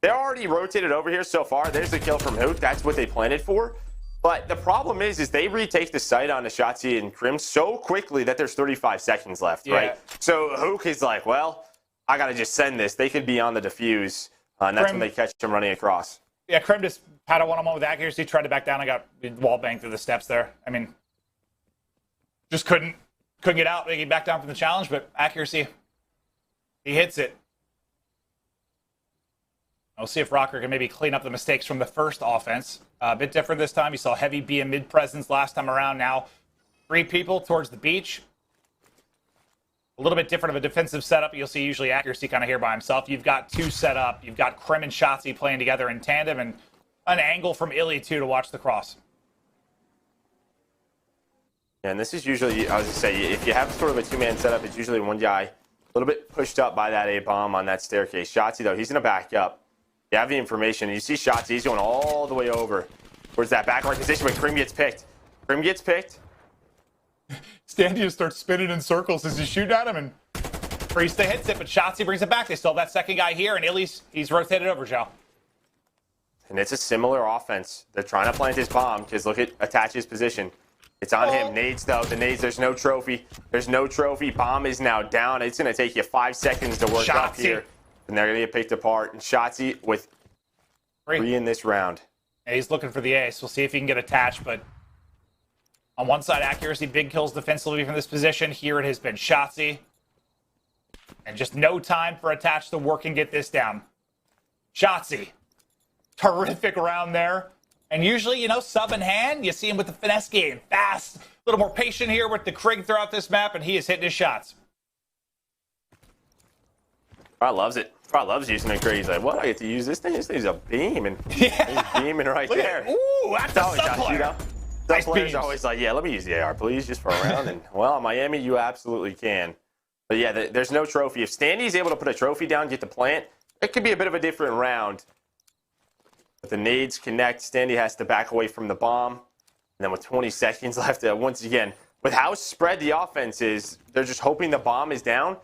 they're already rotated over here so far. There's the kill from Hook. That's what they planted for. But the problem is they retake the site on the Shotzi and Krim so quickly that there's 35 seconds left, right? So Hook is like, well, I got to just send this. They could be on the defuse, and that's when they catch him running across. Yeah, Krim just had a one-on-one with accuracy, tried to back down, and got wall banged through the steps there. I mean, just couldn't get out. He back down from the challenge, but accuracy, he hits it. We'll see if RØKKR can maybe clean up the mistakes from the first offense. A bit different this time. You saw heavy B and mid presence last time around. Now 3 people towards the beach. A little bit different of a defensive setup. You'll see usually accuracy kind of here by himself. You've got 2 set up. You've got Krim and Shotzi playing together in tandem, and an angle from Illy too to watch the cross. Yeah, and this is usually, I was going to say, if you have sort of a 2-man setup, it's usually one guy a little bit pushed up by that A-bomb on that staircase. Shotzi, though, he's going to back up. You have the information. You see Shotzi, he's going all the way over. Where's that backward position when Krim gets picked? Krim gets picked. Standy just starts spinning in circles as you shoot at him, and Priesta hits it, but Shotzi brings it back. They still have that second guy here, and Illy's he's rotated over, Joe. And it's a similar offense. They're trying to plant his bomb because look at Attach's position. It's on him. Nades, though. The nades, there's no trophy. There's no trophy. Bomb is now down. It's going to take you 5 seconds to work up here. And they're going to get picked apart. And Shotzi with 3 in this round. Yeah, he's looking for the ace. We'll see if he can get attached, but on one side, accuracy, big kills defensively from this position. Here it has been Shotzi. And just no time for Attach to work and get this down. Shotzi. Terrific round there. And usually, you know, sub in hand, you see him with the finesse game. Fast. A little more patient here with the Krig throughout this map, and he is hitting his shots. I loves it. Probably loves using the Krig. He's like, what? I get to use this thing? This thing's a beam. And he's beaming right there. Ooh, that's a sub-player. You know? Some players are always like, yeah, let me use the AR, please, just for a round. And, well, Miami, you absolutely can. But, yeah, there's no trophy. If Standy's able to put a trophy down, get the plant, it could be a bit of a different round. But the nades connect. Standy has to back away from the bomb. And then with 20 seconds left, once again, with how spread the offense is, they're just hoping the bomb is down.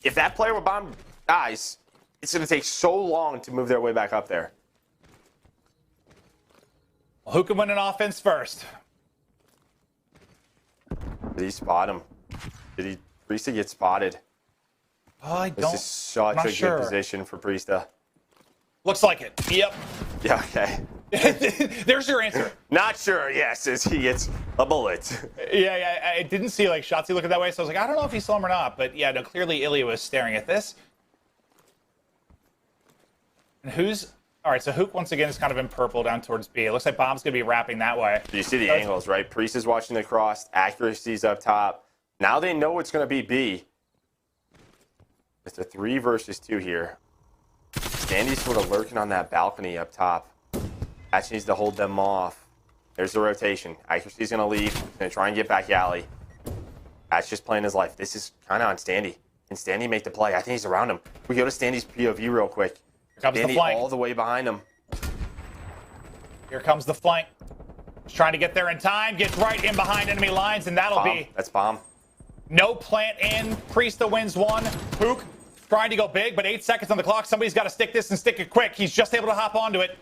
If that player with bomb dies, it's going to take so long to move their way back up there. Well, who can win an offense first? Did he spot him? Did Priesta get spotted? Oh, I don't. This is such a good position for Priesta. Looks like it. Yep. Yeah, okay. There's your answer. Not sure, yes, as he gets a bullet. Yeah, I didn't see like Shotzzy looking that way, so I was like, I don't know if he saw him or not. But yeah, no, clearly Ilya was staring at this. And who's... All right, so Hook once again is kind of in purple down towards B. It looks like Bomb's going to be wrapping that way. You see the angles, right? Priest is watching the cross. Accuracy's up top. Now they know it's going to be B. It's a 3 versus 2 here. Sandy's sort of lurking on that balcony up top. Hatch needs to hold them off. There's the rotation. Accuracy's going to leave. He's going to try and get back Alley. Hatch just playing his life. This is kind of on Standy. Can Standy make the play? I think he's around him. We go to Standy's POV real quick. Here comes Standy the flank. all the way behind him. Here comes the flank. He's trying to get there in time. Gets right in behind enemy lines, and that'll be... That's Bomb. No plant in. Priesta wins one. Hook trying to go big, but 8 seconds on the clock. Somebody's got to stick this and stick it quick. He's just able to hop onto it.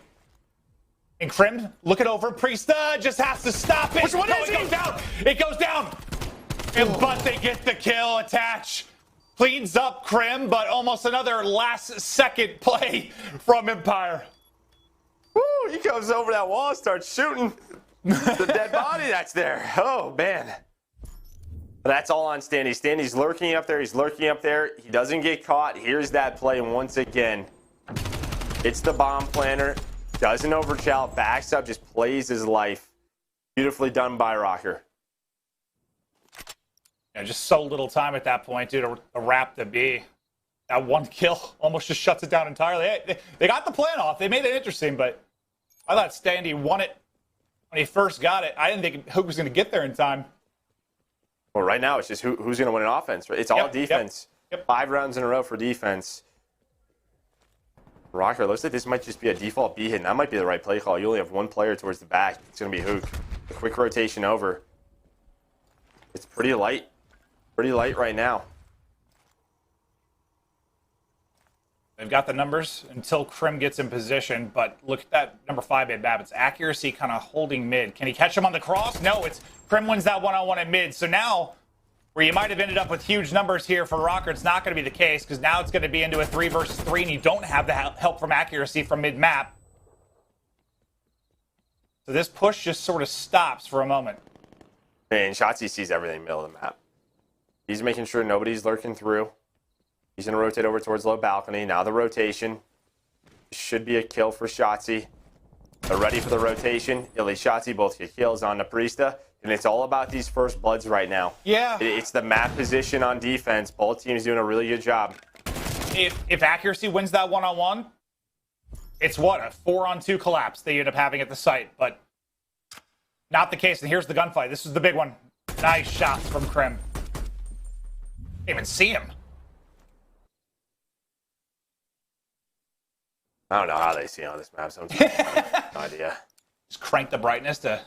And Krim, look it over. Priesta just has to stop it. Which one is it goes down. It goes down. But they get the kill. Attach. Cleans up Krim, but almost another last-second play from Empire. Woo, he comes over that wall and starts shooting the dead body that's there. Oh, man. But that's all on Standy. Standy's lurking up there. He's lurking up there. He doesn't get caught. Here's that play once again. It's the bomb planter. Doesn't overchow. Backs up. Just plays his life. Beautifully done by RØKKR. Yeah, just so little time at that point, dude, to wrap the B. That one kill almost just shuts it down entirely. They got the plan off. They made it interesting, but I thought Standy won it when he first got it. I didn't think Hook was going to get there in time. Well, right now it's just who's going to win an offense. It's all defense. Yep. 5 rounds in a row for defense. RØKKR, looks like this might just be a default B hit, and that might be the right play call. You only have one player towards the back. It's going to be Hook. A quick rotation over. It's pretty light. Pretty light right now. They've got the numbers until Krim gets in position, but look at that number 5 mid map. It's accuracy kind of holding mid. Can he catch him on the cross? No, it's Krim wins that one-on-one at mid. So now, where you might have ended up with huge numbers here for RØKKR, it's not going to be the case, because now it's going to be into a 3 versus 3, and you don't have the help from accuracy from mid map. So this push just sort of stops for a moment. And Shotzzy sees everything middle of the map. He's making sure nobody's lurking through. He's going to rotate over towards low balcony. Now the rotation. Should be a kill for Shotzzy. They're ready for the rotation. Illy, Shotzzy both get kills on the Priesta. And it's all about these first bloods right now. Yeah. It's the map position on defense. Both teams doing a really good job. If accuracy wins that one-on-one, it's what? A 4-on-2 collapse they end up having at the site. But not the case. And here's the gunfight. This is the big one. Nice shots from Krim. Can't even see him. I don't know how they see on this map sometimes. No idea. Just crank the brightness to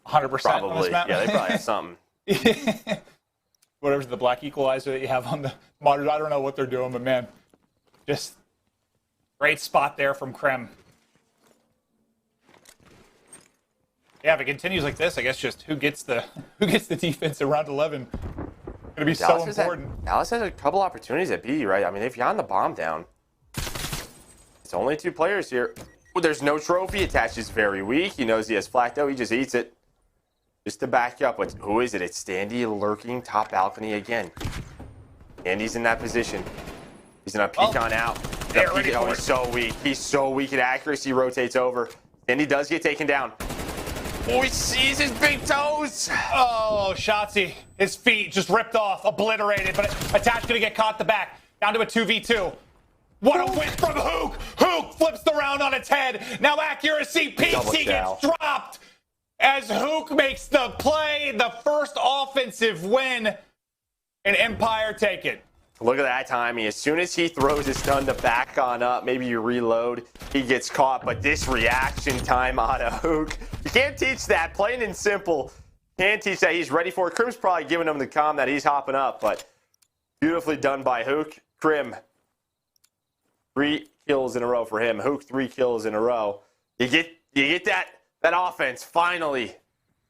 100% Probably. on this map. Yeah, they probably have something. Whatever's the black equalizer that you have on the monitor. I don't know what they're doing, but man, just great spot there from Krim. Yeah, if it continues like this, I guess just who gets the defense in round 11 going to be so important. Dallas has a couple opportunities at B, right? I mean, they've gotten the bomb down. It's only 2 players here. Well, there's no trophy. Attached is very weak. He knows he has flak, though. He just eats it. Just to back up, who is it? It's Standy lurking top balcony again. Standy's in that position. He's going to peek on out. He's so weak. He's so weak at accuracy. Rotates over. Standy does get taken down. Oh, he sees his big toes. Oh, Shotzzy. His feet just ripped off, obliterated, but Attach going to get caught the back. Down to a 2v2. What a win from Hook. Hook flips the round on its head. Now accuracy peaks. He gets dropped as Hook makes the play. The first offensive win. And Empire take it. Look at that timing. As soon as he throws his stun to back on up, maybe you reload, he gets caught. But this reaction time out of Hook, you can't teach that. Plain and simple. Can't teach that. He's ready for it. Krim's probably giving him the comm that he's hopping up. But beautifully done by Hook. Krim 3 kills in a row for him. Hook 3 kills in a row. You get that offense finally.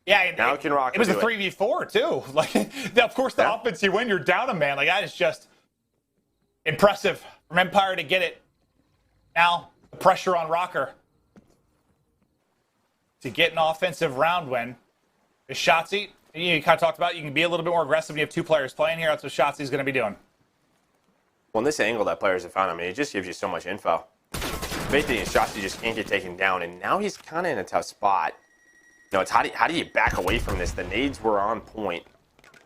Yeah, now can RØKKR. It was a 3v4 too. Like, of course, the offense you win, you're down a man. Like, that is just impressive from Empire to get it. Now the pressure on RØKKR to get an offensive round win. Is Shotzzy, you kind of talked about, you can be a little bit more aggressive when you have 2 players playing here. That's what Shotzi's going to be doing. Well, in this angle that players have found, I mean, it just gives you so much info. The main thing is Shotzzy just can't get taken down, and now he's kind of in a tough spot. You know, it's how do you back away from this? The nades were on point.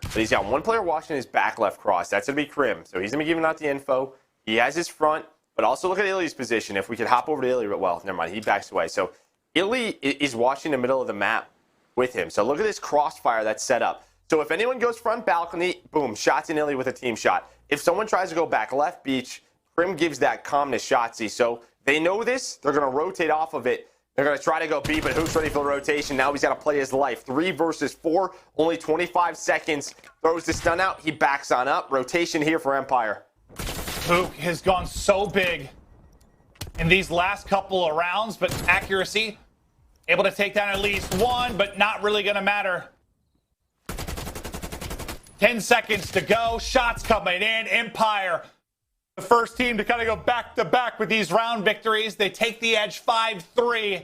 But he's got 1 player watching his back left cross. That's going to be Krim. So he's going to be giving out the info. He has his front, but also look at Illy's position. If we could hop over to Illy, well, never mind. He backs away. So Illy is watching the middle of the map with him. So look at this crossfire that's set up. So if anyone goes front balcony, boom, Shotzzy and Illy with a team shot. If someone tries to go back left beach, Krim gives that calmness Shotzzy. So they know this. They're going to rotate off of it. They're going to try to go B, but Hook's ready for the rotation. Now he's got to play his life. 3 versus 4, only 25 seconds. Throws the stun out. He backs on up. Rotation here for Empire. Hook has gone so big in these last couple of rounds, but accuracy, able to take down at least 1, but not really going to matter. 10 seconds to go. Shots coming in. Empire, the first team to kind of go back-to-back with these round victories. They take the edge 5-3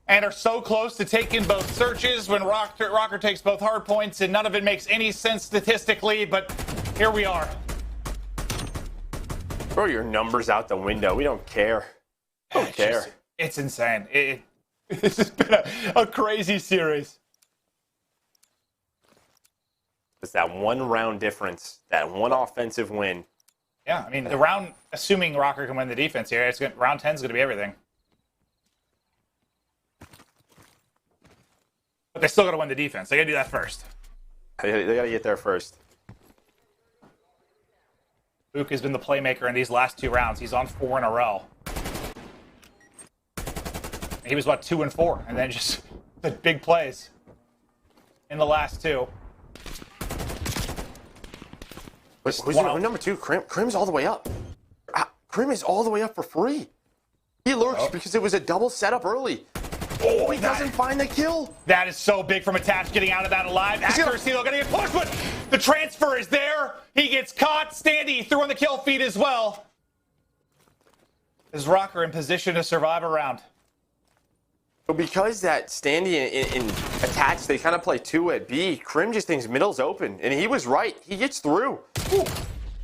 and are so close to taking both searches when RØKKR takes both hard points, and none of it makes any sense statistically, but here we are. Throw your numbers out the window. We don't care. Don't care. It's insane. This has been a crazy series. It's that 1 round difference, that 1 offensive win. Yeah, I mean, the round, assuming RØKKR can win the defense here, round 10 is going to be everything. But they still got to win the defense. They got to do that first. They got to get there first. Luke has been the playmaker in these last 2 rounds. He's on 4 in a row. He was, 2 and 4, and then just the big plays in the last 2. Who's number 2? Krim's all the way up. Krim is all the way up for free. He lurks because it was a double setup early. Oh, he doesn't find the kill. That is so big from Attach getting out of that alive. Accuracy, they're going to get pushed, but the transfer is there. He gets caught. Standy threw on the kill feed as well. Is RØKKR in position to survive a round? But because that Standy in Attach, they kind of play 2 at B, Krim just thinks middle's open, and he was right. He gets through.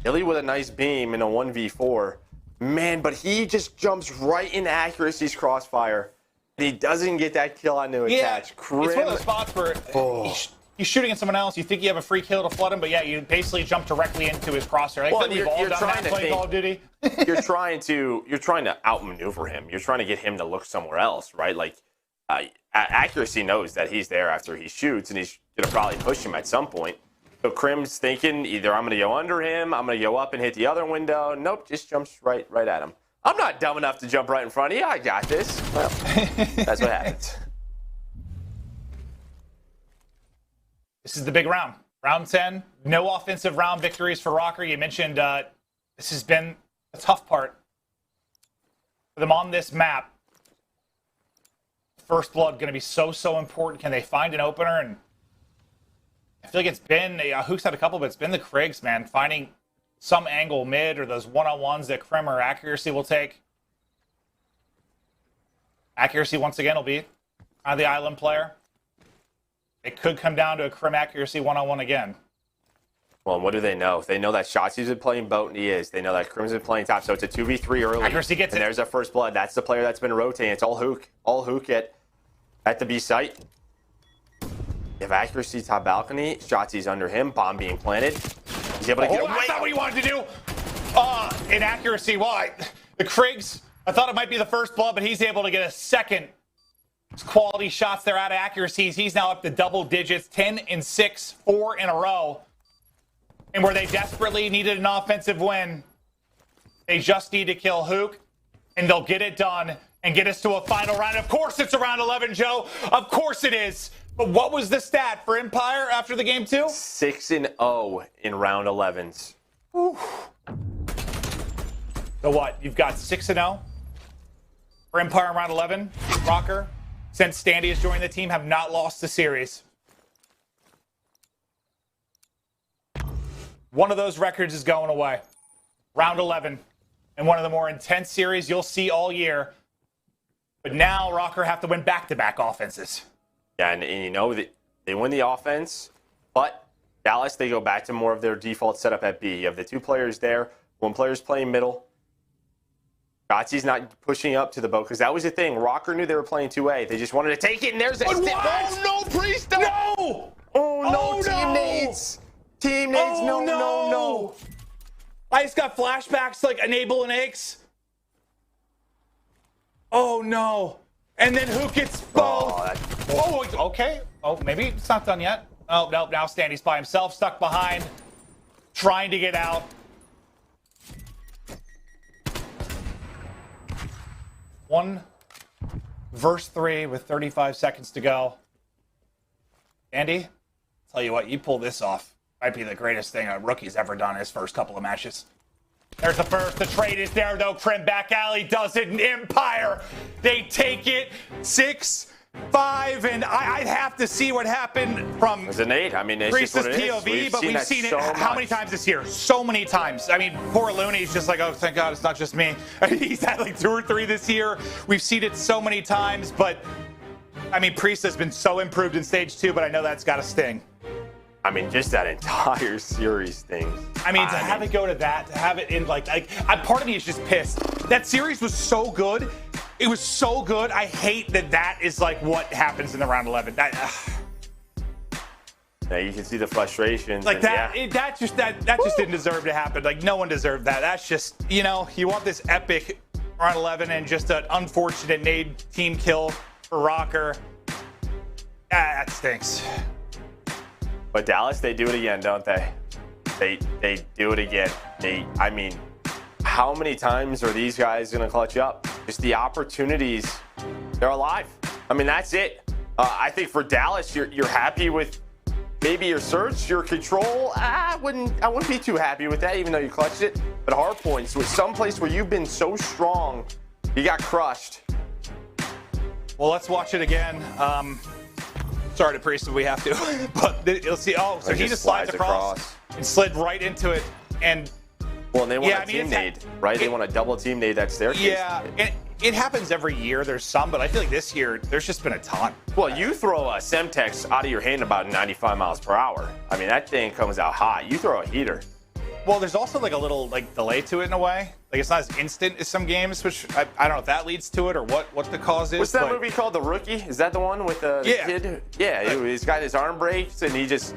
Illy with a nice beam in a 1v4. Man, but he just jumps right into Accuracy's crossfire. And he doesn't get that kill onto Attach. Krim, it's one of those spots where he's shooting at someone else. You think you have a free kill to flood him, but yeah, you basically jump directly into his crosshair. Well, you're trying to play Call of Duty. you're trying to outmaneuver him. You're trying to get him to look somewhere else, right? Like, Accuracy knows that he's there after he shoots, and he's going to probably push him at some point. So Krim's thinking, either I'm going to go under him, I'm going to go up and hit the other window. Nope, just jumps right at him. I'm not dumb enough to jump right in front of you. I got this. Well, that's what happens. This is the big round. Round 10. No offensive round victories for RØKKR. You mentioned this has been a tough part for them on this map. First blood going to be so important. Can they find an opener? And I feel like it's been, Hook's had a couple, but it's been the Kriegs, man, finding some angle mid or those one-on-ones that Krim or Accuracy will take. Accuracy, once again, will be the island player. It could come down to a Krim Accuracy one-on-one again. Well, and what do they know? They know that Shotzi's been playing boat, and he is. They know that Krim's been playing top, so it's a 2v3 early. Accuracy gets and there's a first blood. That's the player that's been rotating. It's all Hook at the B site. If Accuracy top balcony, Shotzi's under him, bomb being planted. He's able to get away. That's not what he wanted to do. Inaccuracy, why? The Kriegs, I thought it might be the first blood, but he's able to get a second quality shots there out of Accuracies. He's now up to double digits, 10 and 6, 4 in a row. And where they desperately needed an offensive win, they just need to kill Hook, and they'll get it done and get us to a final round. Of course it's around 11, Joe. Of course it is. But what was the stat for Empire after the game 2? 6-0 in round 11s. So what? You've got 6-0 for Empire in round 11. RØKKR, since Standy has joined the team, have not lost the series. One of those records is going away. Round 11. And one of the more intense series you'll see all year. But now RØKKR have to win back-to-back offenses. Yeah, and you know, they win the offense, but Dallas, they go back to more of their default setup at B. You have the two players there. One player's playing middle. Gotzi's not pushing up to the boat, because that was the thing. RØKKR knew they were playing 2A. They just wanted to take it, and there's a stick. Oh, no, Priest! No! Oh, no, teammates! Teammates, no. I just got flashbacks to, like, Enable and Aches. Oh, no. And then who gets both? Oh, okay. Oh, maybe it's not done yet. Oh, no, now Standy's by himself, stuck behind, trying to get out. One verse 3 with 35 seconds to go. Andy, tell you what, you pull this off. Might be the greatest thing a rookie's ever done in his first couple of matches. There's the first. The trade is there, though. Crim back alley does it. And Empire, they take it 6-5. And I'd have to see what happened from It's an 8. I mean, it's just what it is. POV, but we've seen it so how many times this year? So many times. I mean, poor Looney's just like, oh, thank God it's not just me. He's had like 2 or 3 this year. We've seen it so many times, but I mean, Priest has been so improved in stage 2, but I know that's got to sting. I mean, just that entire series thing. I mean, to have it go to that, to have it in like part of me is just pissed. That series was so good. It was so good. I hate that is like what happens in the round 11. Yeah, you can see the frustrations. Like that, yeah. that just didn't deserve to happen. Like no one deserved that. That's just, you know, you want this epic round 11 and just an unfortunate nade team kill for RØKKR. That stinks. But Dallas, they do it again, don't they? They do it again. I mean, how many times are these guys going to clutch up? Just the opportunities, they're alive. I mean, that's it. I think for Dallas, you're happy with maybe your search, your control. I wouldn't be too happy with that, even though you clutched it. But Hardpoint, with some place where you've been so strong, you got crushed. Well, let's watch it again. Sorry to Priest if we have to, but you'll see. Oh, so he just slides across and slid right into it. And well, and they want a team nade, right? They want a double team nade that staircase. Yeah, it happens every year. There's some, but I feel like this year there's just been a ton. Well, you throw a Semtex out of your hand about 95 miles per hour. I mean, that thing comes out hot. You throw a heater. Well, there's also like a little like delay to it in a way. Like it's not as instant as some games, which I don't know if that leads to it or what the cause is. What's that movie called, The Rookie? Is that the one with the kid? Yeah, he's got his arm breaks and he just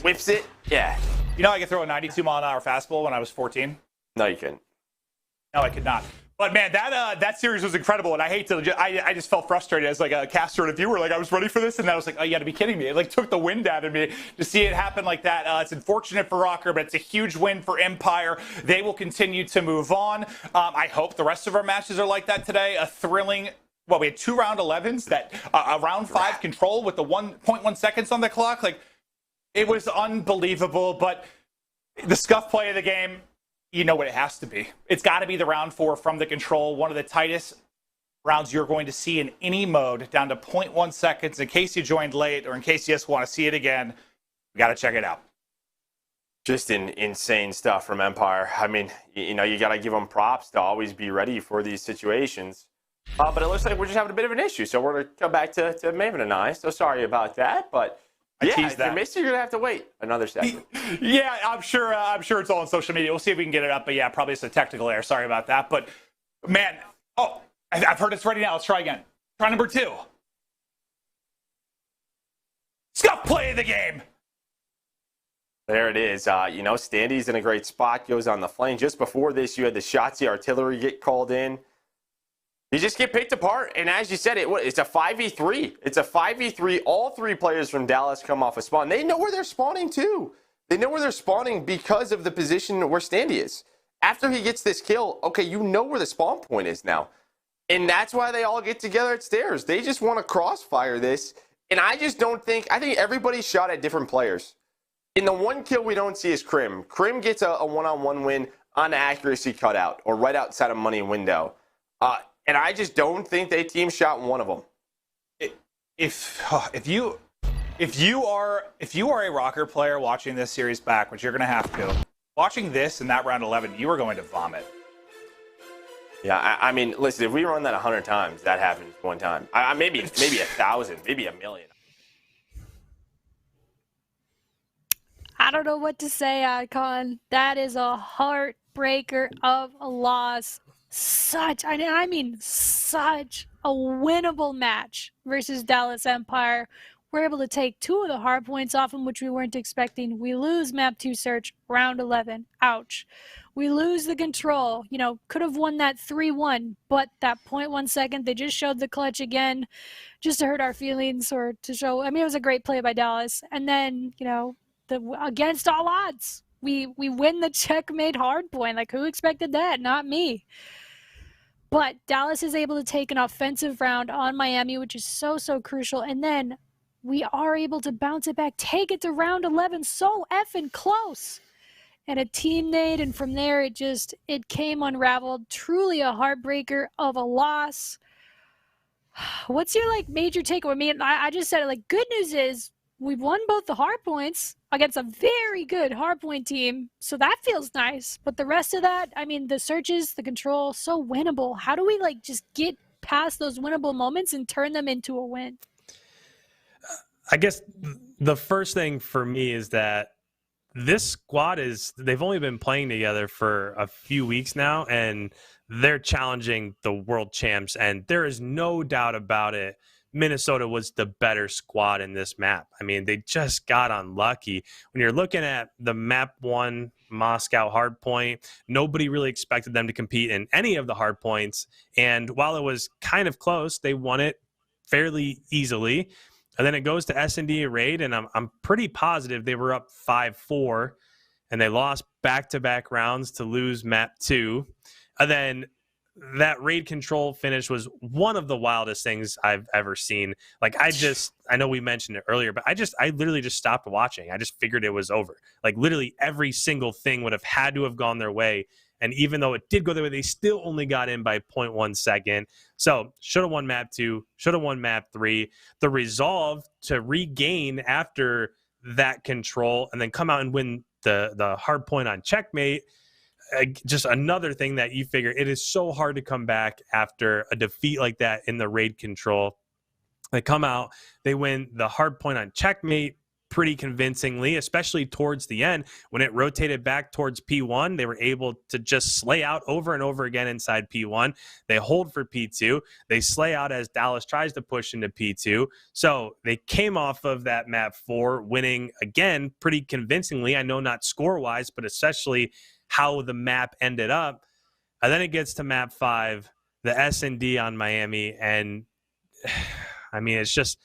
whips it. Yeah. You know I could throw a 92-mile-an-hour fastball when I was 14? No, you couldn't. No, I could not. But man, that series was incredible, and I hate to. I just felt frustrated as like a caster and a viewer. Like I was ready for this, and I was like, oh, you got to be kidding me! It like took the wind out of me to see it happen like that. It's unfortunate for RØKKR, but it's a huge win for Empire. They will continue to move on. I hope the rest of our matches are like that today. A thrilling. Well, we had 2 round 11s that a round 5 control with the 1.1 seconds on the clock. Like it was unbelievable. But the scuff play of the game. You know what it has to be. It's got to be the round 4 from the control, one of the tightest rounds you're going to see in any mode, down to 0.1 seconds. In case you joined late or in case you just want to see it again, you got to check it out. Just insane stuff from Empire. I mean, you know, you got to give them props to always be ready for these situations. But it looks like we're just having a bit of an issue, so we're going to come back to Maven and I. So sorry about that, but yeah, if you missed it, you're going to have to wait another second. Yeah, I'm sure it's all on social media. We'll see if we can get it up. But yeah, probably it's a technical error. Sorry about that. But man, I've heard it's ready now. Let's try again. Try number 2. Scuff play of the game. There it is. You know, Standy's in a great spot. Goes on the flame. Just before this, you had the Shotzi artillery get called in. You just get picked apart, and as you said, it's a 5v3. It's a 5v3. All 3 players from Dallas come off a spawn. They know where they're spawning, too. They know where they're spawning because of the position where Standy is. After he gets this kill, okay, you know where the spawn point is now. And that's why they all get together at stairs. They just want to crossfire this, and I just don't think – I think everybody shot at different players. In the one kill we don't see is Crim. Crim gets a one-on-one win. on the accuracy cutout or right outside of money window. And I just don't think they team shot one of them. If you are a RØKKR player watching this series back, which you're going to have to, watching this in that round 11, you are going to vomit. Yeah, I mean, listen, if we run that 100 times, that happens one time. Maybe 1,000, maybe 1,000,000. I don't know what to say, IKON. That is a heartbreaker of a loss. Such a winnable match versus Dallas Empire. We're able to take 2 of the hard points off them, which we weren't expecting. We lose map 2 search, round 11. Ouch. We lose the control. Could have won that 3-1, but that 0.1 second, they just showed the clutch again just to hurt our feelings or to show. It was a great play by Dallas. And then, against all odds, we win the checkmate hardpoint. Like, who expected that? Not me. But Dallas is able to take an offensive round on Miami, which is so crucial. And then we are able to bounce it back, take it to round 11, so effing close. And a team nade, and from there it came unraveled. Truly a heartbreaker of a loss. What's your major takeaway? I just said it. Good news is we've won both the hard points against a very good hardpoint team, so that feels nice. But the rest of that, the searches, the control, so winnable. How do we just get past those winnable moments and turn them into a win? I guess the first thing for me is that this squad they've only been playing together for a few weeks now, and they're challenging the world champs, and there is no doubt about it. Minnesota was the better squad in this map. They just got unlucky. When you're looking at the map 1 Moscow hardpoint, nobody really expected them to compete in any of the hardpoints. And while it was kind of close, they won it fairly easily. And then it goes to S&D raid, and I'm pretty positive they were up 5-4, and they lost back-to-back rounds to lose map 2. And then that raid control finish was one of the wildest things I've ever seen. I know we mentioned it earlier, but I literally just stopped watching. I just figured it was over. Literally every single thing would have had to have gone their way. And even though it did go their way, they still only got in by 0.1 second. So should have won map 2, should have won map 3. The resolve to regain after that control and then come out and win the hard point on checkmate. Just another thing that you figure, it is so hard to come back after a defeat like that in the raid control. They come out, they win the hard point on checkmate pretty convincingly, especially towards the end. When it rotated back towards P1, they were able to just slay out over and over again inside P1. They hold for P2. They slay out as Dallas tries to push into P2. So they came off of that map 4, winning again pretty convincingly. I know not score-wise, but especially how the map ended up. And then it gets to map 5, the S&D on Miami, and it's just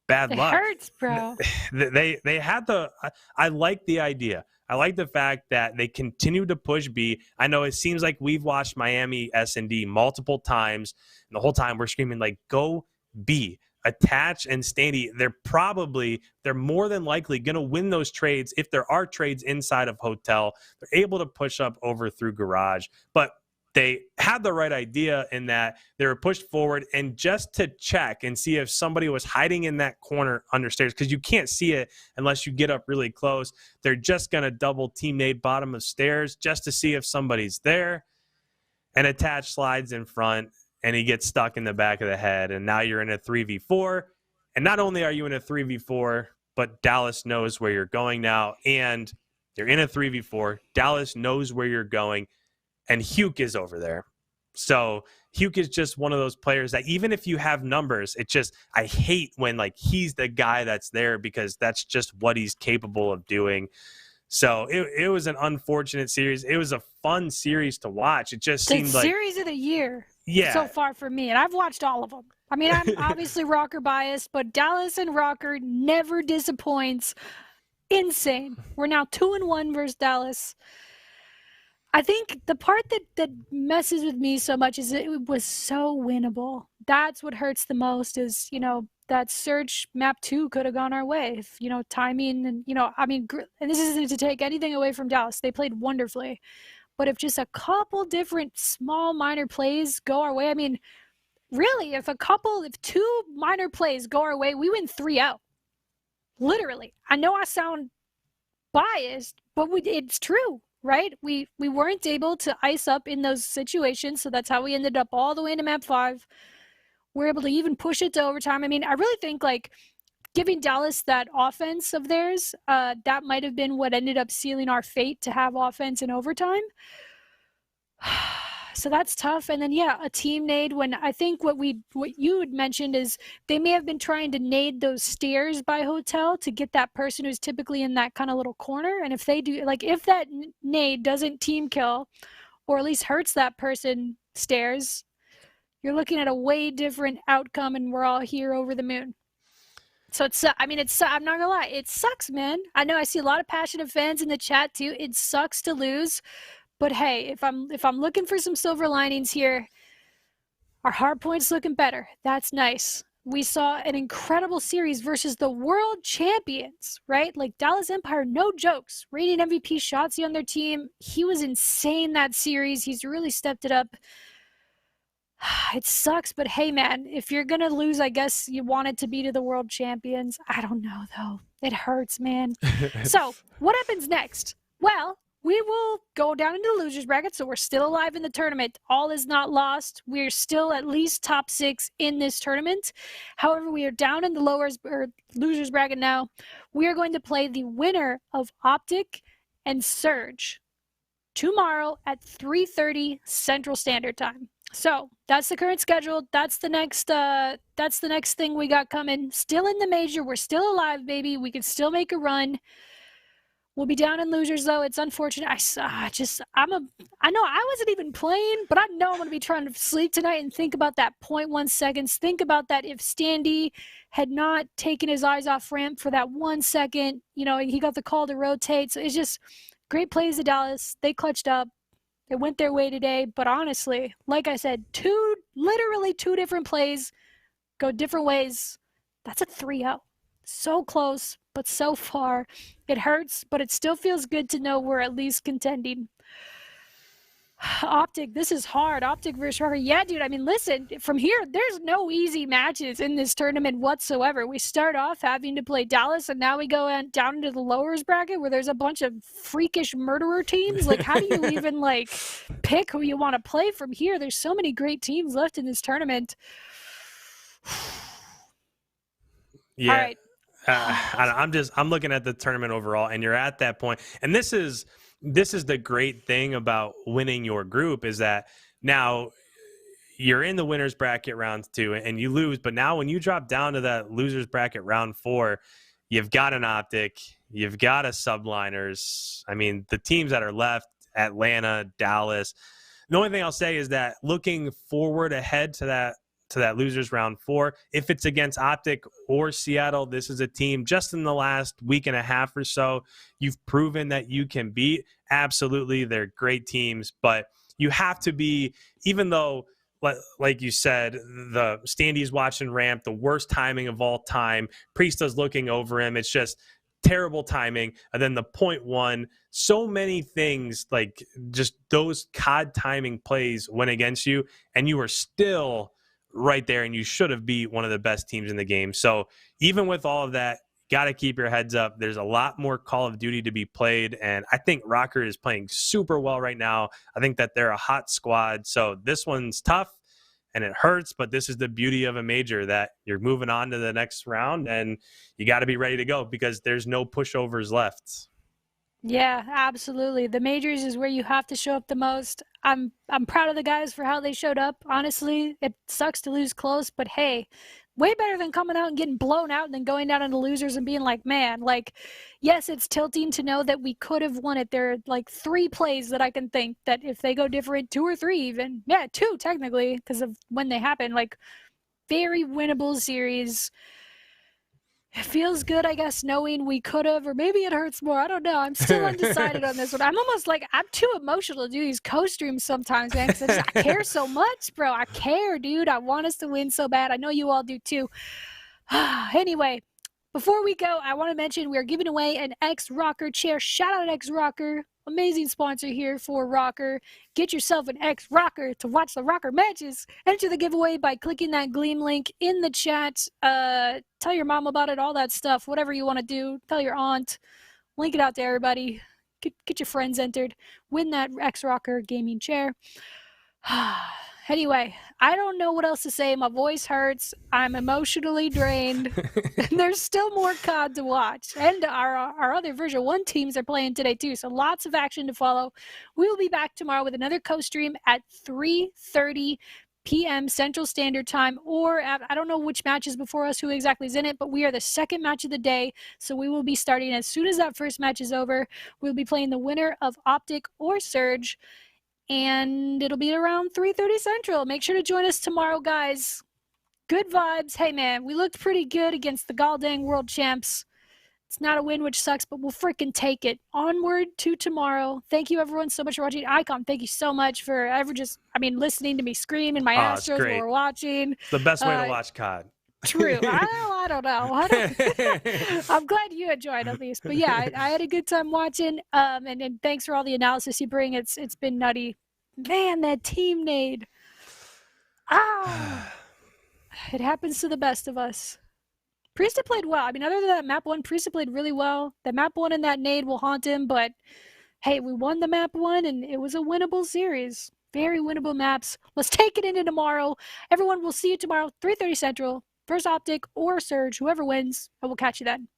bad luck. It hurts, bro. They had I like the idea. I like the fact that they continue to push B. I know it seems like we've watched Miami S&D multiple times, and the whole time we're screaming go B. Attach and Standy, they're more than likely going to win those trades if there are trades inside of hotel. They're able to push up over through garage, but they had the right idea in that they were pushed forward and just to check and see if somebody was hiding in that corner under stairs, because you can't see it unless you get up really close. They're just going to double team nade bottom of stairs just to see if somebody's there, and Attach slides in front. And he gets stuck in the back of the head, and now you're in a 3v4. And not only are you in a 3v4, but Dallas knows where you're going now, and you're in a 3v4. Dallas knows where you're going, and Huke is over there. So Huke is just one of those players that even if you have numbers, I hate when he's the guy that's there, because that's just what he's capable of doing. So it was an unfortunate series. It was a fun series to watch. It just seemed like series of the year. Yeah. So far for me, and I've watched all of them. I'm obviously RØKKR biased, but Dallas and RØKKR never disappoints. Insane. We're now 2-1 versus Dallas. I think the part that messes with me so much is it was so winnable. That's what hurts the most is, that search map 2 could have gone our way if, timing and, and this isn't to take anything away from Dallas. They played wonderfully. But if just a couple different small minor plays go our way, I mean, really, if 2 minor plays go our way, we win 3-0. Literally. I know I sound biased, but it's true, right? We weren't able to ice up in those situations, so that's how we ended up all the way into map 5. We're able to even push it to overtime. I mean, I really think like giving Dallas that offense of theirs, that might have been what ended up sealing our fate to have offense in overtime. So that's tough. And then, yeah, a team nade when I think what you had mentioned is they may have been trying to nade those stairs by hotel to get that person who's typically in that kind of little corner. And if they do, like if that nade doesn't team kill or at least hurts that person stairs, you're looking at a way different outcome and we're all here over the moon. So I'm not gonna lie, it sucks, man. I know I see a lot of passionate fans in the chat too. It sucks to lose. But hey, if I'm looking for some silver linings here, our Hardpoint's looking better. That's nice. We saw an incredible series versus the world champions, right? Like Dallas Empire, no jokes. Radiant MVP Shotzi on their team. He was insane that series. He's really stepped it up. It sucks, but hey, man, if you're going to lose, I guess you want it to be to the world champions. I don't know, though. It hurts, man. So what happens next? Well, we will go down into the losers bracket, so we're still alive in the tournament. All is not lost. We're still at least top 6 in this tournament. However, we are down in the losers bracket now. We are going to play the winner of Optic and Surge tomorrow at 3:30 Central Standard Time. So that's the current schedule. That's the next thing we got coming. Still in the major. We're still alive, baby. We can still make a run. We'll be down in losers, though. It's unfortunate. I know I wasn't even playing, but I know I'm going to be trying to sleep tonight and think about that 0.1 seconds. Think about that if Standy had not taken his eyes off ramp for that 1 second. You know, he got the call to rotate. So it's just great plays to Dallas. They clutched up. It went their way today. But honestly, like I said, literally two different plays go different ways. That's a 3-0. So close, but so far. It hurts, but it still feels good to know we're at least contending. Optic, this is hard. Optic versus RØKKR. Yeah, dude, I mean, listen, from here, there's no easy matches in this tournament whatsoever. We start off having to play Dallas, and now we go down into the lowers bracket where there's a bunch of freakish murderer teams. Like, how do you even, like, pick who you want to play from here? There's so many great teams left in this tournament. Yeah. All right. I'm looking at the tournament overall, and you're at that point. And this is the great thing about winning your group is that now you're in the winners bracket round 2 and you lose. But now when you drop down to that losers bracket round 4, you've got an Optic, you've got a Subliners. I mean, the teams that are left, Atlanta, Dallas. The only thing I'll say is that looking forward ahead to that losers round 4, if it's against Optic or Seattle, this is a team just in the last week and a half or so you've proven that you can beat. Absolutely, they're great teams, but you have to be, even though like you said, the Standy's watching ramp, the worst timing of all time, Priesta's looking over him, it's just terrible timing, and then the 0.1, so many things, like just those COD timing plays went against you, and you were still right there, and you should have beat one of the best teams in the game. So even with all of that, got to keep your heads up. There's a lot more Call of Duty to be played, and I think RØKKR is playing super well right now. I think that they're a hot squad. So this one's tough, and it hurts, but this is the beauty of a major, that you're moving on to the next round, and you got to be ready to go because there's no pushovers left. Yeah, absolutely. The majors is where you have to show up the most. I'm proud of the guys for how they showed up. Honestly, it sucks to lose close, but hey, way better than coming out and getting blown out and then going down into losers and being like, man, like, yes, it's tilting to know that we could have won it. There are like 3 plays that I can think that if they go different, 2 or 3 even. Yeah, 2 technically because of when they happen. Like, very winnable series. It feels good, I guess, knowing we could have, or maybe it hurts more. I don't know. I'm still undecided on this one. I'm almost like, I'm too emotional to do these co-streams sometimes, man, because I care so much, bro. I care, dude. I want us to win so bad. I know you all do too. Anyway, before we go, I want to mention we are giving away an RØKKR chair. Shout out RØKKR. amazing sponsor here for RØKKR. Get yourself an ex-RØKKR to watch the RØKKR matches. Enter the giveaway by clicking that Gleam link in the chat. Tell your mom about it, all that stuff, whatever you want to do. Tell your aunt. Link it out to everybody. Get your friends entered. Win that ex-RØKKR gaming chair. Anyway, I don't know what else to say. My voice hurts. I'm emotionally drained. There's still more COD to watch. And our other version 1 teams are playing today too. So lots of action to follow. We will be back tomorrow with another co-stream at 3:30 p.m. Central Standard Time, or I don't know which match is before us, who exactly is in it, but we are the second match of the day, so we will be starting as soon as that first match is over. We'll be playing the winner of Optic or Surge, and it'll be around 3:30 Central. Make sure to join us tomorrow, guys. Good vibes. Hey, man, we looked pretty good against the Galdang World Champs. It's not a win, which sucks, but we'll freaking take it. Onward to tomorrow. Thank you, everyone, so much for watching. IKON, thank you so much for listening to me scream in my Astros while we're watching. It's the best way to watch COD. True. I don't know. I'm glad you enjoyed at least. But yeah, I had a good time watching. And thanks for all the analysis you bring. It's been nutty. Man, that team nade. It happens to the best of us. Priestess played well. I mean, other than that map 1, Priestess played really well. The map 1 and that nade will haunt him, but hey, we won the map 1 and it was a winnable series. Very winnable maps. Let's take it into tomorrow. Everyone, we'll see you tomorrow, 3:30 Central. First Optic or Surge, whoever wins, I will catch you then.